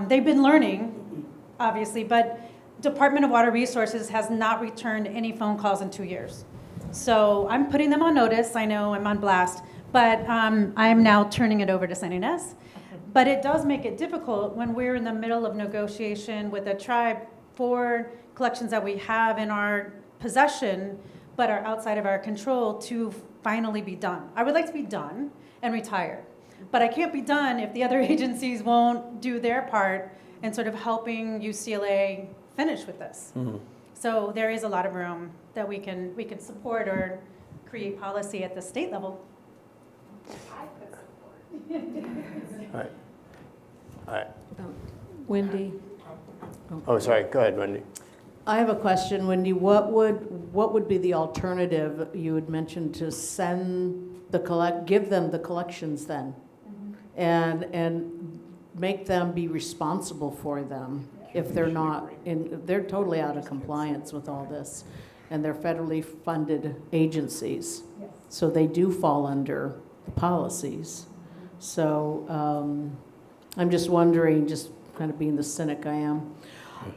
They've been learning, obviously, but Department of Water Resources has not returned any phone calls in 2 years. So I'm putting them on notice. I know I'm on blast, but I am now turning it over to San Ynez. But it does make it difficult when we're in the middle of negotiation with a tribe for collections that we have in our possession, but are outside of our control to finally be done. I would like to be done and retire, but I can't be done if the other agencies won't do their part in sort of helping UCLA finish with this. Mm-hmm. So there is a lot of room that we can support or create policy at the state level. All right. All right. Wendy? Oh, sorry. Go ahead, Wendy. I have a question, Wendy. What would be the alternative? You had mentioned to give them the collections then, and make them be responsible for them if they're not they're totally out of compliance with all this, and they're federally funded agencies, so they do fall under the policies. So I'm just wondering, just kind of being the cynic I am,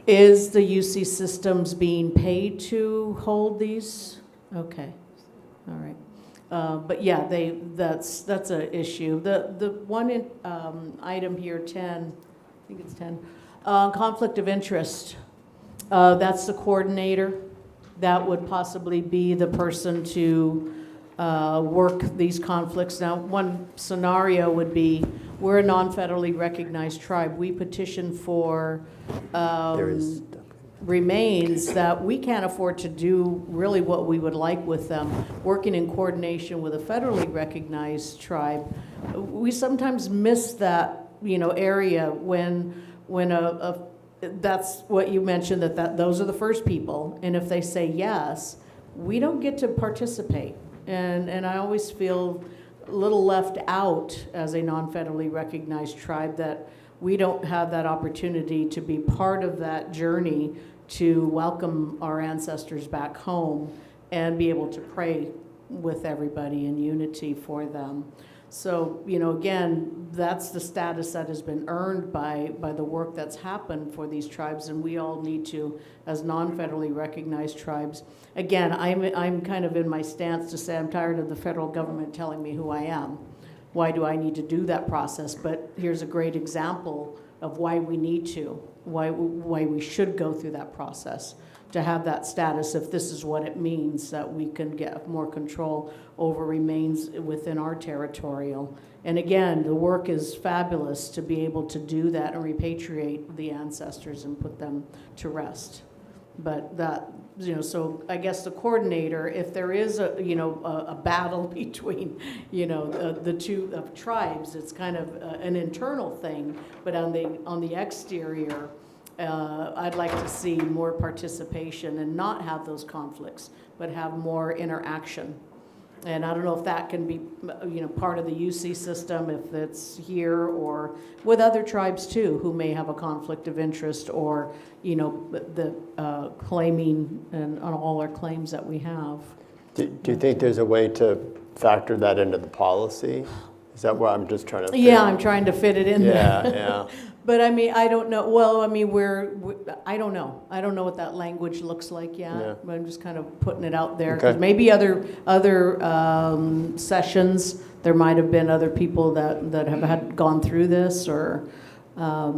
is the UC systems being paid to hold these? Okay, all right. But yeah, that's an issue. The one item here, 10, I think it's 10, conflict of interest. That's the coordinator. That would possibly be the person to work these conflicts. Now, one scenario would be, we're a non-federally recognized tribe. We petition for remains that we can't afford to do really what we would like with them. Working in coordination with a federally recognized tribe, we sometimes miss that area when that's what you mentioned, that those are the first people, and if they say yes, we don't get to participate. And I always feel a little left out as a non-federally recognized tribe, that we don't have that opportunity to be part of that journey to welcome our ancestors back home and be able to pray with everybody in unity for them. So, again, that's the status that has been earned by the work that's happened for these tribes, and we all need to, as non-federally recognized tribes. Again, I'm kind of in my stance to say I'm tired of the federal government telling me who I am. Why do I need to do that process? But here's a great example of why we need to, why we should go through that process. to have that status if this is what it means, that we can get more control over remains within our territorial. And again, the work is fabulous to be able to do that and repatriate the ancestors and put them to rest. But that, so I guess the coordinator, if there is a battle between, the two tribes, it's kind of an internal thing, but on the exterior, I'd like to see more participation and not have those conflicts, but have more interaction. And I don't know if that can be, part of the UC system, if it's here or with other tribes too, who may have a conflict of interest or, the claiming and on all our claims that we have. Do you think there's a way to factor that into the policy? Is that where I'm just trying to? Yeah, I'm trying to fit it in there. Yeah. But I mean, I don't know. Well, I mean, I don't know. I don't know what that language looks like yet. Yeah. But I'm just kind of putting it out there because maybe other sessions there might have been other people that have gone through this, or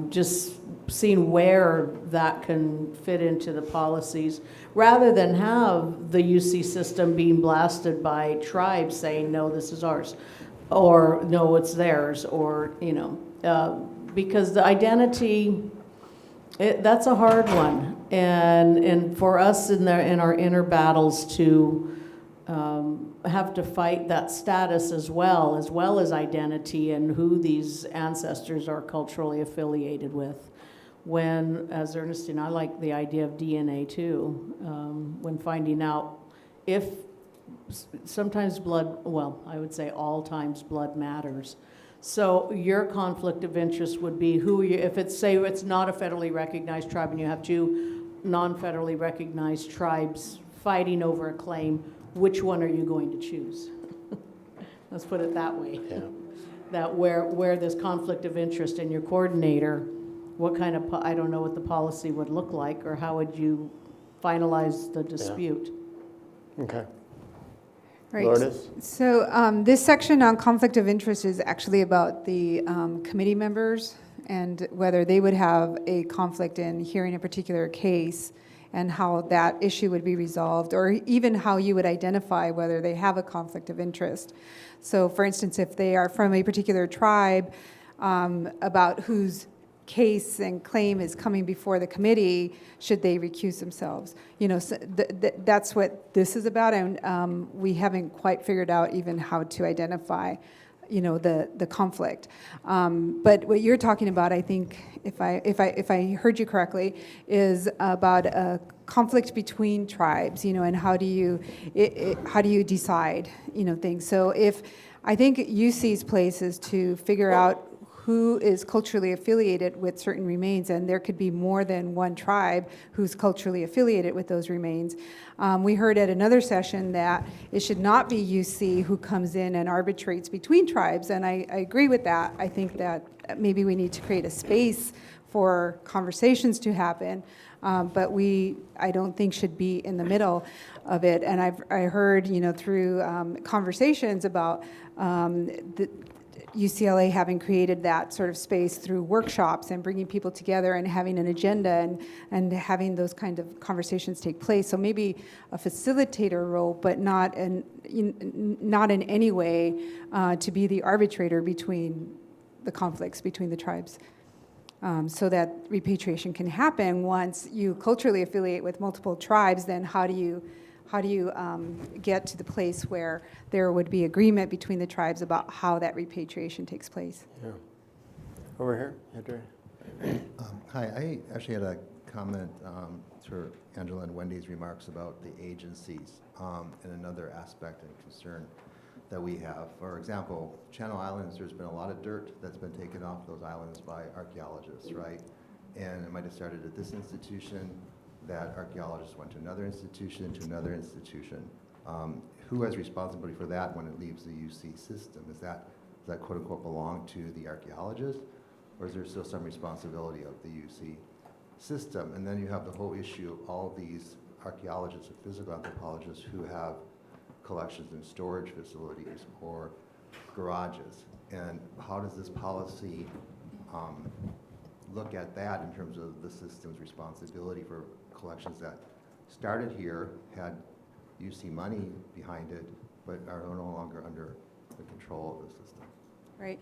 just seeing where that can fit into the policies, rather than have the UC system being blasted by tribes saying no, this is ours, or no, it's theirs, or because the identity, that's a hard one, and for us in our inner battles to have to fight that status as well as identity and who these ancestors are culturally affiliated with. When, as Ernestine, I like the idea of DNA too, when finding out if sometimes blood, well, I would say all times blood matters. So your conflict of interest would be who you, if it's, say it's not a federally recognized tribe and you have two non-federally recognized tribes fighting over a claim, which one are you going to choose? Let's put it that way. Yeah. That where there's conflict of interest in your coordinator, what kind of, I don't know what the policy would look like, or how would you finalize the dispute? Yeah. Okay. Right. Lourdes? So this section on conflict of interest is actually about the committee members and whether they would have a conflict in hearing a particular case and how that issue would be resolved, or even how you would identify whether they have a conflict of interest. So for instance, if they are from a particular tribe, about whose case and claim is coming before the committee, should they recuse themselves? So that's what this is about, and we haven't quite figured out even how to identify, the conflict. But what you're talking about, I think, if I heard you correctly, is about a conflict between tribes, and how do you decide, things. So I think UC's place is to figure out who is culturally affiliated with certain remains, and there could be more than one tribe who's culturally affiliated with those remains. We heard at another session that it should not be UC who comes in and arbitrates between tribes, and I agree with that. I think that maybe we need to create a space for conversations to happen, but I don't think should be in the middle of it. And I heard, through conversations about the UCLA having created that sort of space through workshops and bringing people together and having an agenda and having those kind of conversations take place. So maybe a facilitator role, but not in any way to be the arbitrator between the conflicts between the tribes. So that repatriation can happen once you culturally affiliate with multiple tribes. Then how do you get to the place where there would be agreement between the tribes about how that repatriation takes place? Yeah. Over here, Andrea. Hi, I actually had a comment to Angela and Wendy's remarks about the agencies and another aspect and concern that we have. For example, Channel Islands, there's been a lot of dirt that's been taken off those islands by archaeologists, right? And it might have started at this institution, that archaeologists went to another institution, Who has responsibility for that when it leaves the UC system? Does that quote unquote belong to the archaeologist, or is there still some responsibility of the UC system? And then you have the whole issue of all of these archaeologists or physical anthropologists who have collections in storage facilities or garages. And how does this policy look at that in terms of the system's responsibility for collections that started here, had UC money behind it, but are no longer under the control of the system. Right.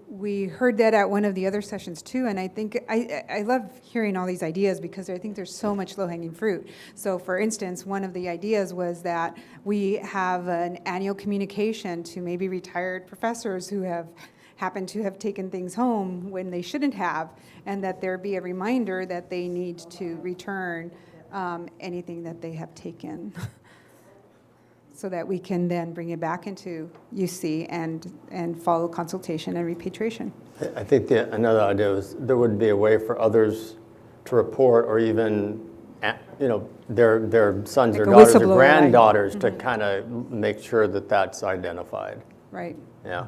We heard that at one of the other sessions too, and I think I love hearing all these ideas because I think there's so much low-hanging fruit. So for instance, one of the ideas was that we have an annual communication to maybe retired professors who have happened to have taken things home when they shouldn't have, and that there be a reminder that they need to return anything that they have taken. So that we can then bring it back into UC and follow consultation and repatriation. I think another idea was there would be a way for others to report, or even, their sons Like or a daughters or whistleblower, granddaughters right? to kind of make sure that that's identified. Right. Yeah.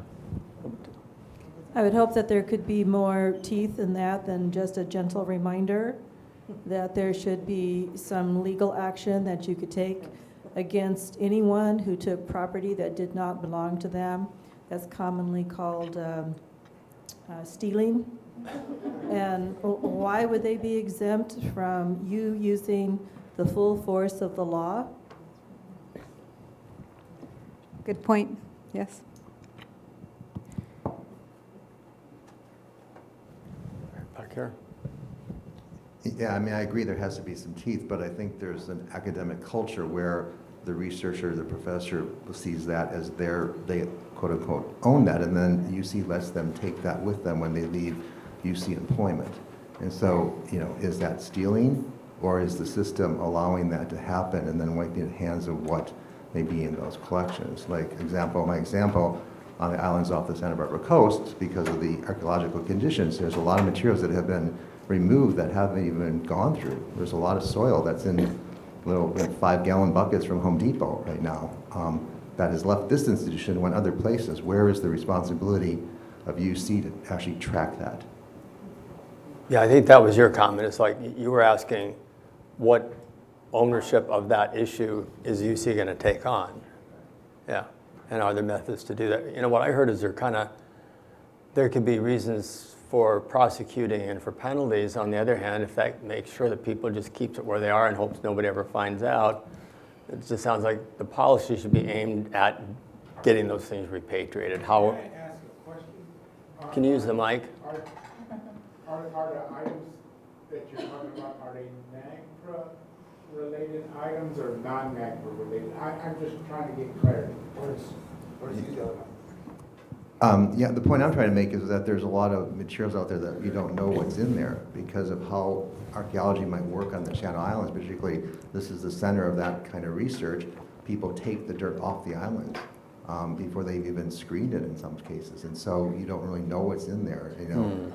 I would hope that there could be more teeth in that than just a gentle reminder that there should be some legal action that you could take against anyone who took property that did not belong to them. That's commonly called stealing. And why would they be exempt from you using the full force of the law? Good point. Yes. Back here. Yeah, I mean, I agree there has to be some teeth, but I think there's an academic culture where the researcher, the professor sees that as they quote unquote own that, and then UC lets them take that with them when they leave UC employment. And so, is that stealing, or is the system allowing that to happen and then wiping the hands of what may be in those collections? Like my example, on the islands off the Santa Barbara coast, because of the archaeological conditions, there's a lot of materials that have been removed that haven't even gone through. There's a lot of soil that's in little 5-gallon buckets from Home Depot right now that has left this institution and went other places. Where is the responsibility of UC to actually track that? Yeah, I think that was your comment. It's like you were asking what ownership of that issue is UC going to take on? Yeah, and are there methods to do that? What I heard is there could be reasons for prosecuting and for penalties. On the other hand, if that makes sure that people just keeps it where they are and hopes nobody ever finds out, it just sounds like the policy should be aimed at getting those things repatriated. How? Can I ask a question? Can you use the mic? Are the items that you're talking about, are they NAGPRA related items or non-NAGPRA related? I'm just trying to get clarity. Where's the other one? Yeah, the point I'm trying to make is that there's a lot of materials out there that you don't know what's in there because of how archaeology might work on the Channel Islands. Particularly, this is the center of that kind of research. People take the dirt off the island before they've even screened it in some cases, and so you don't really know what's in there.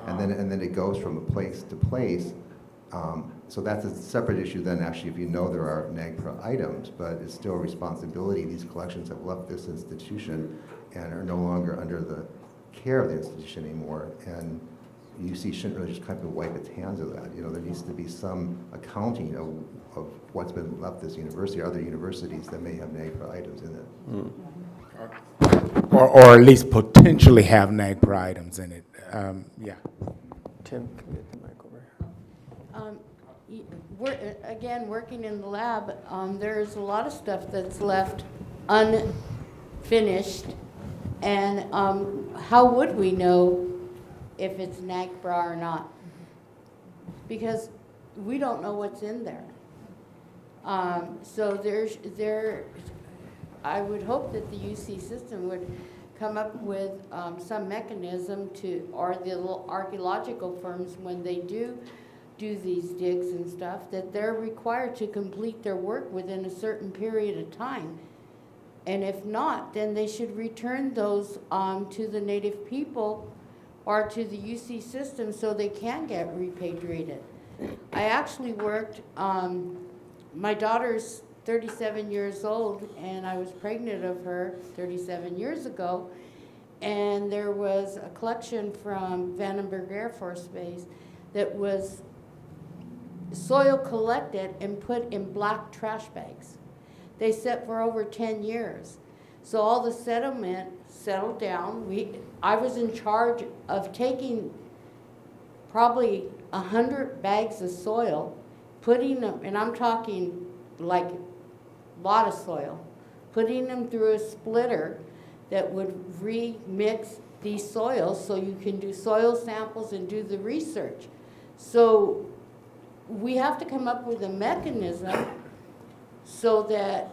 And then it goes from place to place. So that's a separate issue then, actually, if you know there are NAGPRA items, but it's still a responsibility. These collections have left this institution and are no longer under the care of the institution anymore. And UC shouldn't really just kind of wipe its hands of that. There needs to be some accounting of what's been left this university or other universities that may have NAGPRA items in it. Or at least potentially have NAGPRA items in it. Yeah. Tim, can you get the mic over here? Again, working in the lab, there's a lot of stuff that's left unfinished. And how would we know if it's NAGPRA or not? Because we don't know what's in there. So I would hope that the UC system would come up with some mechanism or the little archaeological firms, when they do these digs and stuff, that they're required to complete their work within a certain period of time. And if not, then they should return those to the native people or to the UC system so they can get repatriated. I actually worked, my daughter's 37 years old, and I was pregnant of her 37 years ago, and there was a collection from Vandenberg Air Force Base that was soil collected and put in black trash bags. They sat for over 10 years. So all the settlement settled down. I was in charge of taking probably 100 bags of soil, putting them, and I'm talking like a lot of soil, putting them through a splitter that would remix these soils so you can do soil samples and do the research. So we have to come up with a mechanism so that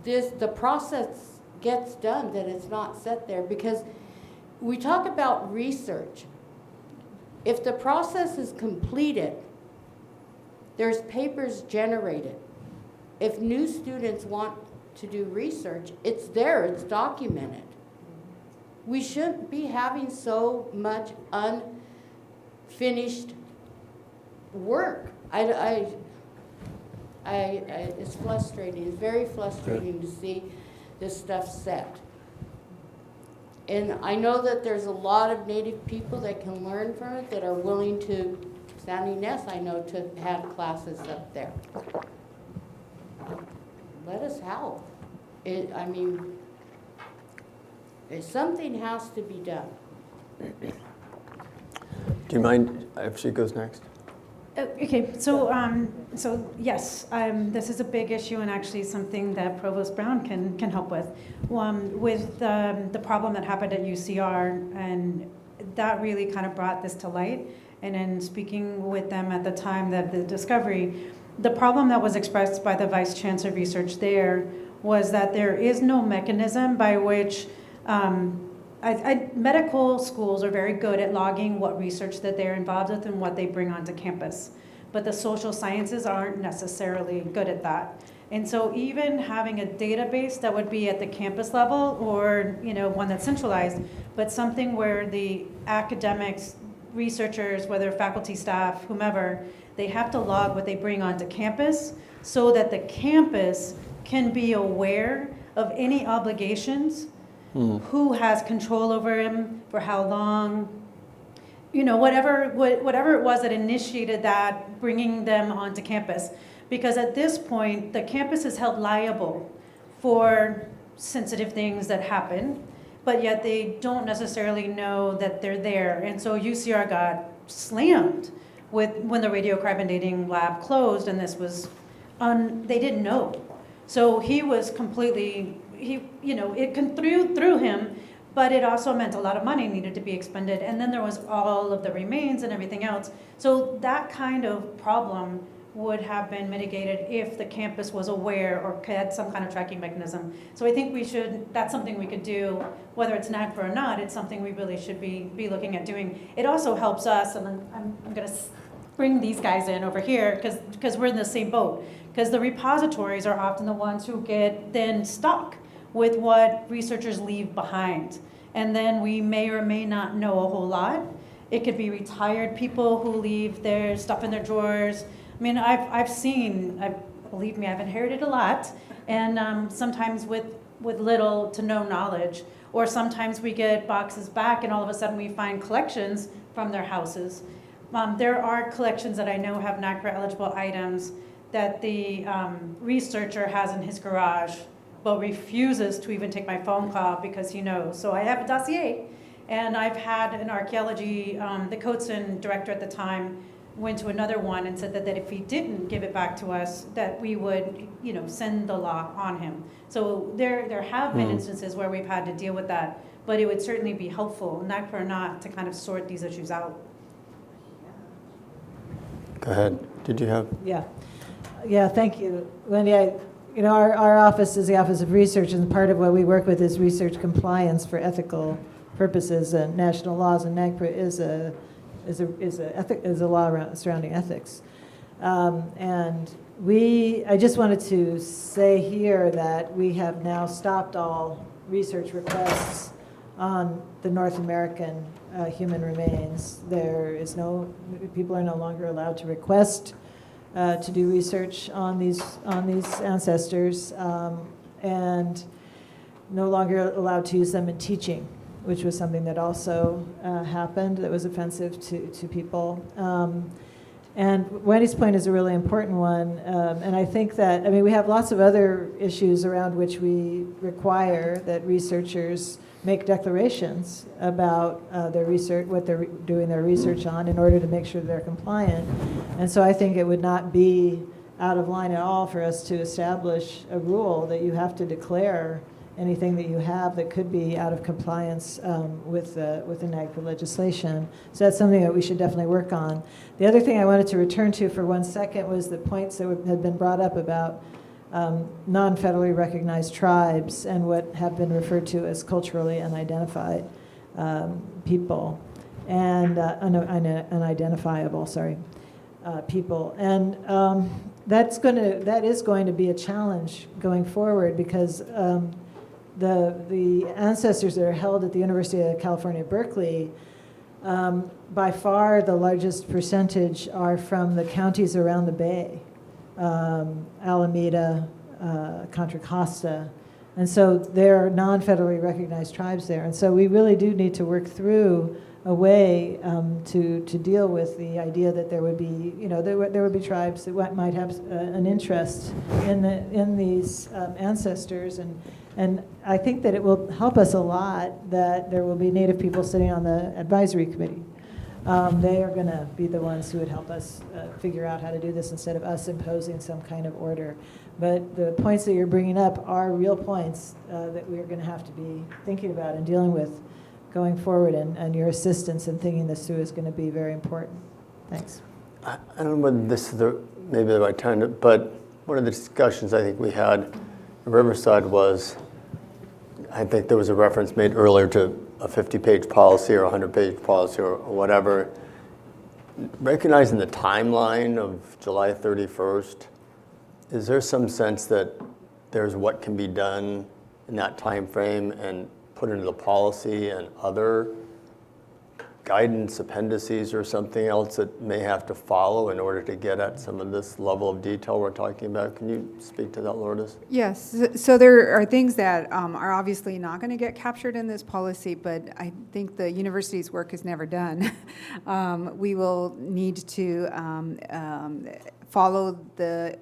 the process gets done, that it's not set there. Because we talk about research. If the process is completed, there's papers generated. If new students want to do research, it's there, it's documented. We shouldn't be having so much unfinished work. It's frustrating. It's very frustrating to see this stuff set. And I know that there's a lot of Native people that can learn from it, that are willing to, Sandy Ness, I know, to have classes up there. Let us help. Something has to be done. Do you mind if she goes next? Okay, so yes, this is a big issue and actually something that Provost Brown can help with. With the problem that happened at UCR, and that really kind of brought this to light. And in speaking with them at the time that the discovery, the problem that was expressed by the Vice Chancellor of Research there was that there is no mechanism by which medical schools are very good at logging what research that they're involved with and what they bring onto campus. But the social sciences aren't necessarily good at that. And so even having a database that would be at the campus level, or one that's centralized, but something where the academics, researchers, whether faculty, staff, whomever, they have to log what they bring onto campus so that the campus can be aware of any obligations, who has control over him, for how long, whatever it was that initiated that, bringing them onto campus. Because at this point, the campus is held liable for sensitive things that happen, but yet they don't necessarily know that they're there. And so UCR got slammed when the radiocarbon dating lab closed, and this was, they didn't know. So he was completely, it threw him, but it also meant a lot of money needed to be expended. And then there was all of the remains and everything else. So that kind of problem would have been mitigated if the campus was aware or had some kind of tracking mechanism. So I think that's something we could do, whether it's NAGPRA or not, it's something we really should be looking at doing. It also helps us, and I'm gonna bring these guys in over here, because we're in the same boat. Because the repositories are often the ones who get then stuck with what researchers leave behind. And then we may or may not know a whole lot. It could be retired people who leave their stuff in their drawers. I mean, believe me, I've inherited a lot, and sometimes with little to no knowledge. Or sometimes we get boxes back and all of a sudden we find collections from their houses. There are collections that I know have NAGPRA eligible items that the researcher has in his garage, but refuses to even take my phone call because he knows. So I have a dossier, and I've had an archaeology, the Coatson director at the time went to another one and said that if he didn't give it back to us, that we would, send the law on him. So there have been instances where we've had to deal with that, but it would certainly be helpful, NAGPRA or not, to kind of sort these issues out. Go ahead. Did you have? Yeah, thank you, Wendy. Our office is the Office of Research, and part of what we work with is research compliance for ethical purposes and national laws, and NAGPRA is a law surrounding ethics. And I just wanted to say here that we have now stopped all research requests on the North American human remains. People are no longer allowed to request to do research on these ancestors, and no longer allowed to use them in teaching, which was something that also happened that was offensive to people. And Wendy's point is a really important one. And I think that, I mean, we have lots of other issues around which we require that researchers make declarations about their research, what they're doing their research on in order to make sure they're compliant. And so I think it would not be out of line at all for us to establish a rule that you have to declare anything that you have that could be out of compliance with the NAGPRA legislation. So that's something that we should definitely work on. The other thing I wanted to return to for 1 second was the points that had been brought up about non-federally recognized tribes and what have been referred to as culturally unidentified people and unidentifiable, people. And that is going to be a challenge going forward because the ancestors that are held at the University of California, Berkeley, by far the largest percentage are from the counties around the Bay, Alameda, Contra Costa. And so there are non-federally recognized tribes there. And so we really do need to work through a way to deal with the idea that there would be, there would be tribes that might have an interest in these ancestors. And I think that it will help us a lot that there will be Native people sitting on the advisory committee. They are going to be the ones who would help us figure out how to do this instead of us imposing some kind of order. But the points that you're bringing up are real points that we are going to have to be thinking about and dealing with going forward, and your assistance in thinking this through is going to be very important. Thanks. I don't know whether this is maybe the right time, but one of the discussions I think we had in Riverside was, I think there was a reference made earlier to a 50-page policy or a 100-page policy or whatever. Recognizing the timeline of July 31st, is there some sense that there's what can be done in that time frame and put into the policy and other guidance appendices or something else that may have to follow in order to get at some of this level of detail we're talking about? Can you speak to that, Lourdes? Yes, so there are things that are obviously not going to get captured in this policy, but I think the university's work is never done. We will need to follow the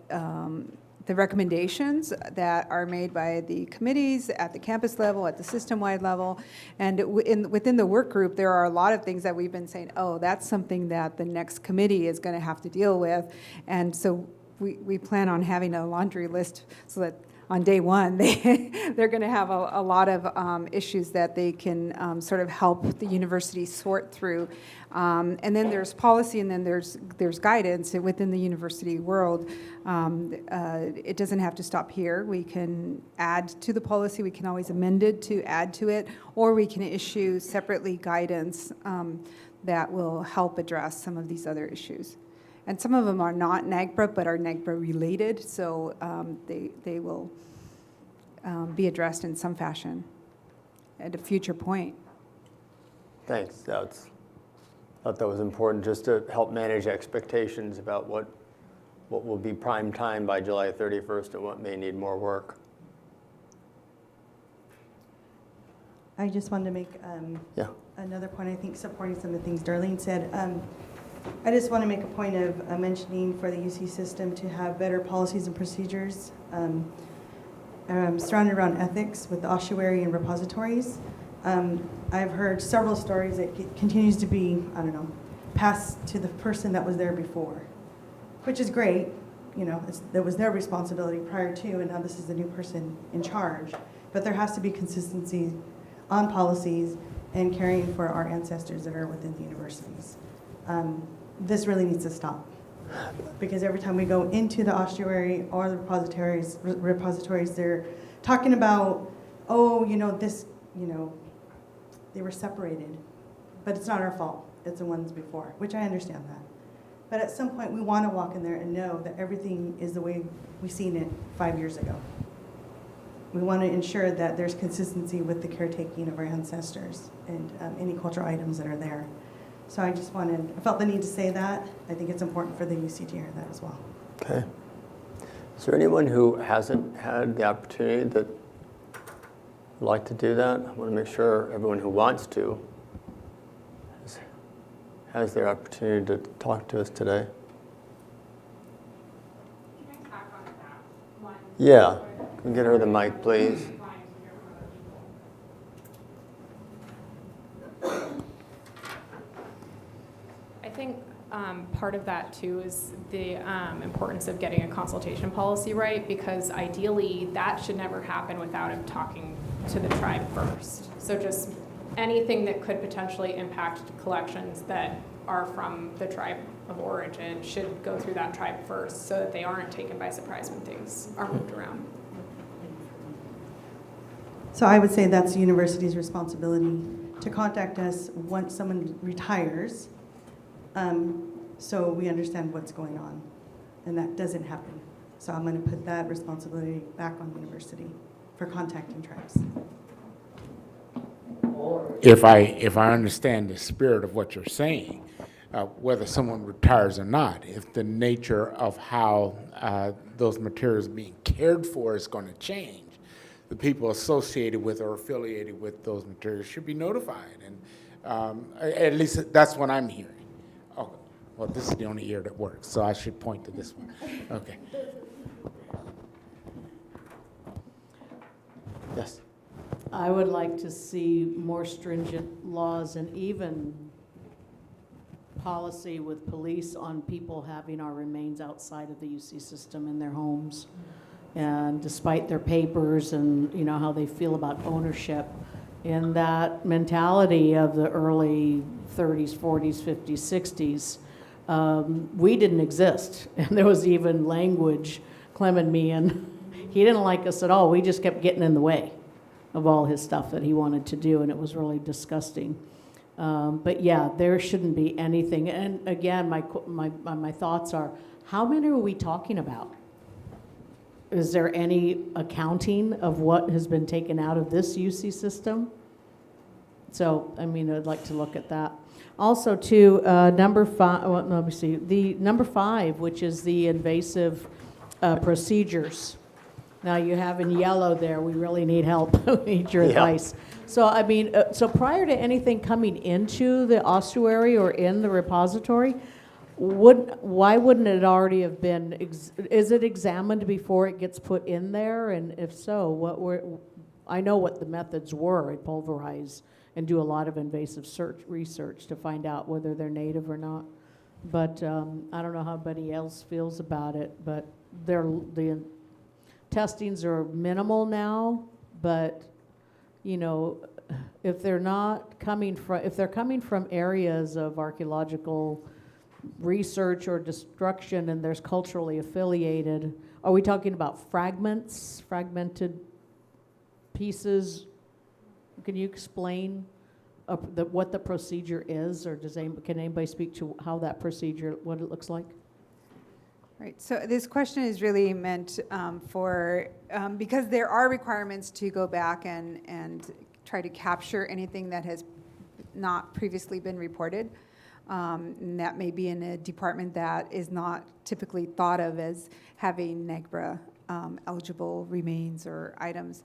recommendations that are made by the committees at the campus level, at the system-wide level, and within the work group, there are a lot of things that we've been saying, oh, that's something that the next committee is going to have to deal with, and so we plan on having a laundry list so that on day one, they're going to have a lot of issues that they can sort of help the university sort through. And then there's policy, and then there's guidance within the university world. It doesn't have to stop here. We can add to the policy. We can always amend it to add to it, or we can issue separately guidance that will help address some of these other issues. And some of them are not NAGPRA, but are NAGPRA related, so they will be addressed in some fashion at a future point. Thanks. I thought that was important just to help manage expectations about what will be prime time by July 31st and what may need more work. I just wanted to make another point, I think, supporting some of the things Darlene said. I just want to make a point of mentioning for the UC system to have better policies and procedures surrounded around ethics with the ossuary and repositories. I've heard several stories that continues to be, passed to the person that was there before, which is great. That was their responsibility prior to, and now this is the new person in charge. But there has to be consistency on policies and caring for our ancestors that are within the universities. This really needs to stop, because every time we go into the ossuary or the repositories, they're talking about, they were separated, but it's not our fault. It's the ones before, which I understand that. But at some point, we want to walk in there and know that everything is the way we seen it 5 years ago. We want to ensure that there's consistency with the caretaking of our ancestors and any cultural items that are there. So I felt the need to say that. I think it's important for the UC to hear that as well. Okay. Is there anyone who hasn't had the opportunity that would like to do that? I want to make sure everyone who wants to has their opportunity to talk to us today. Yeah, can we get her the mic, please? I think part of that too is the importance of getting a consultation policy right, because ideally that should never happen without him talking to the tribe first. So just anything that could potentially impact collections that are from the tribe of origin should go through that tribe first, so that they aren't taken by surprise when things are moved around. So I would say that's the university's responsibility to contact us once someone retires, so we understand what's going on, and that doesn't happen. So I'm going to put that responsibility back on the university for contacting tribes. If I understand the spirit of what you're saying, whether someone retires or not, if the nature of how those materials being cared for is going to change, the people associated with or affiliated with those materials should be notified. And at least that's what I'm hearing. Oh, well, this is the only ear that works, so I should point to this one. Okay. Yes. I would like to see more stringent laws and even policy with police on people having our remains outside of the UC system in their homes. And despite their papers and, you know, how they feel about ownership, in that mentality of the early 30s, 40s, 50s, 60s, we didn't exist. And there was even language, Clem and me, and he didn't like us at all. We just kept getting in the way of all his stuff that he wanted to do, and it was really disgusting. But yeah, there shouldn't be anything. And again, my thoughts are, how many are we talking about? Is there any accounting of what has been taken out of this UC system? So, I mean, I'd like to look at that. Also, too, number 5, well, let me see, the number 5, which is the invasive procedures. Now you have in yellow there, we really need help, we need your advice. So, I mean, so prior to anything coming into the ossuary or in the repository, why wouldn't it already have been, is it examined before it gets put in there? And if so, I know what the methods were. I pulverize and do a lot of invasive research to find out whether they're native or not. But I don't know how anybody else feels about it, but the testings are minimal now, but you know, if they're coming from areas of archaeological research or destruction and there's culturally affiliated, are we talking about fragmented pieces? Can you explain what the procedure is, or can anybody speak to how that procedure, what it looks like? Right, so this question is really meant for, because there are requirements to go back and try to capture anything that has not previously been reported. And that may be in a department that is not typically thought of as having NEGBRA eligible remains or items.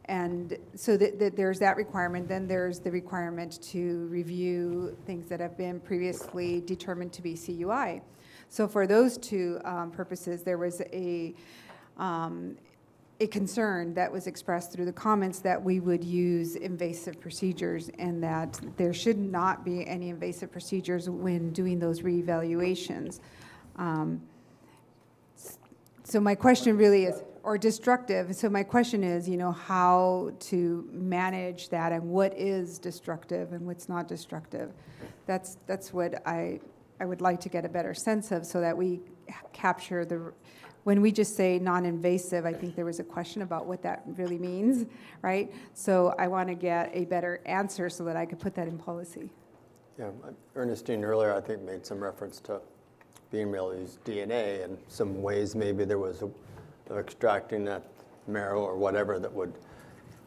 And so there's that requirement. Then there's the requirement to review things that have been previously determined to be CUI. So for those two purposes, there was a concern that was expressed through the comments that we would use invasive procedures, and that there should not be any invasive procedures when doing those reevaluations. So my question really is, or destructive. So my question is, you know, how to manage that and what is destructive and what's not destructive. That's what I would like to get a better sense of, so that we capture when we just say non-invasive, I think there was a question about what that really means, right? So I want to get a better answer so that I could put that in policy. Yeah, Ernestine earlier, I think, made some reference to being able to use DNA and some ways maybe there was of extracting that marrow or whatever that would,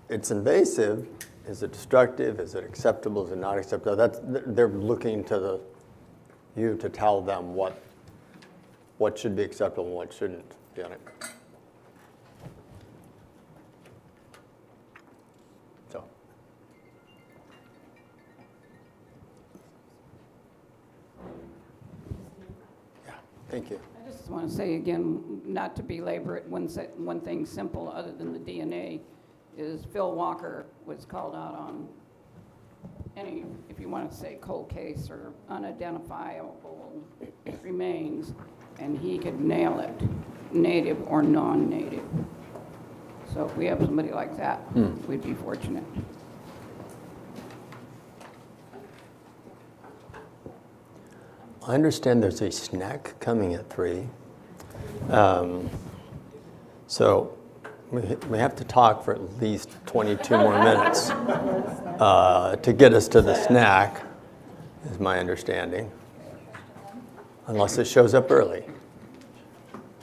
it's invasive. Is it destructive? Is it acceptable? Is it not acceptable? They're looking to you to tell them what should be acceptable and what shouldn't be on it. So. Yeah, thank you. I just just want to say again, not to belabor it, one thing simple other than the DNA is Phil Walker was called out on any, if you want to say cold case or unidentifiable remains, and he could nail it, native or non-native. So if we have somebody like that, we'd be fortunate. I understand there's a snack coming at 3. So we have to talk for at least 22 more minutes to get us to the snack, is my understanding. Unless it shows up early.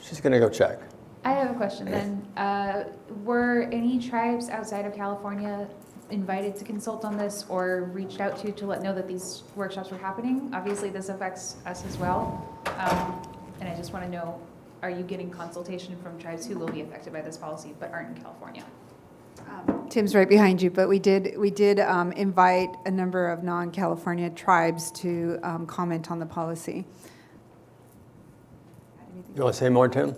She's going to go check. I have a question then. Were any tribes outside of California invited to consult on this or reached out to let know that these workshops were happening? Obviously, this affects us as well. And I just want to know, are you getting consultation from tribes who will be affected by this policy but aren't in California? Tim's right behind you, but we did invite a number of non-California tribes to comment on the policy. You want to say more, Tim?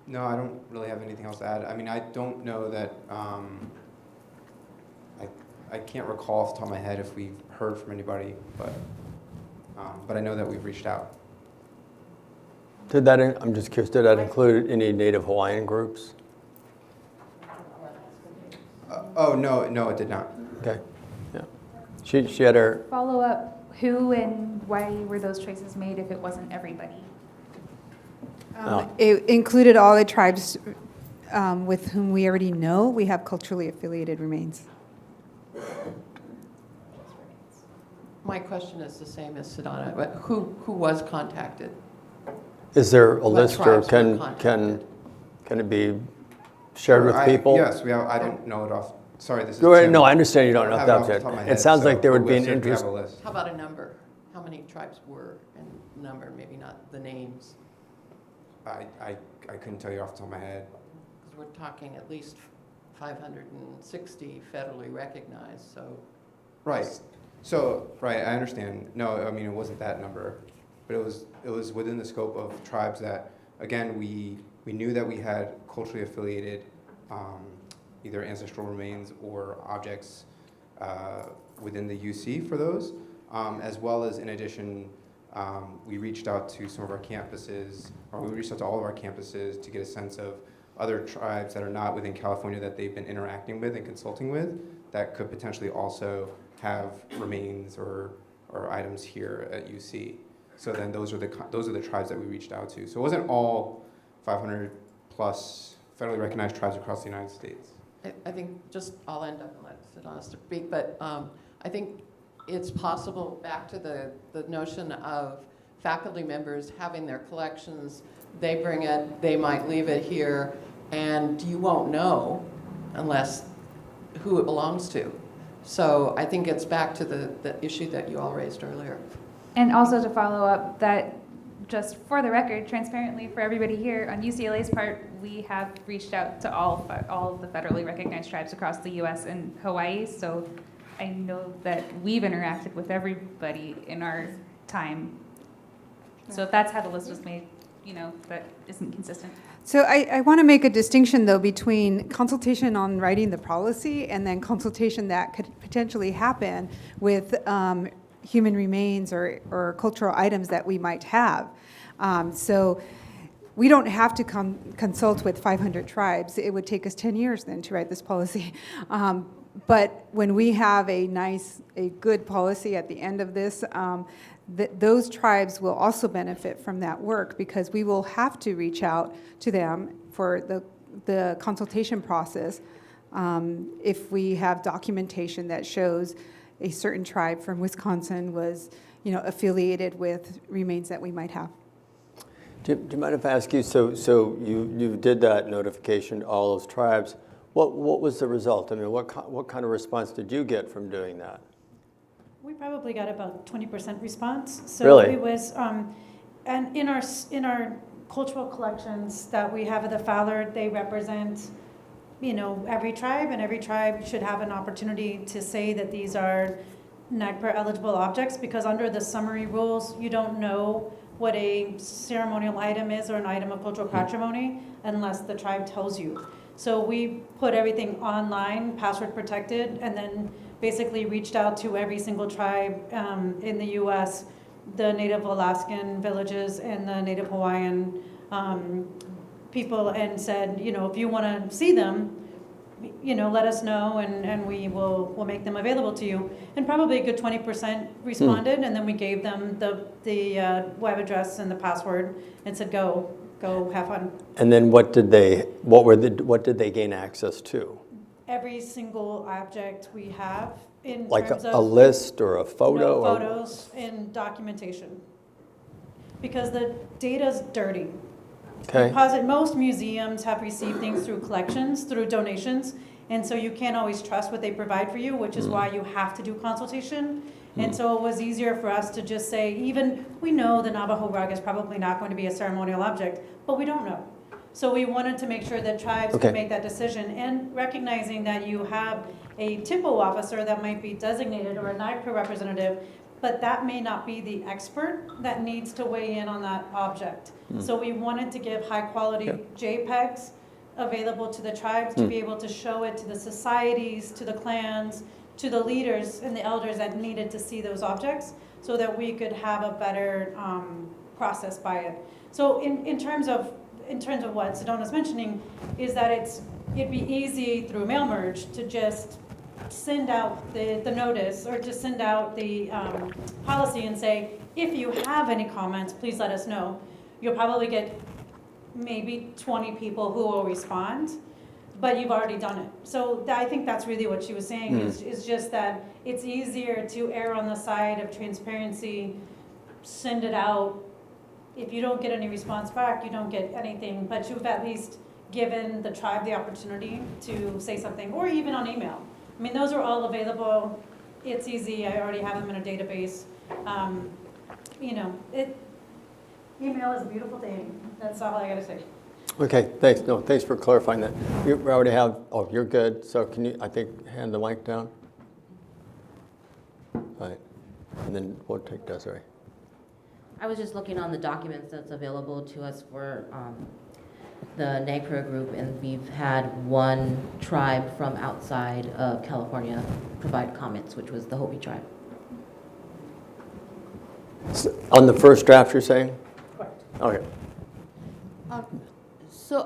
No, I don't really have anything else to add. I mean, I don't know that, I can't recall off the top of my head if we've heard from anybody, but I know that we've reached out. I'm just curious, did that include any Native Hawaiian groups? No, it did not. Okay, yeah. She had her... Follow up, who and why were those choices made if it wasn't everybody? It included all the tribes with whom we already know we have culturally affiliated remains. My question is the same as Sedona, but who was contacted? Is there a list, or tribes were can it be shared with people? Yes, we have. I don't know it off. Sorry, this is Go ahead. Tim. No, I understand you don't know I it have it off off the top of my It head, sounds like there so would be an we'll interest. have a list. How about a number? How many tribes were, and number, maybe not the names? I couldn't tell you off the top of my head. Because we're talking at least 560 federally recognized, so. Right. So, right, I understand. No, I mean, it wasn't that number, but it was within the scope of tribes that, again, we knew that we had culturally affiliated either ancestral remains or objects within the UC for those, as well as, in addition, we reached out to some of our campuses, or we reached out to all of our campuses to get a sense of other tribes that are not within California that they've been interacting with and consulting with that could potentially also have remains or items here at UC. So then those are the tribes that we reached out to. So it wasn't all 500 plus federally recognized tribes across the United States. I think I'll end up and let Sedona speak, but I think it's possible, back to the notion of faculty members having their collections, they bring it, they might leave it here, and you won't know unless who it belongs to. So I think it's back to the issue that you all raised earlier. And also to follow up, that just for the record, transparently for everybody here, on UCLA's part, we have reached out to all of the federally recognized tribes across the U.S. and Hawaii. So I know that we've interacted with everybody in our time. So if that's how the list was made, that isn't consistent. So I want to make a distinction, though, between consultation on writing the policy and then consultation that could potentially happen with human remains or cultural items that we might have. So we don't have to consult with 500 tribes. It would take us 10 years then to write this policy. But when we have a good policy at the end of this, those tribes will also benefit from that work because we will have to reach out to them for the consultation process if we have documentation that shows a certain tribe from Wisconsin was affiliated with remains that we might have. Do you mind if I ask you, so you did that notification to all those tribes. What was the result? I mean, what kind of response did you get from doing that? We probably got about 20% response. So really? It was, and in our cultural collections that we have at the Fowler, they represent, every tribe, and every tribe should have an opportunity to say that these are NAGPRA eligible objects, because under the summary rules, you don't know what a ceremonial item is or an item of cultural patrimony unless the tribe tells you. So we put everything online, password protected, and then basically reached out to every single tribe in the US, the Native Alaskan villages and the Native Hawaiian people, and said, you know, if you want to see them, you know, let us know, and we'll make them available to you. And probably a good 20% responded, and then we gave them the web address and the password and said, go have fun. And then what did they gain access to? Every single object we have in Like terms of a list or a photo? No, photos and documentation. Because the data's dirty. Okay. Most museums have received things through collections, through donations, and so you can't always trust what they provide for you, which is why you have to do consultation. And so it was easier for us to just say, even, we know the Navajo rug is probably not going to be a ceremonial object, but we don't know. So we wanted to make sure that tribes could make that decision, and recognizing that you have a TIPO officer that might be designated or a NIPRA representative, but that may not be the expert that needs to weigh in on that object. So we wanted to give high quality JPEGs available to the tribes to be able to show it to the societies, to the clans, to the leaders and the elders that needed to see those objects, so that we could have a better process by it. So in terms of what Sedona's mentioning, is that it'd be easy through mail merge to just send out the notice, or just send out the policy and say, if you have any comments, please let us know. You'll probably get maybe 20 people who will respond, but you've already done it. So I think that's really what she was saying, is just that it's easier to err on the side of transparency, send it out. If you don't get any response back, you don't get anything, but you've at least given the tribe the opportunity to say something, or even on email. I mean, those are all available. It's easy. I already have them in a database. You know, email is a beautiful thing. That's all I got to say. Okay, thanks. No, thanks for clarifying that. You already have, oh, you're good. So can you, I think, hand the mic down? All right. And then we'll take Desiree. I was just looking on the documents that's available to us for the NAGPRA group, and we've had one tribe from outside of California provide comments, which was the Hopi tribe. So, on the first draft, you're saying? Correct. Okay. So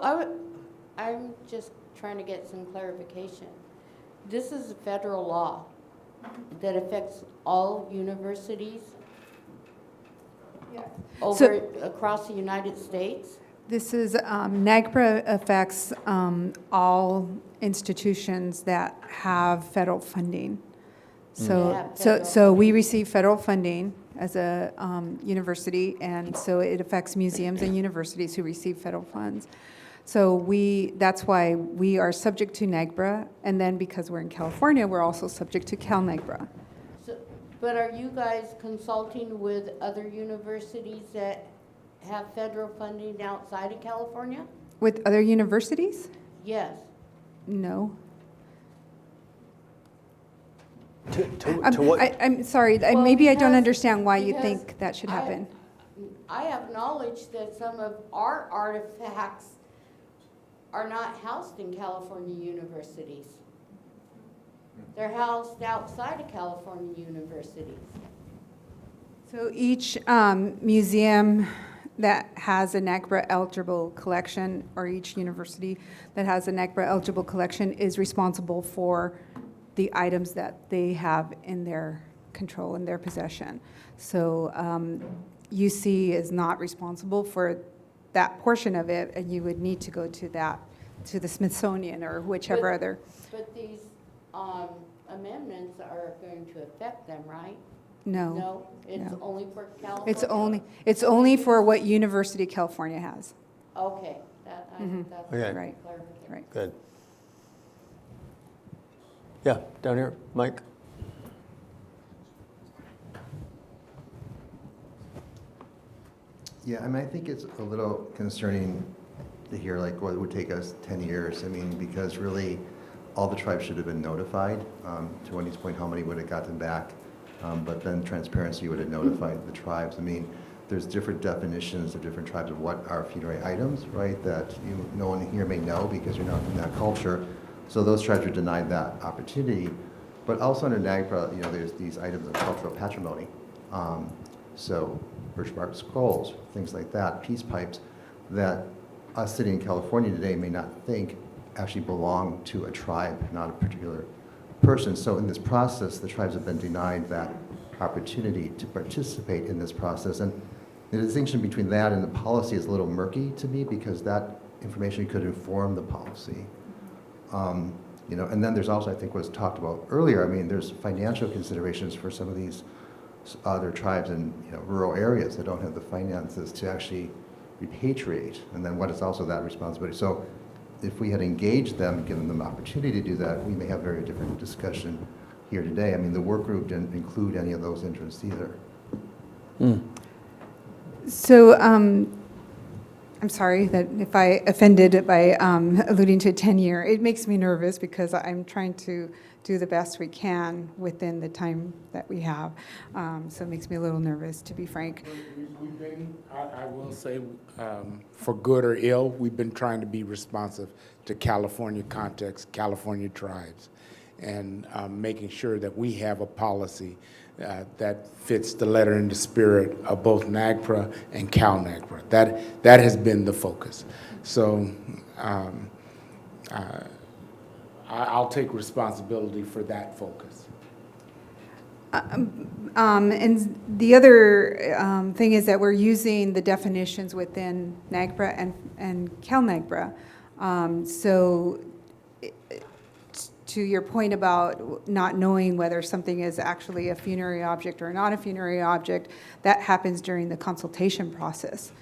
I'm just trying to get some clarification. This is a federal law that affects all universities across the United States? This is, NAGPRA affects all institutions that have federal funding. So we receive federal funding as a university, and so it affects museums and universities who receive federal funds. So that's why we are subject to NAGPRA, and then because we're in California, we're also subject to CalNAGPRA. But are you guys consulting with other universities that have federal funding outside of California? With other universities? Yes. No. To what? I'm sorry, Well, maybe I don't because- understand why you because think that should happen. I have knowledge that some of our artifacts are not housed in California universities. They're housed outside of California universities. So each museum that has a NAGPRA eligible collection, or each university that has a NAGPRA eligible collection, is responsible for the items that they have in their control, in their possession. So UC is not responsible for that portion of it, and you would need to go to the Smithsonian or whichever other. But these amendments are going to affect them, right? No. No, it's no. only for California? It's only for what University of California has. Okay, that's Okay. Right. clarification. Right. Good. Yeah, down here, Mike. Yeah, I mean, I think it's a little concerning to hear like, well, it would take us 10 years. I mean, because really all the tribes should have been notified. To Wendy's point, how many would have gotten back? But then transparency would have notified the tribes. I mean, there's different definitions of different tribes of what are funerary items, right, that no one here may know because you're not from that culture. So those tribes are denied that opportunity. But also under NAGPRA, there's these items of cultural patrimony. So birch bark skulls, things like that, peace pipes, that us sitting in California today may not think actually belong to a tribe, not a particular person. So in this process, the tribes have been denied that opportunity to participate in this process. And the distinction between that and the policy is a little murky to me because that information could inform the policy. And then there's also, I think, what was talked about earlier. I mean, there's financial considerations for some of these other tribes in rural areas that don't have the finances to actually repatriate. And then what is also that responsibility? So if we had engaged them and given them opportunity to do that, we may have a very different discussion here today. I mean, the work group didn't include any of those interests either. So I'm sorry that if I offended by alluding to tenure, it makes me nervous because I'm trying to do the best we can within the time that we have. So it makes me a little nervous, to be frank. We've been, I will say, for good or ill, we've been trying to be responsive to California context, California tribes, and making sure that we have a policy that fits the letter and the spirit of both NAGPRA and CalNAGPRA. That has been the focus. So I'll take responsibility for that focus. And the other thing is that we're using the definitions within NAGPRA and CalNAGPRA. So to your point about not knowing whether something is actually a funerary object or not a funerary object, that happens during the consultation process,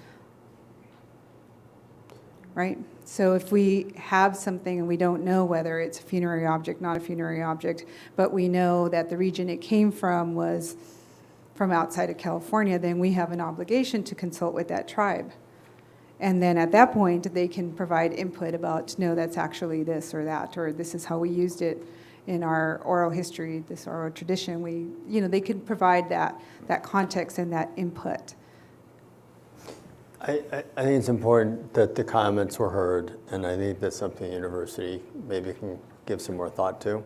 right? So if we have something and we don't know whether it's a funerary object, not a funerary object, but we know that the region it came from was from outside of California, then we have an obligation to consult with that tribe. And then at that point, they can provide input about, no, that's actually this or that, or this is how we used it in our oral history, this oral tradition. They could provide that context and that input. I think it's important that the comments were heard, and I think that's something the university maybe can give some more thought to,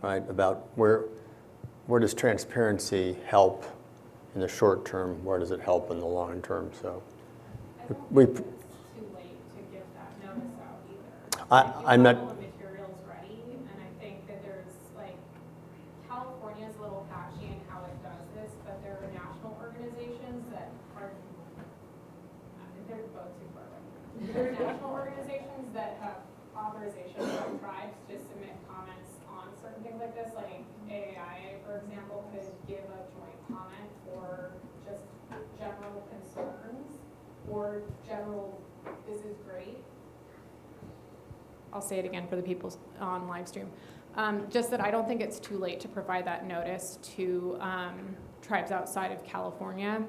right? About where does transparency help in the short term? Where does it help in the long term? So. I don't think it's too late to give that notice out either. I'm not. All the materials ready, and I think that there's California is a little patchy in how it does this, but there are national organizations that are. They're both too far away. There are national organizations that have authorization from tribes to submit comments on certain things like this, like AAI, for example, could give a joint comment for just general concerns. Or general, this is great. I'll say it again for the people on live stream. Just that I don't think it's too late to provide that notice to tribes outside of California,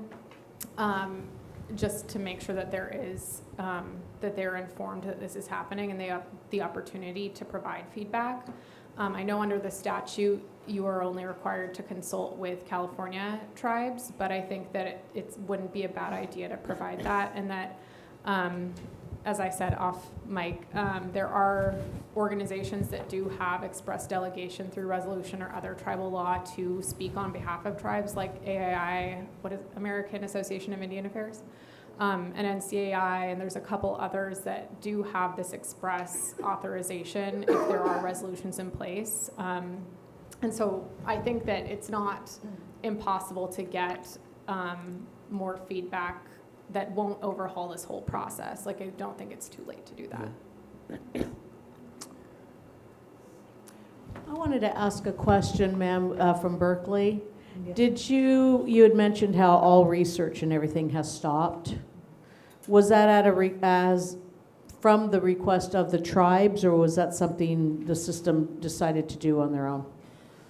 just to make sure that there is that they're informed that this is happening and they have the opportunity to provide feedback. I know under the statute you are only required to consult with California tribes, but I think that it wouldn't be a bad idea to provide that, and that, as I said off mic, there are organizations that do have express delegation through resolution or other tribal law to speak on behalf of tribes, like AAI, American Association of Indian Affairs, and NCAI, and there's a couple others that do have this express authorization if there are resolutions in place. And so I think that it's not impossible to get more feedback that won't overhaul this whole process. I don't think it's too late to do that. I wanted to ask a question, ma'am, from Berkeley. Did you had mentioned how all research and everything has stopped. Was that as from the request of the tribes, or was that something the system decided to do on their own?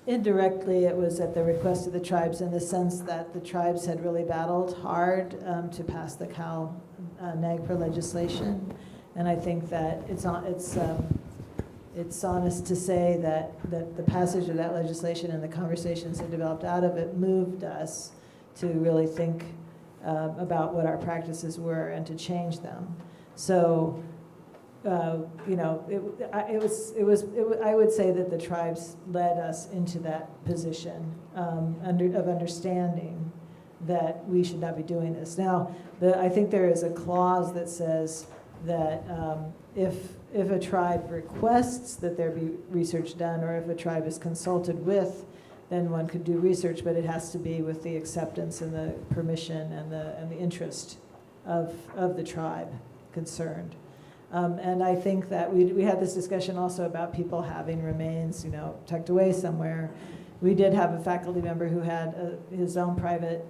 Indirectly, it was at the request of the tribes, in the sense that the tribes had really battled hard to pass the CalNAGPRA legislation, and I think that it's honest to say that the passage of that legislation and the conversations that developed out of it moved us to really think about what our practices were and to change them. So, you know, I would say that the tribes led us into that position of understanding that we should not be doing this. Now, I think there is a clause that says that if a tribe requests that there be research done, or if a tribe is consulted with, then one could do research, but it has to be with the acceptance and the permission and the interest of the tribe concerned. And I think that we had this discussion also about people having remains, you know, tucked away somewhere. We did have a faculty member who had his own private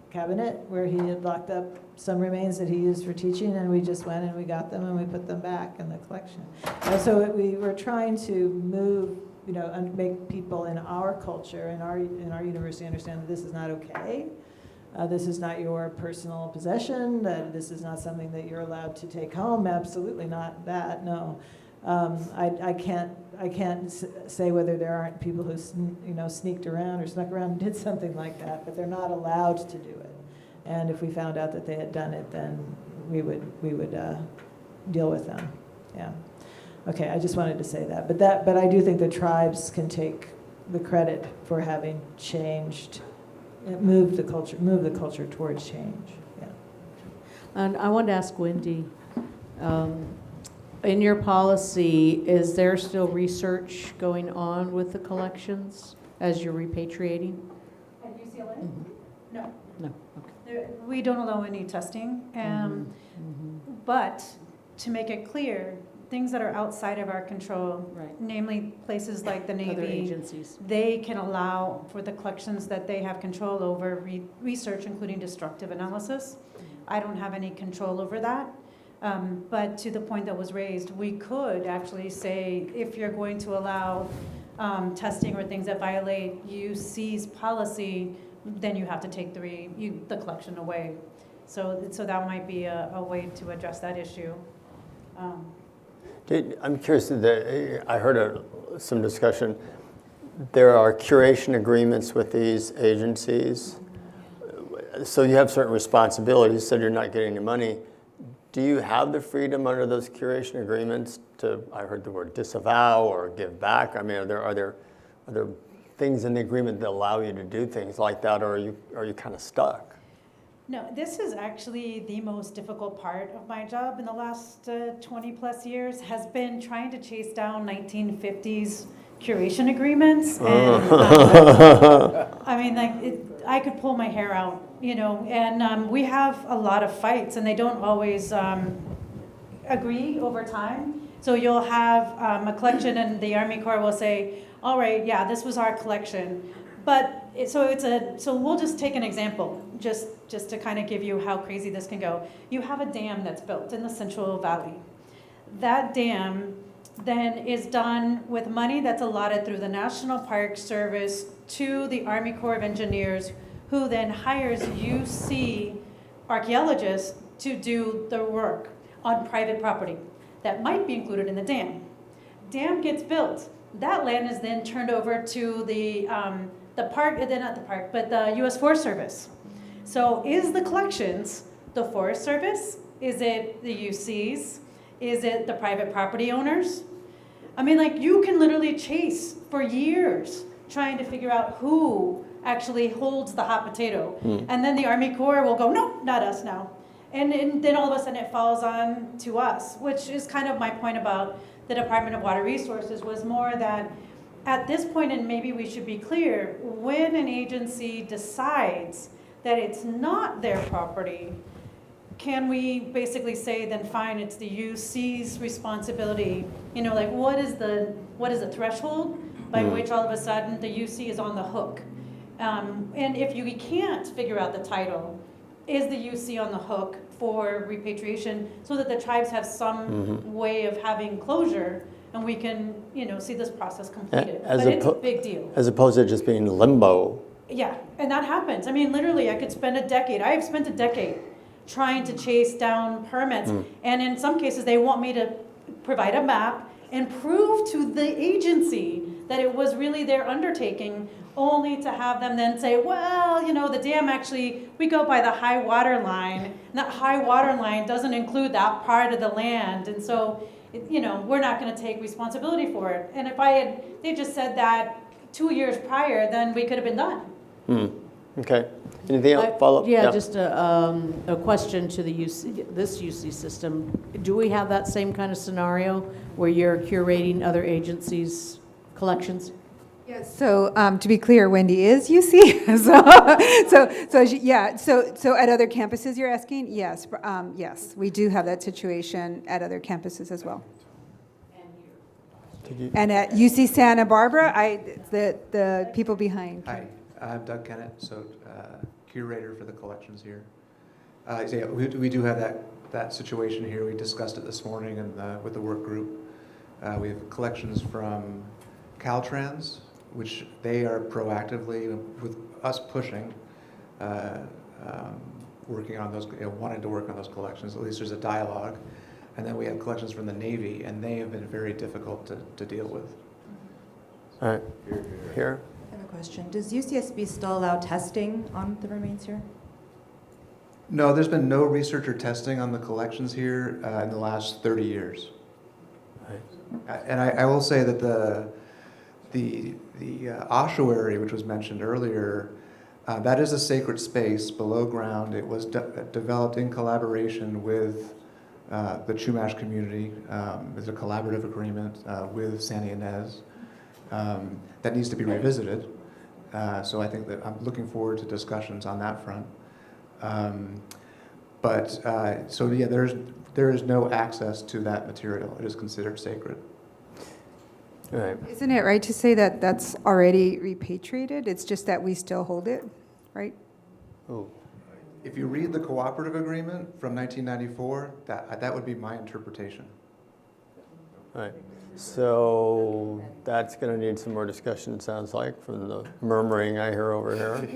cabinet where he had locked up some remains that he used for teaching, and we just went and we got them and we put them back in the collection. And so we were trying to move, you know, and make people in our culture, in our university, understand that this is not okay. This is not your personal possession, that this is not something that you're allowed to take home. Absolutely not that, no. I can't say whether there aren't people who, you know, sneaked around or snuck around and did something like that, but they're not allowed to do it. And if we found out that they had done it, then we would deal with them. Yeah. Okay, I just wanted to say that. But I do think the tribes can take the credit for having changed, move the culture towards change. Yeah. And I wanted to ask Wendy, in your policy, is there still research going on with the collections as you're repatriating? At UCLA? Mm-hmm. No. No. Okay. We don't allow any testing. But to make it clear, things that are outside of our control, right, namely places like the Navy, other agencies, they can allow for the collections that they have control over research, including destructive analysis. I don't have any control over that. But to the point that was raised, we could actually say, if you're going to allow testing or things that violate UC's policy, then you have to take the collection away. So that might be a way to address that issue. I'm curious, I heard some discussion. There are curation agreements with these agencies. So you have certain responsibilities, so you're not getting your money. Do you have the freedom under those curation agreements to, I heard the word disavow or give back? I mean, are there things in the agreement that allow you to do things like that, or are you kind of stuck? No, this is actually the most difficult part of my job in the last 20 plus years, has been trying to chase down 1950s curation agreements. And I mean, like, I could pull my hair out, you know, and we have a lot of fights, and they don't always agree over time. So you'll have a collection, and the Army Corps will say, all right, yeah, this was our collection. But so we'll just take an example, just to kind of give you how crazy this can go. You have a dam that's built in the Central Valley. That dam then is done with money that's allotted through the National Park Service to the Army Corps of Engineers, who then hires UC archaeologists to do the work on private property that might be included in the dam. Dam gets built. That land is then turned over to the park, not the park, but the U.S. Forest Service. So is the collections the Forest Service? Is it the UCs? Is it the private property owners? I mean, like, you can literally chase for years trying to figure out who actually holds the hot potato. And then the Army Corps will go, no, not us now. And then all of a sudden it falls on to us, which is kind of my point about the Department of Water Resources, was more that at this point, and maybe we should be clear, when an agency decides that it's not their property, can we basically say, then fine, it's the UC's responsibility? You know, like, what is the threshold by which all of a sudden the UC is on the hook? And if you can't figure out the title, is the UC on the hook for repatriation, so that the tribes have some way of having closure, and we can, you know, see this process completed? But it's a big deal. As opposed to just being limbo. Yeah, and that happens. I mean, literally, I could spend a decade. I have spent a decade trying to chase down permits. And in some cases, they want me to provide a map and prove to the agency that it was really their undertaking, only to have them then say, well, you know, the dam actually, we go by the high water line, and that high water line doesn't include that part of the land, and so, you know, we're not going to take responsibility for it. And if they just said that 2 years prior, then we could have been done. Okay. Anything else? Follow up? Yeah, just a question to the this UC system. Do we have that same kind of scenario where you're curating other agencies' collections? Yes. So to be clear, Wendy is UC. So at other campuses, you're asking? Yes. Yes, we do have that situation at other campuses as well. And at UC Santa Barbara, the people behind. Hi, I'm Doug Kennett, so curator for the collections here. So yeah, we do have that situation here. We discussed it this morning with the work group. We have collections from Caltrans, which they are proactively, with us pushing, working on those, wanting to work on those collections. At least there's a dialogue. And then we have collections from the Navy, and they have been very difficult to deal with. All right. Here. I have a question. Does UCSB still allow testing on the remains here? No, there's been no research or testing on the collections here in the last 30 years. Right. And I will say that the ossuary, which was mentioned earlier, that is a sacred space below ground. It was developed in collaboration with the Chumash community. There's a collaborative agreement with Santa Ynez that needs to be revisited. So I think that I'm looking forward to discussions on that front. So yeah, there is no access to that material. It is considered sacred. Right. Isn't it right to say that that's already repatriated? It's just that we still hold it, right? Oh. If you read the cooperative agreement from 1994, that would be my interpretation. All right. So that's going to need some more discussion, it sounds like, from the murmuring I hear over here.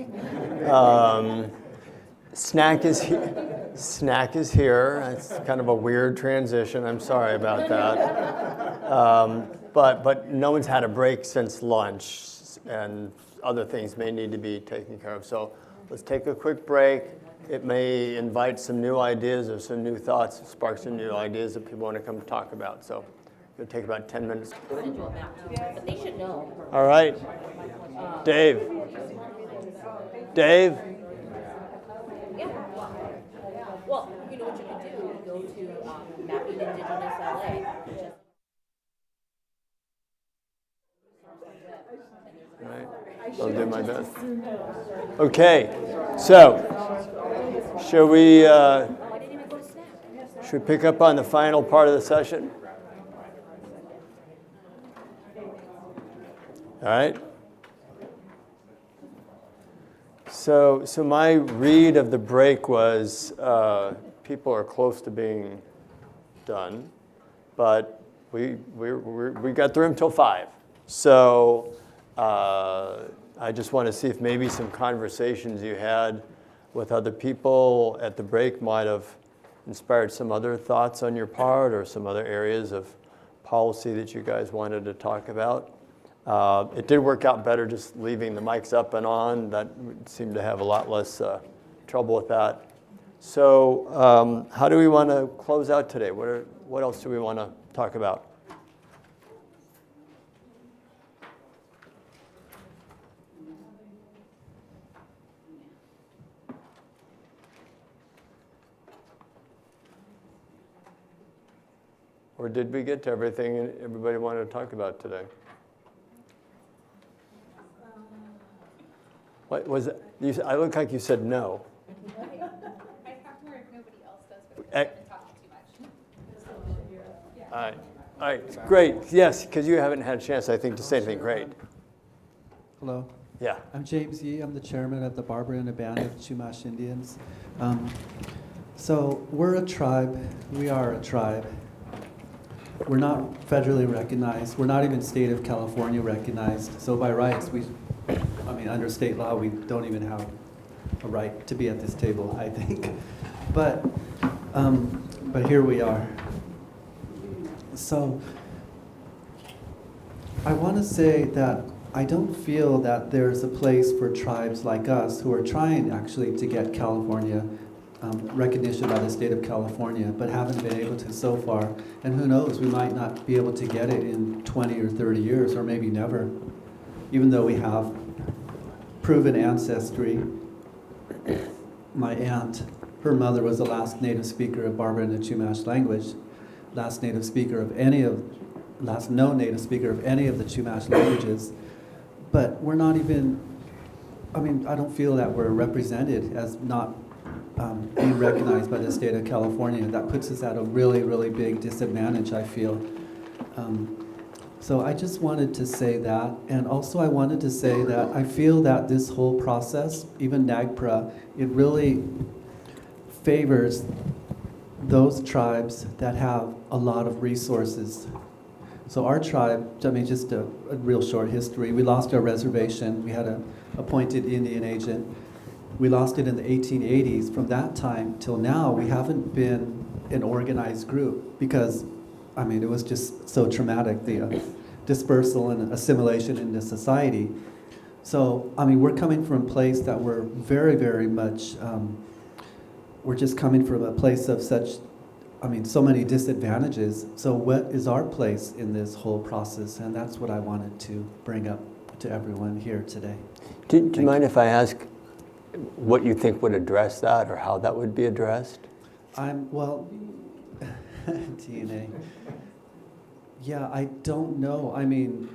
Snack is here. Snack is here. It's kind of a weird transition. I'm sorry about that. But no one's had a break since lunch, and other things may need to be taken care of. So let's take a quick break. It may invite some new ideas or some new thoughts, spark some new ideas that people want to come talk about. So it'll take about 10 minutes. But they should know. All right. Dave. Dave? Yeah. Well, you know what you can do? Go to Mapping Indigenous LA. Right. I'll do my best. Okay. So, should we pick up on the final part of the session? All right. So my read of the break was people are close to being done, but we got through until 5. So I just want to see if maybe some conversations you had with other people at the break might have inspired some other thoughts on your part or some other areas of policy that you guys wanted to talk about. It did work out better just leaving the mics up and on. That seemed to have a lot less trouble with that. So how do we want to close out today? What else do we want to talk about? Or did we get to everything everybody wanted to talk about today? What was it? I look like you said no. I talk more if nobody else does, but I haven't talked too much. All right, great. Yes, because you haven't had a chance, I think, to say anything. Great. Hello. Yeah. I'm James Yee. I'm the chairman of the Barbara and Abandoned Chumash Indians. So we're a tribe. We are a tribe. We're not federally recognized. We're not even state of California recognized. So by rights, under state law, we don't even have a right to be at this table, I think. But here we are. So I want to say that I don't feel that there's a place for tribes like us who are trying actually to get California recognition by the state of California, but haven't been able to so far. And who knows, we might not be able to get it in 20 or 30 years, or maybe never, even though we have proven ancestry. My aunt, her mother was the last native speaker of Barbara and the Chumash language, last known native speaker of any of the Chumash languages. But we're not even, I mean, I don't feel that we're represented as not being recognized by the state of California. That puts us at a really, really big disadvantage, I feel. So I just wanted to say that. And also I wanted to say that I feel that this whole process, even NAGPRA, it really favors those tribes that have a lot of resources. So our tribe, I mean, just a real short history. We lost our reservation. We had an appointed Indian agent. We lost it in the 1880s. From that time till now, we haven't been an organized group because, I mean, it was just so traumatic, the dispersal and assimilation into society. So, I mean, we're coming from a place that we're very, very much, we're just coming from a place of such, I mean, so many disadvantages. So what is our place in this whole process? And that's what I wanted to bring up to everyone here today. Do you mind if I ask what you think would address that, or how that would be addressed? Well, DNA. Yeah, I don't know. I mean,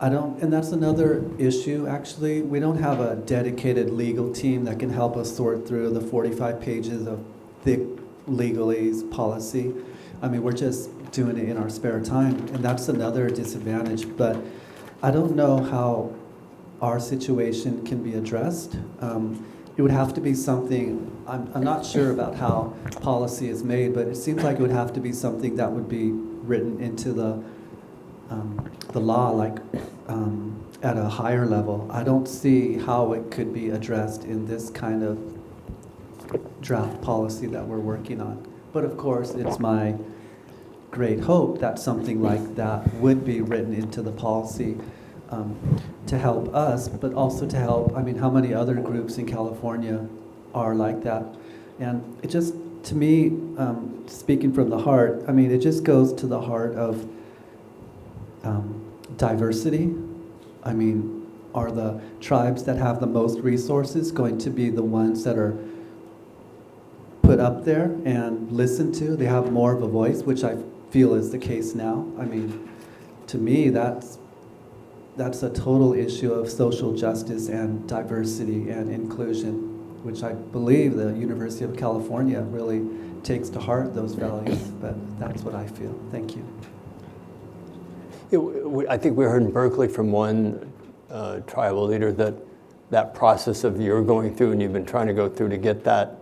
and that's another issue, actually. We don't have a dedicated legal team that can help us sort through the 45 pages of thick legalese policy. I mean, we're just doing it in our spare time, and that's another disadvantage. But I don't know how our situation can be addressed. It would have to be something, I'm not sure about how policy is made, but it seems like it would have to be something that would be written into the law, like at a higher level. I don't see how it could be addressed in this kind of draft policy that we're working on. But of course, it's my great hope that something like that would be written into the policy to help us, but also to help, I mean, how many other groups in California are like that? And it just, to me, speaking from the heart, I mean, it just goes to the heart of diversity. I mean, are the tribes that have the most resources going to be the ones that are put up there and listened to? They have more of a voice, which I feel is the case now. I mean, to me, that's a total issue of social justice and diversity and inclusion, which I believe the University of California really takes to heart those values, but that's what I feel. Thank you. I think we heard in Berkeley from one tribal leader that process of you're going through and you've been trying to go through to get that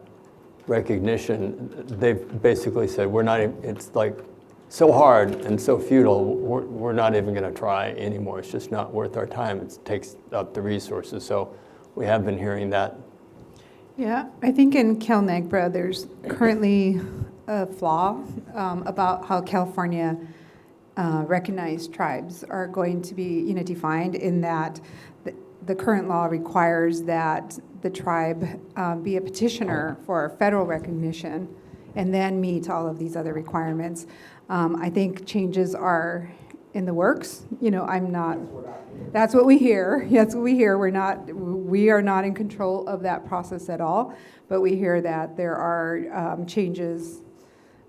recognition, they've basically said, it's like so hard and so futile, we're not even going to try anymore. It's just not worth our time. It takes up the resources. So we have been hearing that. Yeah, I think in CalNAGPRA, there's currently a flaw about how California recognized tribes are going to be defined, in that the current law requires that the tribe be a petitioner for federal recognition and then meet all of these other requirements. I think changes are in the works. That's what we hear. That's what we hear. We are not in control of that process at all, but we hear that there are changes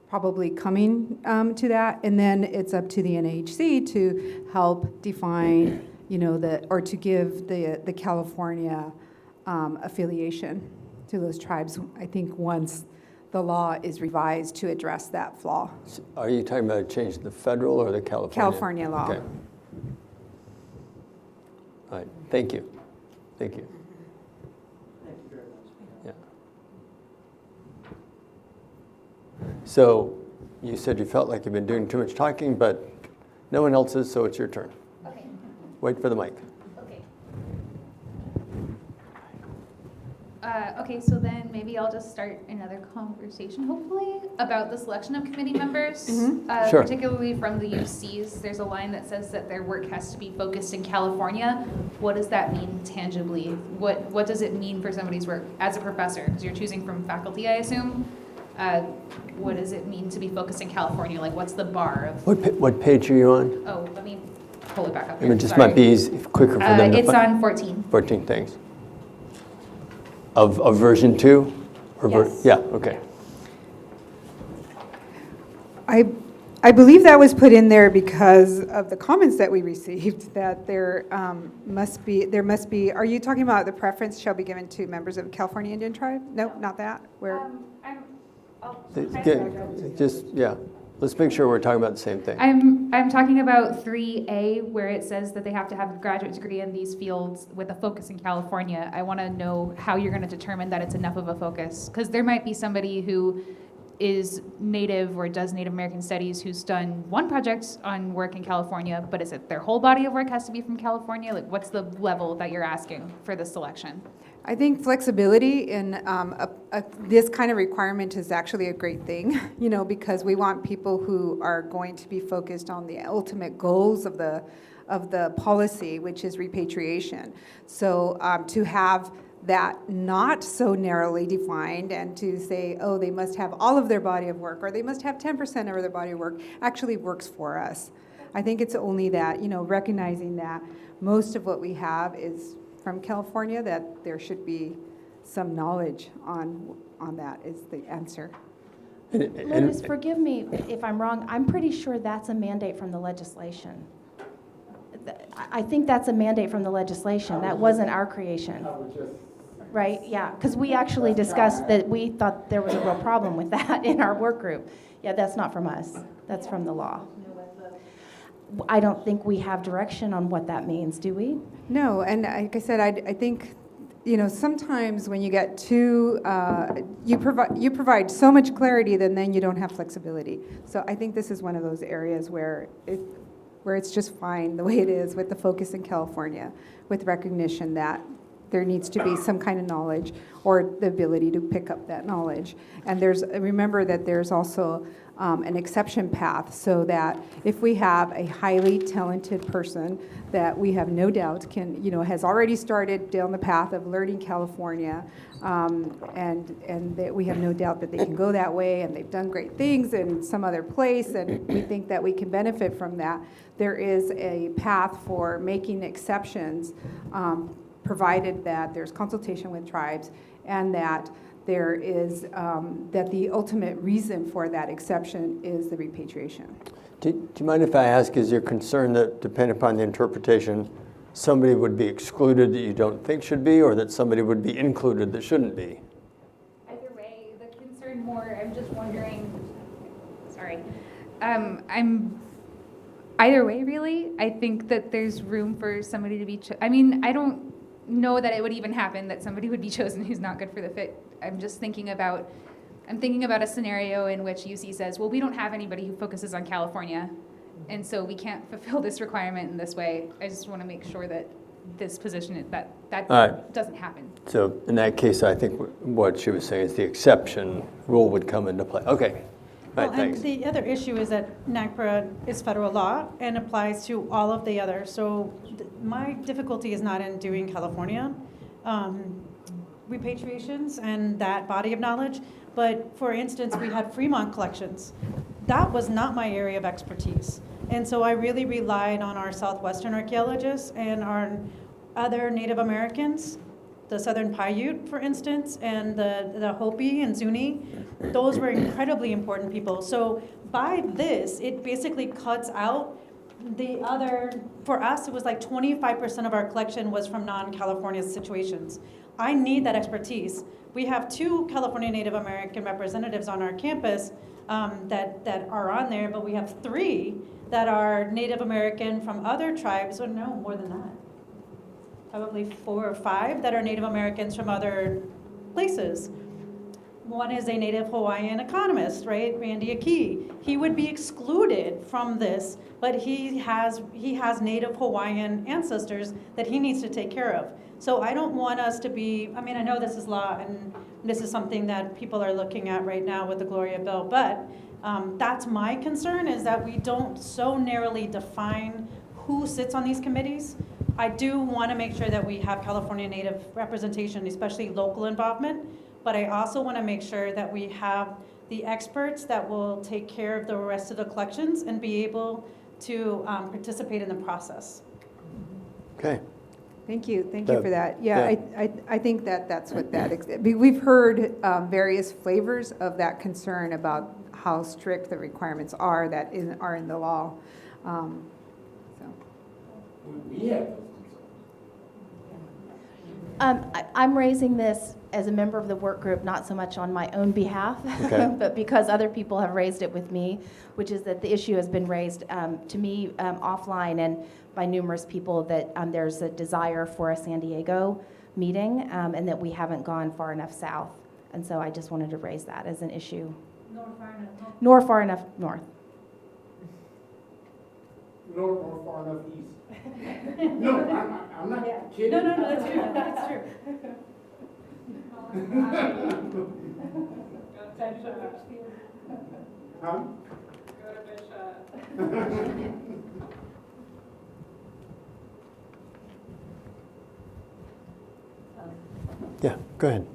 probably coming to that, and then it's up to the NHC to help define, or to give the California affiliation to those tribes, I think, once the law is revised to address that flaw. Are you talking about change the federal or the California? California law. Okay. All right. Thank you. Thank you. Thank you very much. Yeah. So you said you felt like you've been doing too much talking, but no one else is, so it's your turn. Okay. Wait for the mic. Okay. Okay, so then maybe I'll just start another conversation, hopefully, about the selection of committee members, Sure. particularly from the UCs. There's a line that says that their work has to be focused in California. What does that mean tangibly? What does it mean for somebody's work as a professor? Because you're choosing from faculty, I assume. What does it mean to be focused in California? Like, what's the bar of? What page are you on? Oh, let me pull it back up. I mean, it just might be easy, quicker for them to It's on 14. 14, thanks. Of version 2? Or Yes. Yeah, okay. I believe that was put in there because of the comments that we received, that there must be, are you talking about the preference shall be given to members of California Indian tribe? No, not that? Where? Yeah, let's make sure we're talking about the same thing. I'm talking about 3A, where it says that they have to have a graduate degree in these fields with a focus in California. I want to know how you're going to determine that it's enough of a focus, because there might be somebody who is Native or does Native American studies who's done one project on work in California, but is it their whole body of work has to be from California? Like, what's the level that you're asking for the selection? I think flexibility in this kind of requirement is actually a great thing, you know, because we want people who are going to be focused on the ultimate goals of the policy, which is repatriation. So to have that not so narrowly defined and to say, oh, they must have all of their body of work or they must have 10% of their body of work actually works for us. I think it's only that, you know, recognizing that most of what we have is from California, that there should be some knowledge on that is the answer. Liz, forgive me if I'm wrong. I'm pretty sure that's a mandate from the legislation. I think that's a mandate from the legislation. That wasn't our creation. Right, yeah, because we actually discussed that we thought there was a real problem with that in our work group. Yeah, that's not from us. That's from the law. I don't think we have direction on what that means, do we? No, and like I said, I think, you know, sometimes when you get too, you provide so much clarity, then you don't have flexibility. So I think this is one of those areas where it's just fine the way it is with the focus in California, with recognition that there needs to be some kind of knowledge or the ability to pick up that knowledge. And remember that there's also an exception path, so that if we have a highly talented person that we have no doubt has already started down the path of learning California, and that we have no doubt that they can go that way, and they've done great things in some other place, and we think that we can benefit from that. There is a path for making exceptions, provided that there's consultation with tribes and that there is, that the ultimate reason for that exception is the repatriation. Do you mind if I ask, is your concern that depending upon the interpretation, somebody would be excluded that you don't think should be, or that somebody would be included that shouldn't be? Either way, the concern more, I'm just wondering, sorry, I'm either way, really. I think that there's room for somebody to be, I mean, I don't know that it would even happen that somebody would be chosen who's not good for the fit. I'm thinking about a scenario in which UC says, well, we don't have anybody who focuses on California, and so we can't fulfill this requirement in this way. I just want to make sure that this position, that doesn't happen. So in that case, I think what she was saying is the exception rule would come into play. Okay. Well, Right, thanks. and the other issue is that NAGPRA is federal law and applies to all of the others. So my difficulty is not in doing California repatriations and that body of knowledge, but for instance, we had Fremont collections. That was not my area of expertise. And so I really relied on our Southwestern archaeologists and our other Native Americans, the Southern Paiute, for instance, and the Hopi and Zuni. Those were incredibly important people. So by this, it basically cuts out the other, for us, it was like 25% of our collection was from non-California situations. I need that expertise. We have 2 California Native American representatives on our campus that are on there, but we have 3 that are Native American from other tribes, or no, more than that. Probably 4 or 5 that are Native Americans from other places. One is a Native Hawaiian economist, right, Randy Akey. He would be excluded from this, but he has Native Hawaiian ancestors that he needs to take care of. So I don't want us to be, I mean, I know this is law and this is something that people are looking at right now with the Gloria bill, but that's my concern, is that we don't so narrowly define who sits on these committees. I do want to make sure that we have California Native representation, especially local involvement, but I also want to make sure that we have the experts that will take care of the rest of the collections and be able to participate in the process. Okay. Thank you for that. Yeah. I think that's what that, we've heard various flavors of that concern about how strict the requirements are that are in the law. We have. I'm raising this as a member of the work group, not so much on my own behalf, Okay. but because other people have raised it with me, which is that the issue has been raised to me offline and by numerous people that there's a desire for a San Diego meeting and that we haven't gone far enough south. And so I just wanted to raise that as an issue. Nor far enough north. Nor far enough east. No, I'm not kidding. No, that's true. That's true. Huh? Yeah, go ahead.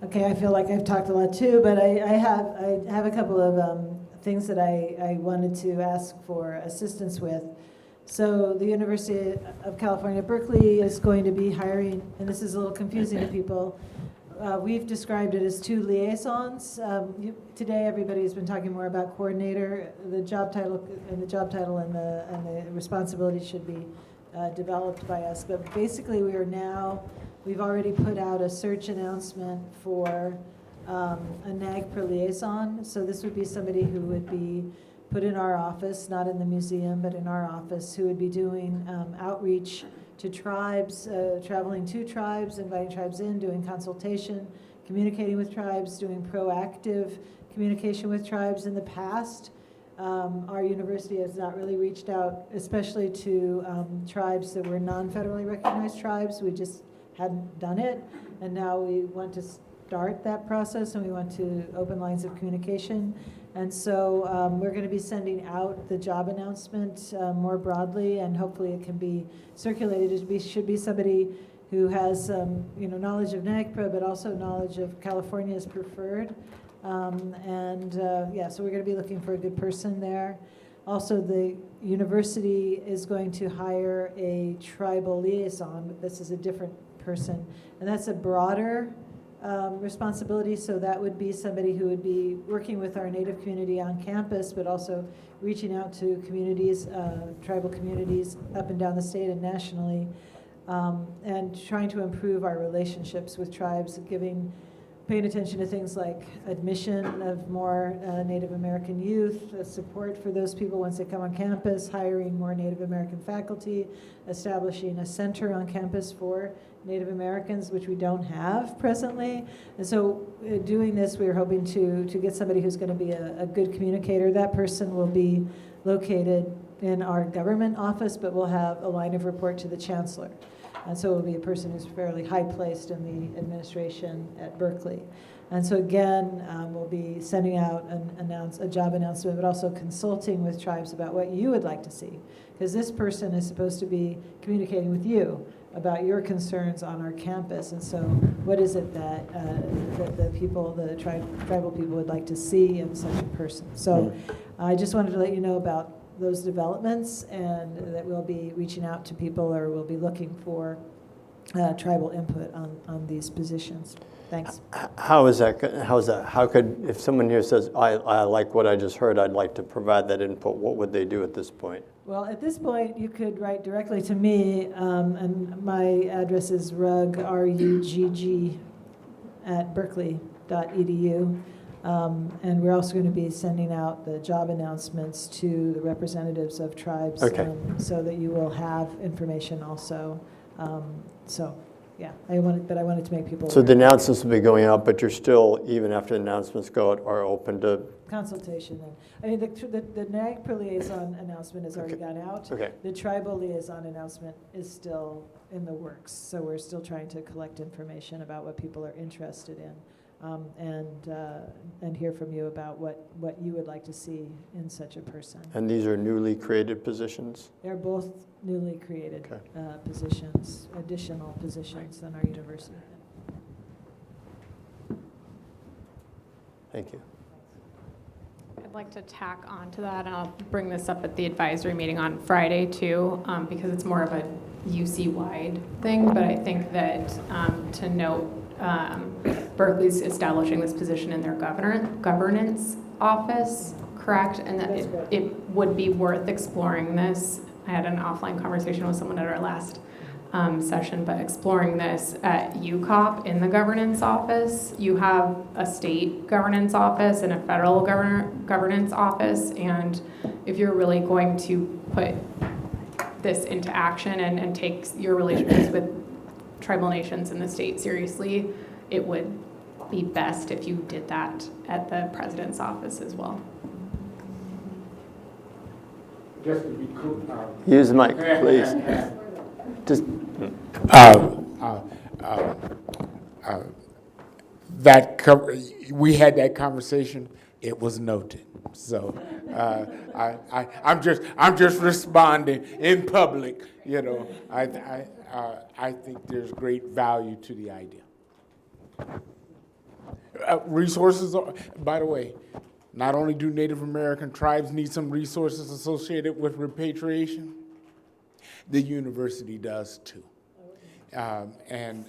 Okay, I feel like I've talked a lot too, but I have a couple of things that I wanted to ask for assistance with. So the University of California, Berkeley is going to be hiring, and this is a little confusing to people, we've described it as 2 liaisons. Today everybody's been talking more about coordinator. The job title and the responsibility should be developed by us. But basically we've already put out a search announcement for a NAGPRA liaison. So this would be somebody who would be put in our office, not in the museum, but in our office, who would be doing outreach to tribes, traveling to tribes, inviting tribes in, doing consultation, communicating with tribes, doing proactive communication with tribes. In the past, our university has not really reached out, especially to tribes that were non-federally recognized tribes. We just hadn't done it, and now we want to start that process, and we want to open lines of communication. And so we're going to be sending out the job announcement more broadly, and hopefully it can be circulated. It should be somebody who has knowledge of NAGPRA, but also knowledge of California's preferred. So we're going to be looking for a good person there. Also, the university is going to hire a tribal liaison, but this is a different person, and that's a broader responsibility. So that would be somebody who would be working with our Native community on campus, but also reaching out to communities, tribal communities up and down the state and nationally, and trying to improve our relationships with tribes, paying attention to things like admission of more Native American youth, support for those people once they come on campus, hiring more Native American faculty, establishing a center on campus for Native Americans, which we don't have presently. And so doing this, we're hoping to get somebody who's going to be a good communicator. That person will be located in our government office, but will have a line of report to the chancellor. And so it will be a person who's fairly high placed in the administration at Berkeley. And so again, we'll be sending out a job announcement, but also consulting with tribes about what you would like to see. Because this person is supposed to be communicating with you about your concerns on our campus. And so what is it that the tribal people would like to see in such a person? So I just wanted to let you know about those developments, and that we'll be reaching out to people, or we'll be looking for tribal input on these positions. Thanks. How is that? How could, if someone here says, I like what I just heard, I'd like to provide that input, what would they do at this point? Well, at this point, you could write directly to me, and my address is rugg @berkeley.edu. And we're also going to be sending out the job announcements to the representatives of tribes, okay. So that you will have information also. Yeah, I wanted to make people So the aware. announcements will be going out, but you're still, even after the announcements go out, are open to, Consultation. I mean, the NAGPRA liaison announcement has already gone out. okay. The tribal liaison announcement is still in the works, so we're still trying to collect information about what people are interested in, and hear from you about what you would like to see in such a person. And these are newly created positions? They're both newly created positions, additional positions in our university. Thank you. I'd like to tack on to that, and I'll bring this up at the advisory meeting on Friday too, because it's more of a UC-wide thing, but I think that to note, Berkeley's establishing this position in their governance office, correct? And that it would be worth exploring this. I had an offline conversation with someone at our last session, but exploring this at UCOP in the governance office. You have a state governance office and a federal governance office, and if you're really going to put this into action and take your relationships with tribal nations in the state seriously, it would be best if you did that at the president's office as well. Just to be cool. Use the mic, please. Just. We had that conversation. It was noted. So I'm just responding in public. You know, I think there's great value to the idea. Resources, by the way, not only do Native American tribes need some resources associated with repatriation, the university does too. And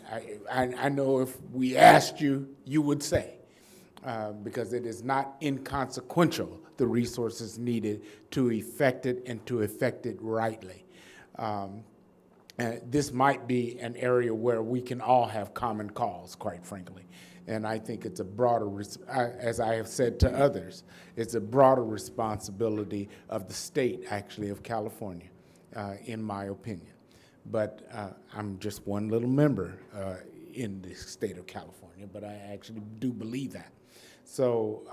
I know if we asked you, you would say, because it is not inconsequential, the resources needed to effect it and to effect it rightly. And this might be an area where we can all have common cause, quite frankly. And I think it's a broader, as I have said to others, it's a broader responsibility of the state, actually, of California, in my opinion. But I'm just one little member in the state of California, but I actually do believe that. So,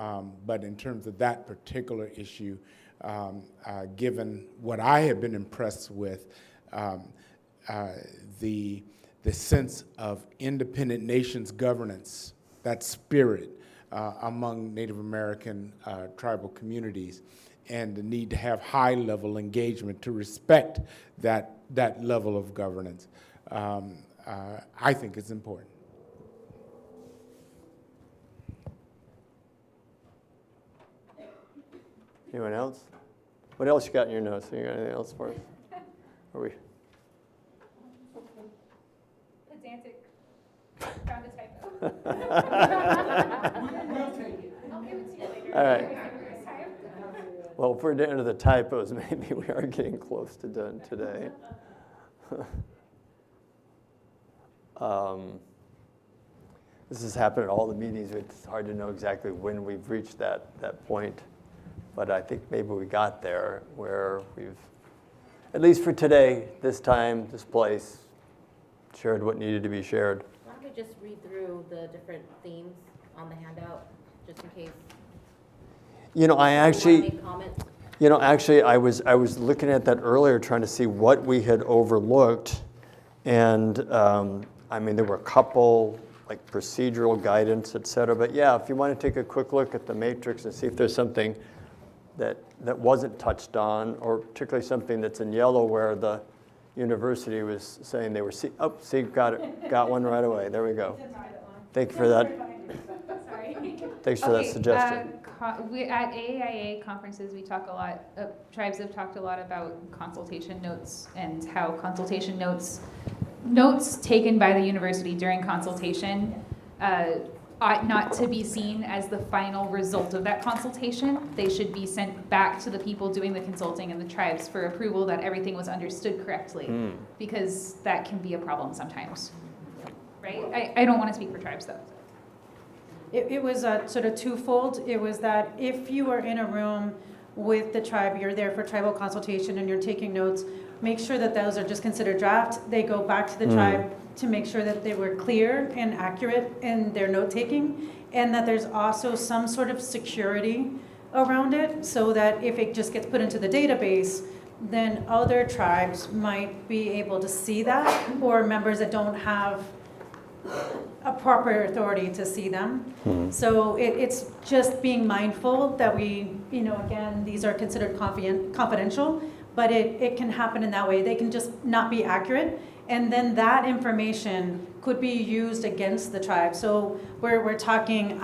but in terms of that particular issue, given what I have been impressed with, the sense of independent nations governance, that spirit among Native American tribal communities, and the need to have high-level engagement to respect that level of governance, I think it's important. Anyone else? What else you got in your notes? You got anything else for us? Are we? Pedantic. Found a typo. We'll take it. I'll give it to you later. All right. Well, if we're down to the typos, maybe we are getting close to done today. This has happened at all the meetings. It's hard to know exactly when we've reached that point. But I think maybe we got there where we've, at least for today, this time, this place, shared what needed to be shared. Why don't we just read through the different themes on the handout, just in case? You know, I was looking at that earlier, trying to see what we had overlooked, and I mean, there were a couple like procedural guidance, et cetera. But yeah, if you want to take a quick look at the matrix and see if there's something that wasn't touched on, or particularly something that's in yellow where the university was saying they were see, got it, got one right away. There we go. Thank you for that. Sorry. Thanks for that suggestion. At AAIA conferences, we talk a lot, tribes have talked a lot about consultation notes and how consultation notes taken by the university during consultation ought not to be seen as the final result of that consultation. They should be sent back to the people doing the consulting and the tribes for approval that everything was understood correctly, because that can be a problem sometimes, right? I don't want to speak for tribes, though. It was sort of twofold. It was that if you are in a room with the tribe, you're there for tribal consultation and you're taking notes, make sure that those are just considered draft. They go back to the tribe. to make sure that they were clear and accurate in their note-taking, and that there's also some sort of security around it, so that if it just gets put into the database, then other tribes might be able to see that, or members that don't have a proper authority to see them. So it's just being mindful that we, again, these are considered confidential, but it can happen in that way. They can just not be accurate, and then that information could be used against the tribe. So we're talking,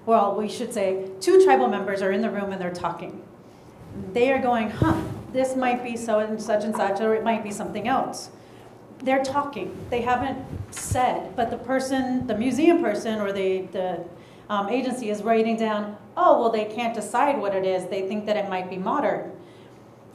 well, we should say 2 tribal members are in the room and they're talking. They are going, this might be so and such, or it might be something else. They're talking. They haven't said, but the museum person or the agency is writing down, oh, well, they can't decide what it is. They think that it might be modern.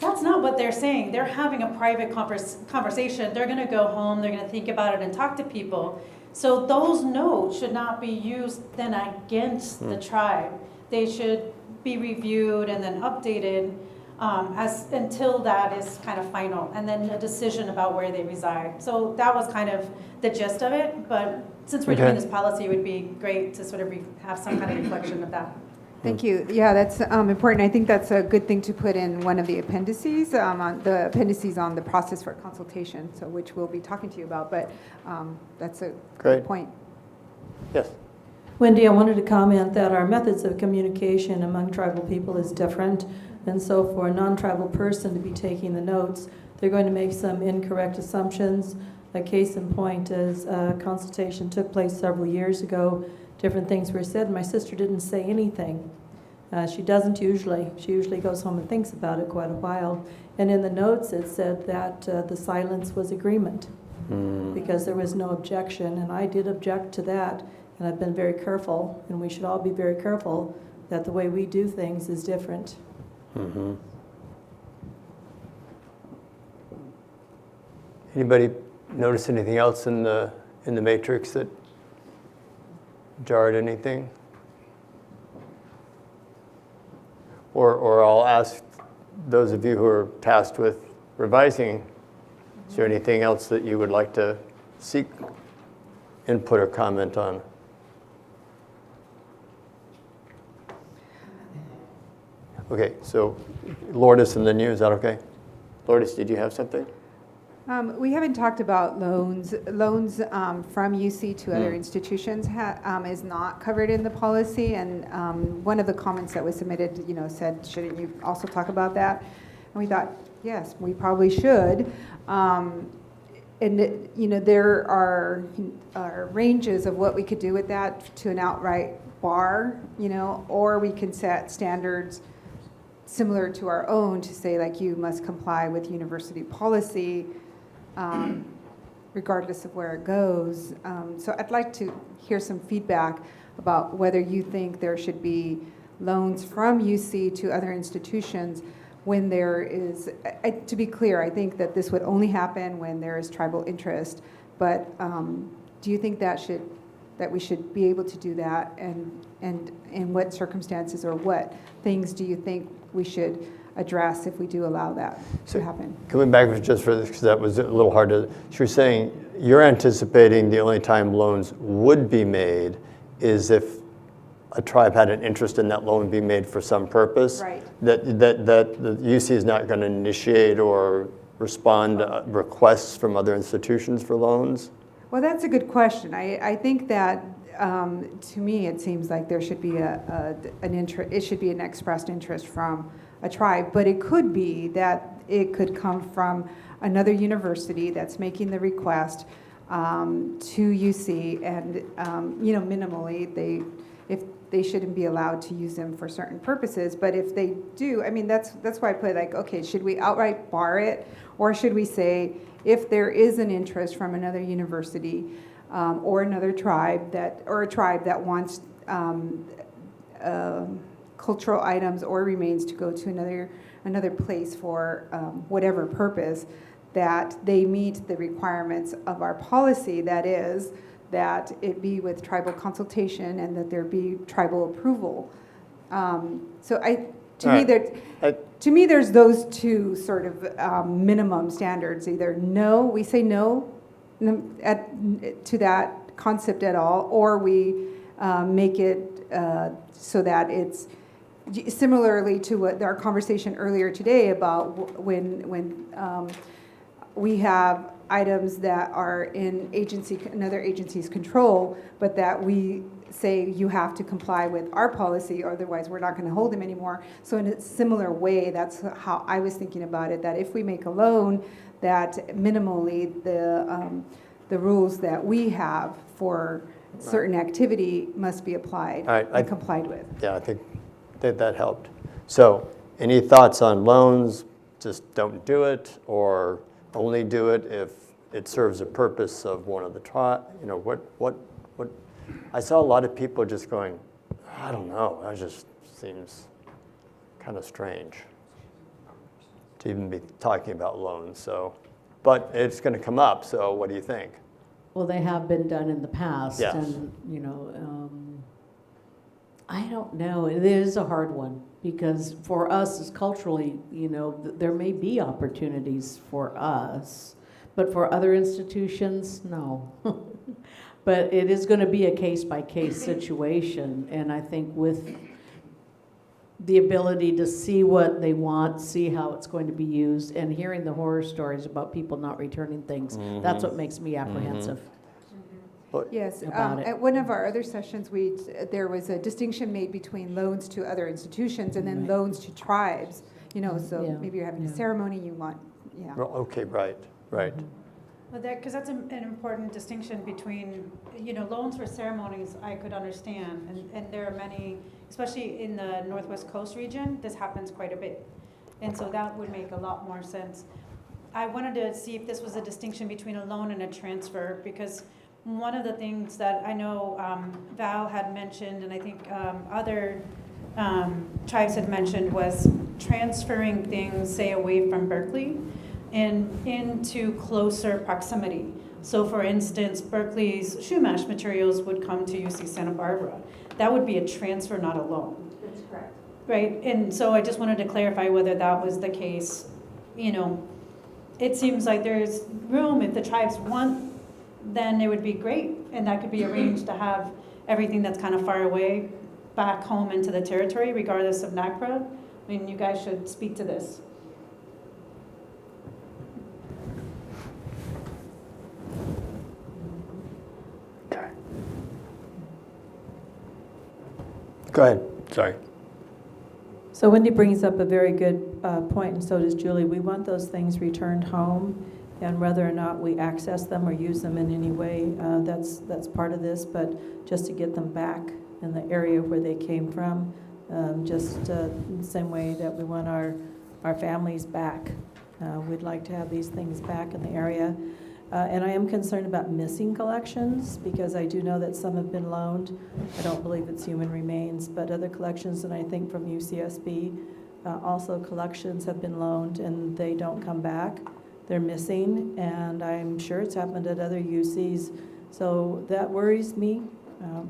That's not what they're saying. They're having a private conversation. They're going to go home. They're going to think about it and talk to people. So those notes should not be used then against the tribe. They should be reviewed and then updated until that is kind of final, and then a decision about where they reside. So that was kind of the gist of it, but since we're doing this policy, it would be great to sort of have some kind of reflection of that. Thank you. Yeah, that's important. I think that's a good thing to put in one of the appendices, on the process for consultation, so which we'll be talking to you about, but that's a good point. Yes. Wendy, I wanted to comment that our methods of communication among tribal people is different. And so for a non-tribal person to be taking the notes, they're going to make some incorrect assumptions. A case in point is a consultation took place several years ago. Different things were said. My sister didn't say anything. She doesn't usually. She usually goes home and thinks about it quite a while. And in the notes it said that the silence was agreement because there was no objection. And I did object to that. And I've been very careful, and we should all be very careful that the way we do things is different. Anybody notice anything else in the matrix that jarred anything? Or I'll ask those of you who are tasked with revising, is there anything else that you would like to seek input or comment on? Okay, so Lourdes and then you, is that okay? Lourdes, did you have something? We haven't talked about loans. Loans from UC to other institutions is not covered in the policy, and one of the comments that was submitted, said, shouldn't you also talk about that? And we thought, yes, we probably should. And there are ranges of what we could do with that to an outright bar, or we can set standards similar to our own to say, like, you must comply with university policy, regardless of where it goes. So I'd like to hear some feedback about whether you think there should be loans from UC to other institutions when there is, to be clear, I think that this would only happen when there is tribal interest, but do you think that we should be able to do that, and in what circumstances or what things do you think we should address if we do allow that to happen? Coming back just for this, because that was a little hard to, so you're saying you're anticipating the only time loans would be made is if a tribe had an interest in that loan being made for some purpose? Right. That the UC is not going to initiate or respond to requests from other institutions for loans? Well, that's a good question. I think that to me it seems like there should be an interest. It should be an expressed interest from a tribe, but it could be that it could come from another university that's making the request to UC, and minimally they shouldn't be allowed to use them for certain purposes. But if they do, I mean, that's why I put, like, okay, should we outright bar it, or should we say if there is an interest from another university or another tribe that wants cultural items or remains to go to another place for whatever purpose, that they meet the requirements of our policy, that is, that it be with tribal consultation and that there be tribal approval. To me, there's those two sort of minimum standards. Either no, we say no to that concept at all, or we make it so that it's similarly to what our conversation earlier today about when we have items that are in another agency's control, but that we say you have to comply with our policy, otherwise we're not going to hold them anymore. So in a similar way, that's how I was thinking about it, that if we make a loan, that minimally the rules that we have for certain activity must be applied and complied with. Yeah, I think that helped. So any thoughts on loans? Just don't do it, or only do it if it serves a purpose of one of the what I saw a lot of people just going, I don't know, that just seems kind of strange to even be talking about loans. So, but it's going to come up, so what do you think? Well, they have been done in the past, yes. And I don't know. It is a hard one because for us, as culturally, there may be opportunities for us, but for other institutions, no. But it is going to be a case-by-case situation, and I think with the ability to see what they want, see how it's going to be used, and hearing the horror stories about people not returning things, that's what makes me apprehensive. Yes, about it. at one of our other sessions, there was a distinction made between loans to other institutions and then loans to tribes. So maybe you're having a ceremony, you want, Well, okay, right. Well, because that's an important distinction between, loans for ceremonies I could understand, and there are many, especially in the Northwest Coast region, this happens quite a bit. And so that would make a lot more sense. I wanted to see if this was a distinction between a loan and a transfer, because one of the things that I know Val had mentioned, and I think other tribes had mentioned, was transferring things, say, away from Berkeley and into closer proximity. So for instance, Berkeley's Shumash materials would come to UC Santa Barbara. That would be a transfer, not a loan. That's correct. Right, and so I just wanted to clarify whether that was the case. It seems like there's room if the tribes want, then it would be great, and that could be arranged to have everything that's kind of far away back home into the territory, regardless of NACPRA. I mean, you guys should speak to this. Go ahead, sorry. So Wendy brings up a very good point, and so does Julie. We want those things returned home, and whether or not we access them or use them in any way, that's part of this, but just to get them back in the area where they came from, just in the same way that we want our families back. We'd like to have these things back in the area. And I am concerned about missing collections, because I do know that some have been loaned. I don't believe it's human remains, but other collections, and I think from UCSB, also collections have been loaned and they don't come back. They're missing, and I'm sure it's happened at other UCs. So that worries me.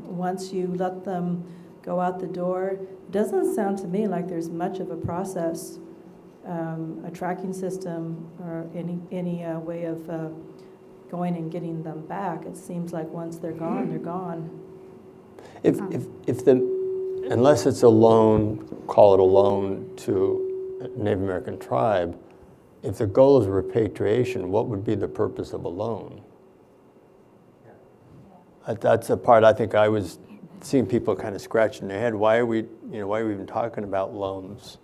Once you let them go out the door, it doesn't sound to me like there's much of a process, a tracking system, or any way of going and getting them back. It seems like once they're gone, they're gone. Unless it's a loan, call it a loan to a Native American tribe, if the goal is repatriation, what would be the purpose of a loan? That's a part I think I was seeing people kind of scratching their head. Why are we even talking about loans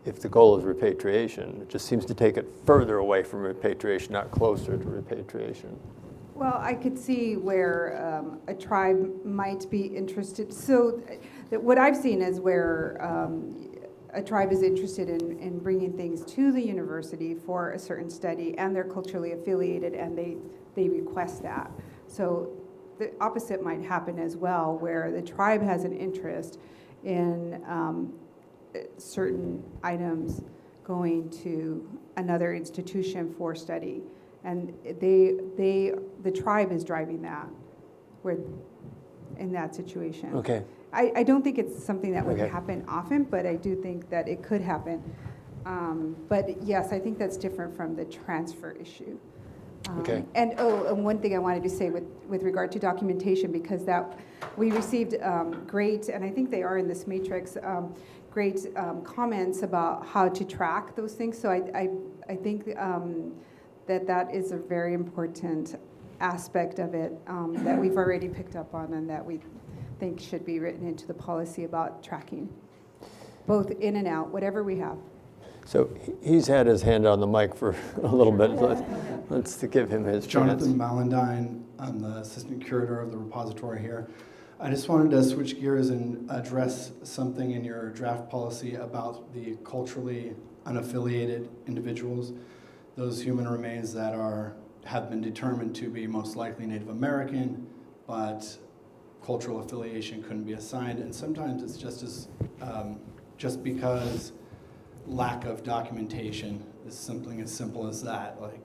if the goal is repatriation? It just seems to take it further away from repatriation, not closer to repatriation. Well, I could see where a tribe might be interested. So what I've seen is where a tribe is interested in bringing things to the university for a certain study, and they're culturally affiliated, and they request that. So the opposite might happen as well, where the tribe has an interest in certain items going to another institution for study, and the tribe is driving that. We're in that situation. Okay. I don't think it's something that would Okay. happen often, but I do think that it could happen. But yes, I think that's different from the transfer issue. Okay. And one thing I wanted to say with regard to documentation, because that we received great, and I think they are in this matrix, great comments about how to track those things. So I think that is a very important aspect of it that we've already picked up on and that we think should be written into the policy about tracking, both in and out, whatever we have. So he's had his hand on the mic for a little bit. Let's give him his chance. Jonathan Malandine, I'm the assistant curator of the repository here. I just wanted to switch gears and address something in your draft policy about the culturally unaffiliated individuals, those human remains that have been determined to be most likely Native American, but cultural affiliation couldn't be assigned. And sometimes it's just because lack of documentation is something as simple as that. Like,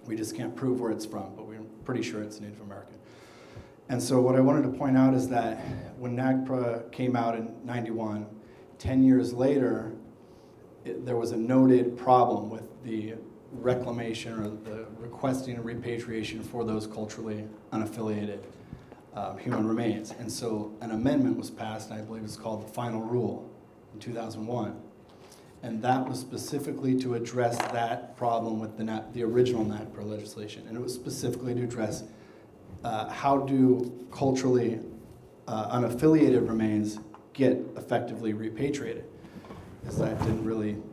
we just can't prove where it's from, but we're pretty sure it's Native American. And so what I wanted to point out is that when NAGPRA came out in '91, 10 years later, there was a noted problem with the reclamation or the requesting a repatriation for those culturally unaffiliated human remains. And so an amendment was passed, and I believe it's called the Final Rule in 2001. And that was specifically to address that problem with the original NAGPRA legislation. And it was specifically to address how do culturally unaffiliated remains get effectively repatriated. Because that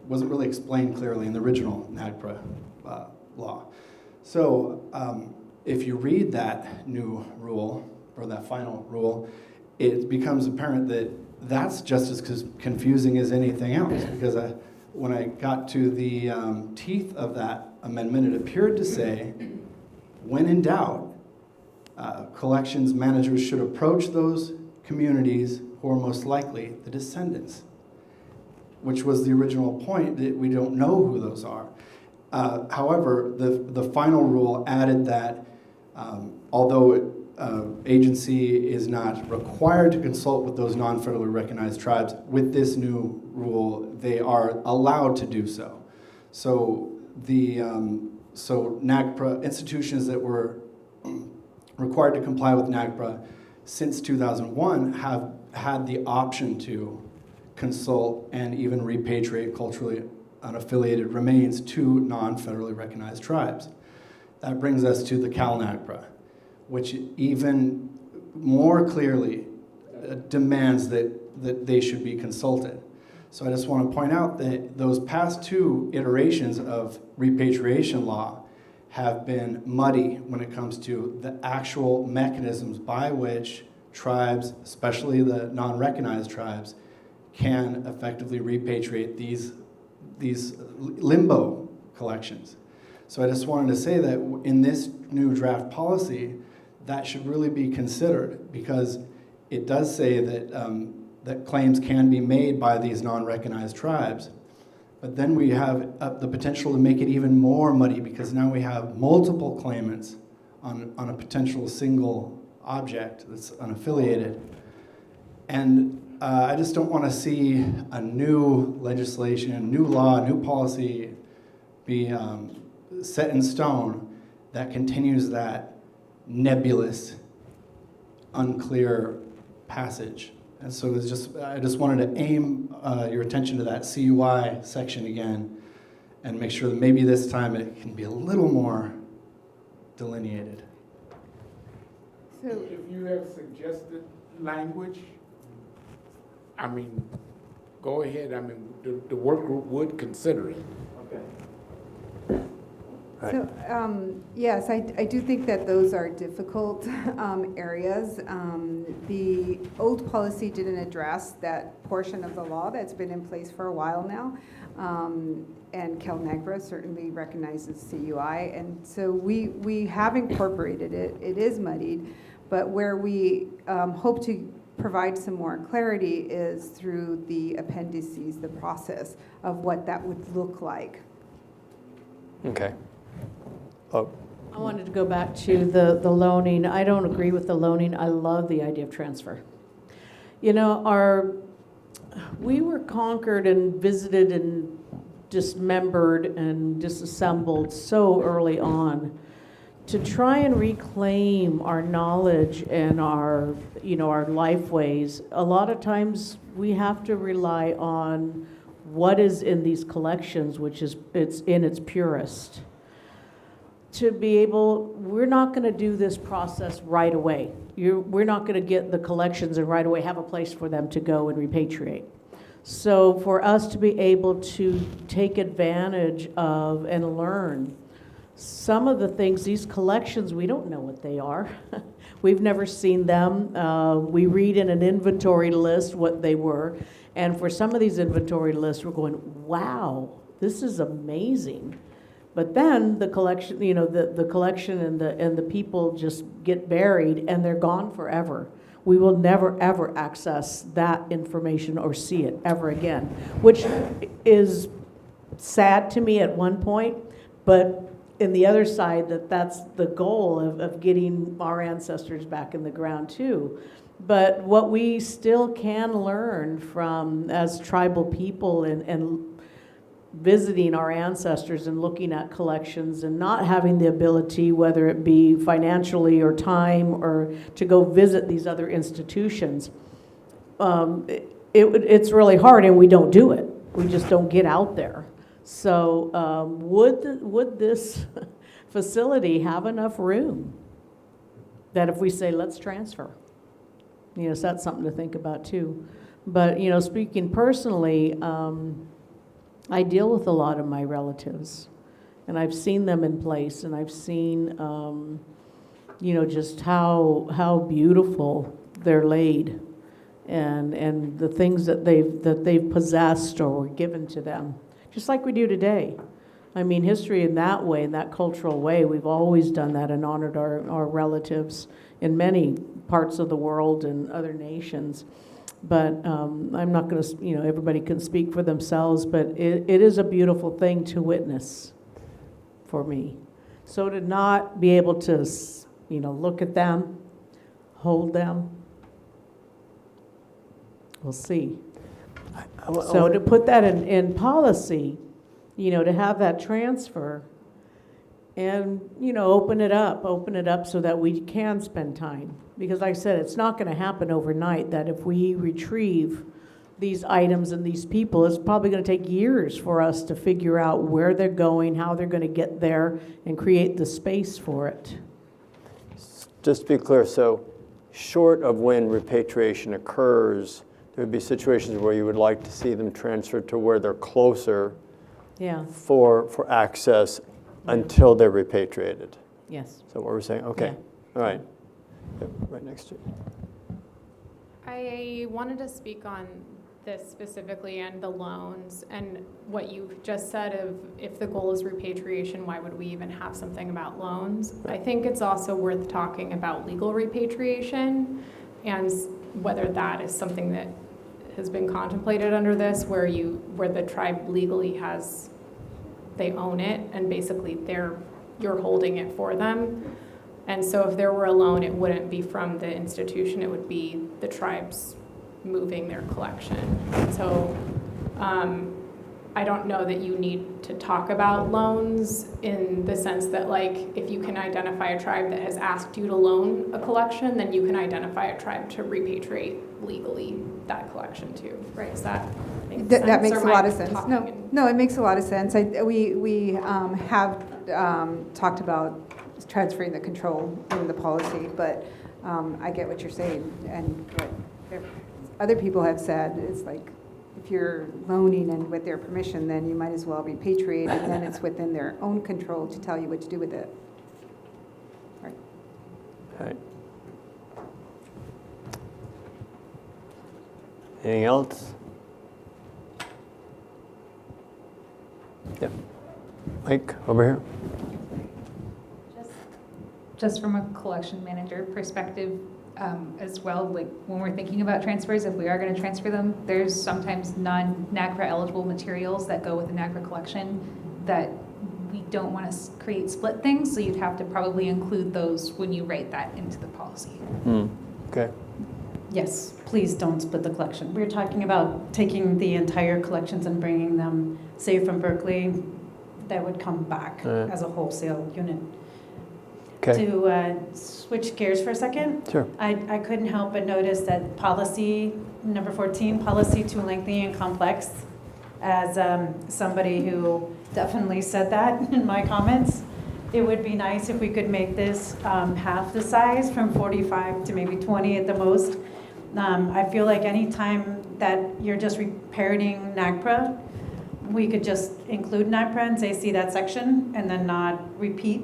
wasn't really explained clearly in the original NAGPRA law. So if you read that new rule, or that final rule, it becomes apparent that that's just as confusing as anything else, because when I got to the teeth of that amendment, it appeared to say, when in doubt, collections managers should approach those communities who are most likely the descendants, which was the original point, that we don't know who those are. However, the final rule added that although agency is not required to consult with those non-federally recognized tribes, with this new rule, they are allowed to do so. So so NAGPRA, institutions that were required to comply with NAGPRA since 2001 have had the option to consult and even repatriate culturally unaffiliated remains to non-federally recognized tribes. That brings us to the CalNAGPRA, which even more clearly demands that they should be consulted. So I just want to point out that those past two iterations of repatriation law have been muddy when it comes to the actual mechanisms by which tribes, especially the non-recognized tribes, can effectively repatriate these limbo collections. So I just wanted to say that in this new draft policy, that should really be considered, because it does say that that claims can be made by these non-recognized tribes. But then we have the potential to make it even more muddy, because now we have multiple claimants on a potential single object that's unaffiliated. And I just don't want to see a new legislation, a new law, a new policy be set in stone that continues that nebulous, unclear passage. And so I just wanted to aim your attention to that CUI section again and make sure that maybe this time it can be a little more delineated. So if you have suggested language, I mean, go ahead. I mean, the work group would consider it. Okay. So, yes, I do think that those are difficult areas. The old policy didn't address that portion of the law that's been in place for a while now. And CalNAGPRA certainly recognizes CUI. And so we have incorporated it. It is muddied. But where we hope to provide some more clarity is through the appendices, the process of what that would look like. Okay. Oh. I wanted to go back to the loaning. I don't agree with the loaning. I love the idea of transfer. You know, we were conquered and visited and dismembered and disassembled so early on. To try and reclaim our knowledge and our, our life ways, a lot of times we have to rely on what is in these collections, which is it's in its purest. We're not going to do this process right away. We're not going to get the collections and right away have a place for them to go and repatriate. So for us to be able to take advantage of and learn some of the things, these collections, we don't know what they are. We've never seen them. We read in an inventory list what they were. And for some of these inventory lists, we're going, wow, this is amazing. But then the collection, the collection and the people just get buried and they're gone forever. We will never, ever access that information or see it ever again, which is sad to me at one point, but in the other side, that's the goal of getting our ancestors back in the ground too. But what we still can learn from as tribal people and visiting our ancestors and looking at collections and not having the ability, whether it be financially or time or to go visit these other institutions, it's really hard and we don't do it. We just don't get out there. So would this facility have enough room that if we say, let's transfer? So that's something to think about too. But, speaking personally, I deal with a lot of my relatives and I've seen them in place and I've seen, just how beautiful they're laid and the things that they've possessed or were given to them. Just like we do today. I mean, history in that way, in that cultural way, we've always done that and honored our relatives in many parts of the world and other nations. But I'm not going to, everybody can speak for themselves, but it is a beautiful thing to witness for me. So to not be able to, look at them, hold them, we'll see. So to put that in policy, to have that transfer and, open it up so that we can spend time. Because like I said, it's not going to happen overnight that if we retrieve these items and these people, it's probably going to take years for us to figure out where they're going, how they're going to get there, and create the space for it. Just to be clear, so short of when repatriation occurs, there would be situations where you would like to see them transferred to where they're closer for access until they're repatriated. Yes. Is that what we're saying? Okay. Yeah. All right. Yep, right next to you. I wanted to speak on this specifically and the loans and what you just said of if the goal is repatriation, why would we even have something about loans? I think it's also worth talking about legal repatriation and whether that is something that has been contemplated under this, where the tribe legally they own it and basically you're holding it for them. And so if there were a loan, it wouldn't be from the institution, it would be the tribes moving their collection. So I don't know that you need to talk about loans in the sense that, like, if you can identify a tribe that has asked you to loan a collection, then you can identify a tribe to repatriate legally that collection too, right? Is that make sense? That makes Or a am I lot of sense. talking No, it makes a lot of sense. We have talked about transferring the control in the policy, but I get what you're saying, and what other people have said is, like, if you're loaning and with their permission, then you might as well repatriate, and then it's within their own control to tell you what to do with it. Right. Right. Anything else? Yeah. Mike, over here. Just from a collection manager perspective as well, like when we're thinking about transfers, if we are going to transfer them, there's sometimes non-NAGPRA eligible materials that go with the NAGPRA collection that we don't want to create split things, so you'd have to probably include those when you write that into the policy. Okay. Yes, please don't split the collection. We're talking about taking the entire collections and bringing them say from Berkeley, that would come back Right. as a wholesale unit. Okay. To switch gears for a second, Sure. I couldn't help but notice that policy number 14, policy too lengthy and complex, as somebody who definitely said that in my comments, it would be nice if we could make this half the size, from 45 to maybe 20 at the most. I feel like any time that you're just parroting NAGPRA, we could just include NAGPRA and say, see that section, and then not repeat,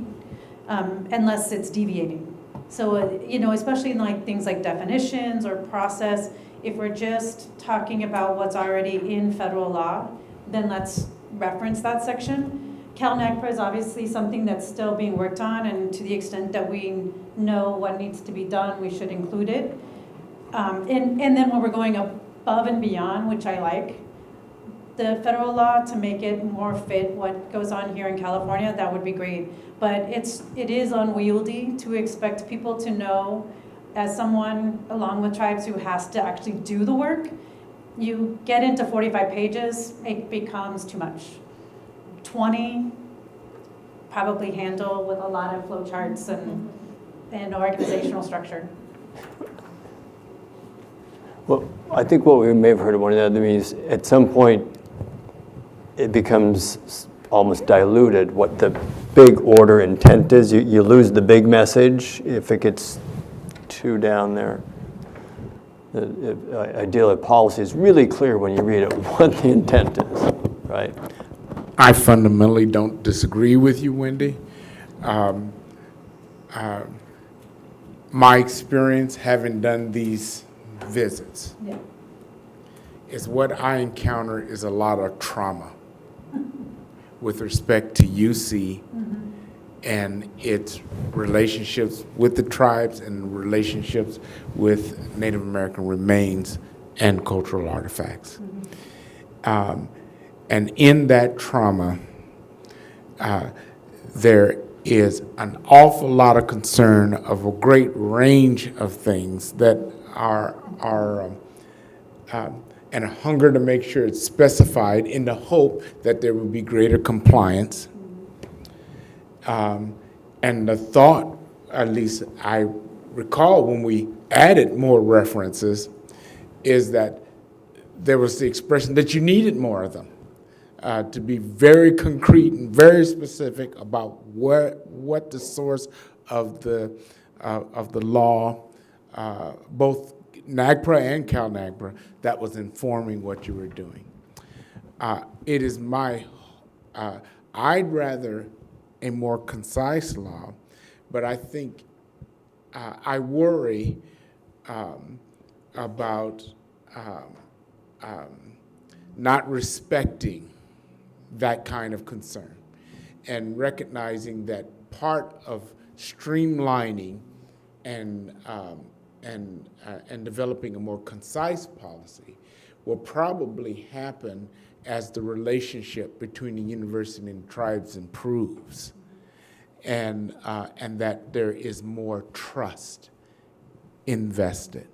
unless it's deviating. So, you know, especially in like things like definitions or process, if we're just talking about what's already in federal law, then let's reference that section. CalNAGPRA is obviously something that's still being worked on, and to the extent that we know what needs to be done, we should include it. And then when we're going above and beyond, which I like, the federal law to make it more fit what goes on here in California, that would be great. But it is unwieldy to expect people to know, as someone along with tribes who has to actually do the work, you get into 45 pages, it becomes too much. 20, probably handle with a lot of flowcharts and organizational structure. Well, I think what we may have heard of one of the other meetings, at some point, it becomes almost diluted what the big order intent is. You lose the big message if it gets too down there. The ideal policy is really clear when you read it what the intent is, right? I fundamentally don't disagree with you, Wendy. My experience having done these visits is what I encounter is a lot of trauma with respect to UC and its relationships with the tribes and relationships with Native American remains and cultural artifacts. And in that trauma, there is an awful lot of concern of a great range of things that are and a hunger to make sure it's specified in the hope that there will be greater compliance. And the thought, at least I recall when we added more references, is that there was the expression that you needed more of them, to be very concrete and very specific about what the source of the law, both NAGPRA and CalNAGPRA, that was informing what you were doing. It is I'd rather a more concise law, but I think I worry about not respecting that kind of concern and recognizing that part of streamlining and developing a more concise policy will probably happen as the relationship between the university and tribes improves, and that there is more trust invested.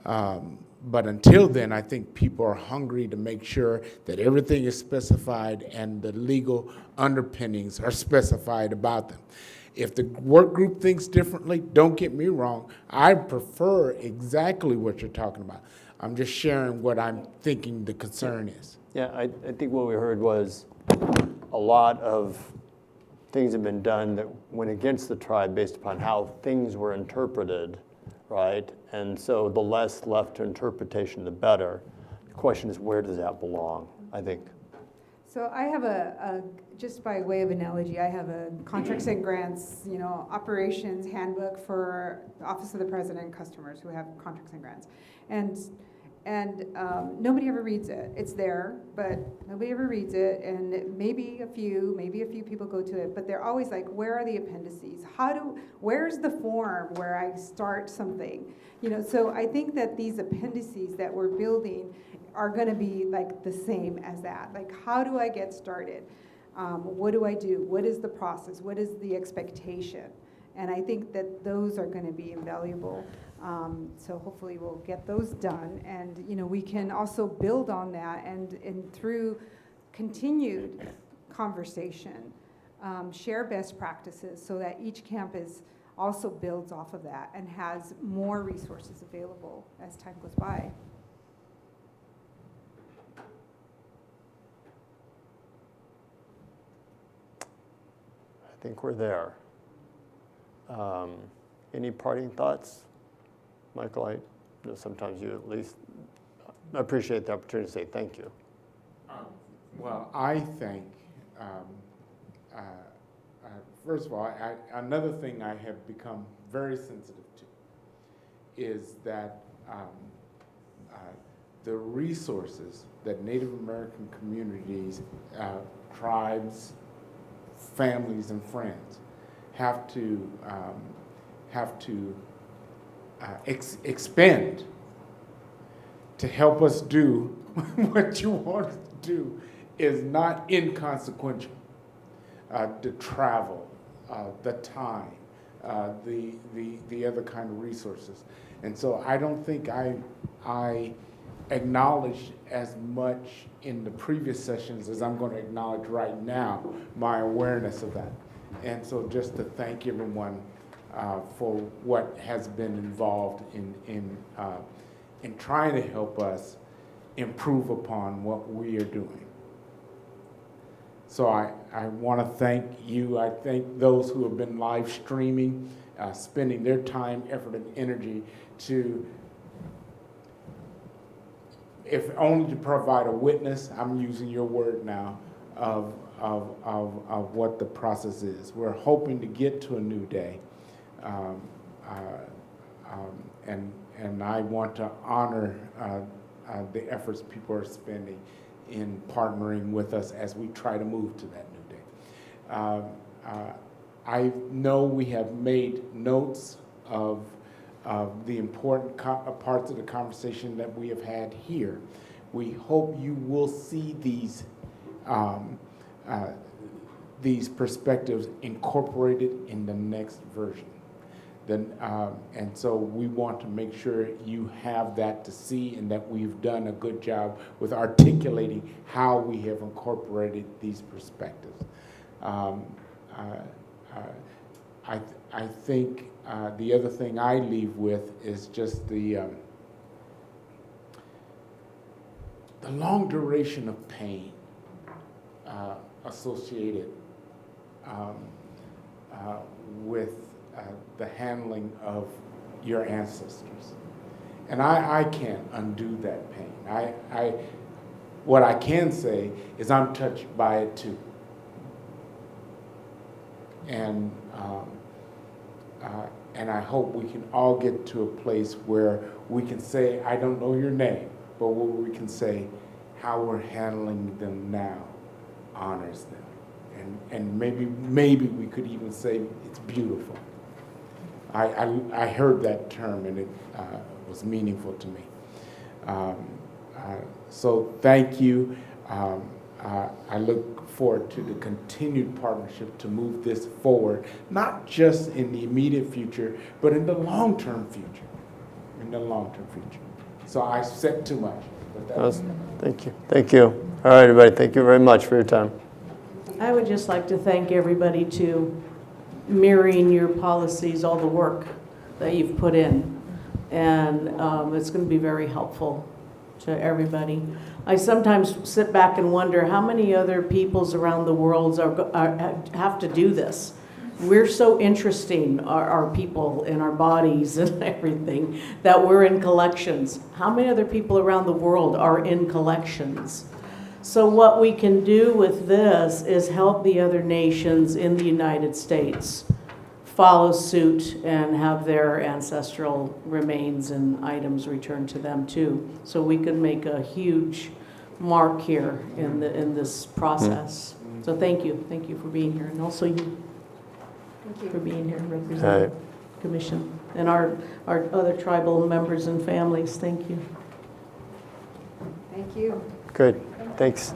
But until then, I think people are hungry to make sure that everything is specified and the legal underpinnings are specified about them. If the work group thinks differently, don't get me wrong, I prefer exactly what you're talking about. I'm just sharing what I'm thinking the concern is. Yeah, I think what we heard was a lot of things have been done that went against the tribe based upon how things were interpreted, right? And so the less left to interpretation, the better. The question is, where does that belong, I think? So I have just by way of analogy, I have a contracts and grants, operations handbook for the Office of the President and customers who have contracts and grants. And nobody ever reads it. It's there, but nobody ever reads it, and maybe a few people go to it, but they're always like, where are the appendices? Where's the form where I start something? So I think that these appendices that we're building are gonna be like the same as that. Like, how do I get started? What do I do? What is the process? What is the expectation? And I think that those are gonna be invaluable. So hopefully we'll get those done, and we can also build on that, and through continued conversation, share best practices so that each campus also builds off of that and has more resources available as time goes by. I think we're there. Any parting thoughts? Michael, I know sometimes you at least appreciate the opportunity to say thank you. Well, I think, first of all, another thing I have become very sensitive to is that the resources that Native American communities, tribes, families, and friends have to expend to help us do what you want us to do is not inconsequential. The travel, the time, the other kind of resources. And so I don't think I acknowledged as much in the previous sessions as I'm going to acknowledge right now, my awareness of that. And so just to thank everyone for what has been involved in trying to help us improve upon what we are doing. So I want to thank you. I thank those who have been live streaming, spending their time, effort, and energy to, if only to provide a witness, I'm using your word now, of what the process is. We're hoping to get to a new day. And I want to honor the efforts people are spending in partnering with us as we try to move to that new day. I know we have made notes of the important parts of the conversation that we have had here. We hope you will see these perspectives incorporated in the next version. And so we want to make sure you have that to see and that we've done a good job with articulating how we have incorporated these perspectives. I think the other thing I leave with is just the long duration of pain associated with the handling of your ancestors. And I can't undo that pain. What I can say is I'm touched by it too. And I hope we can all get to a place where we can say, I don't know your name, but where we can say how we're handling them now honors them. And maybe we could even say it's beautiful. I heard that term and it was meaningful to me. So thank you. I look forward to the continued partnership to move this forward, not just in the immediate future, but in the long-term future. So I said too much. But thank you. Thank you. All right, everybody. Thank you very much for your time. I would just like to thank everybody to mirroring your policies, all the work that you've put in. And it's going to be very helpful to everybody. I sometimes sit back and wonder how many other peoples around the world have to do this. We're so interesting, our people and our bodies and everything, that we're in collections. How many other people around the world are in collections? So what we can do with this is help the other nations in the United States follow suit and have their ancestral remains and items returned to them too. So we can make a huge mark here in this process. So thank you for being here, and also you for being here representing the Commission and our other tribal members and families. Thank you. Thank you. Good. Thanks.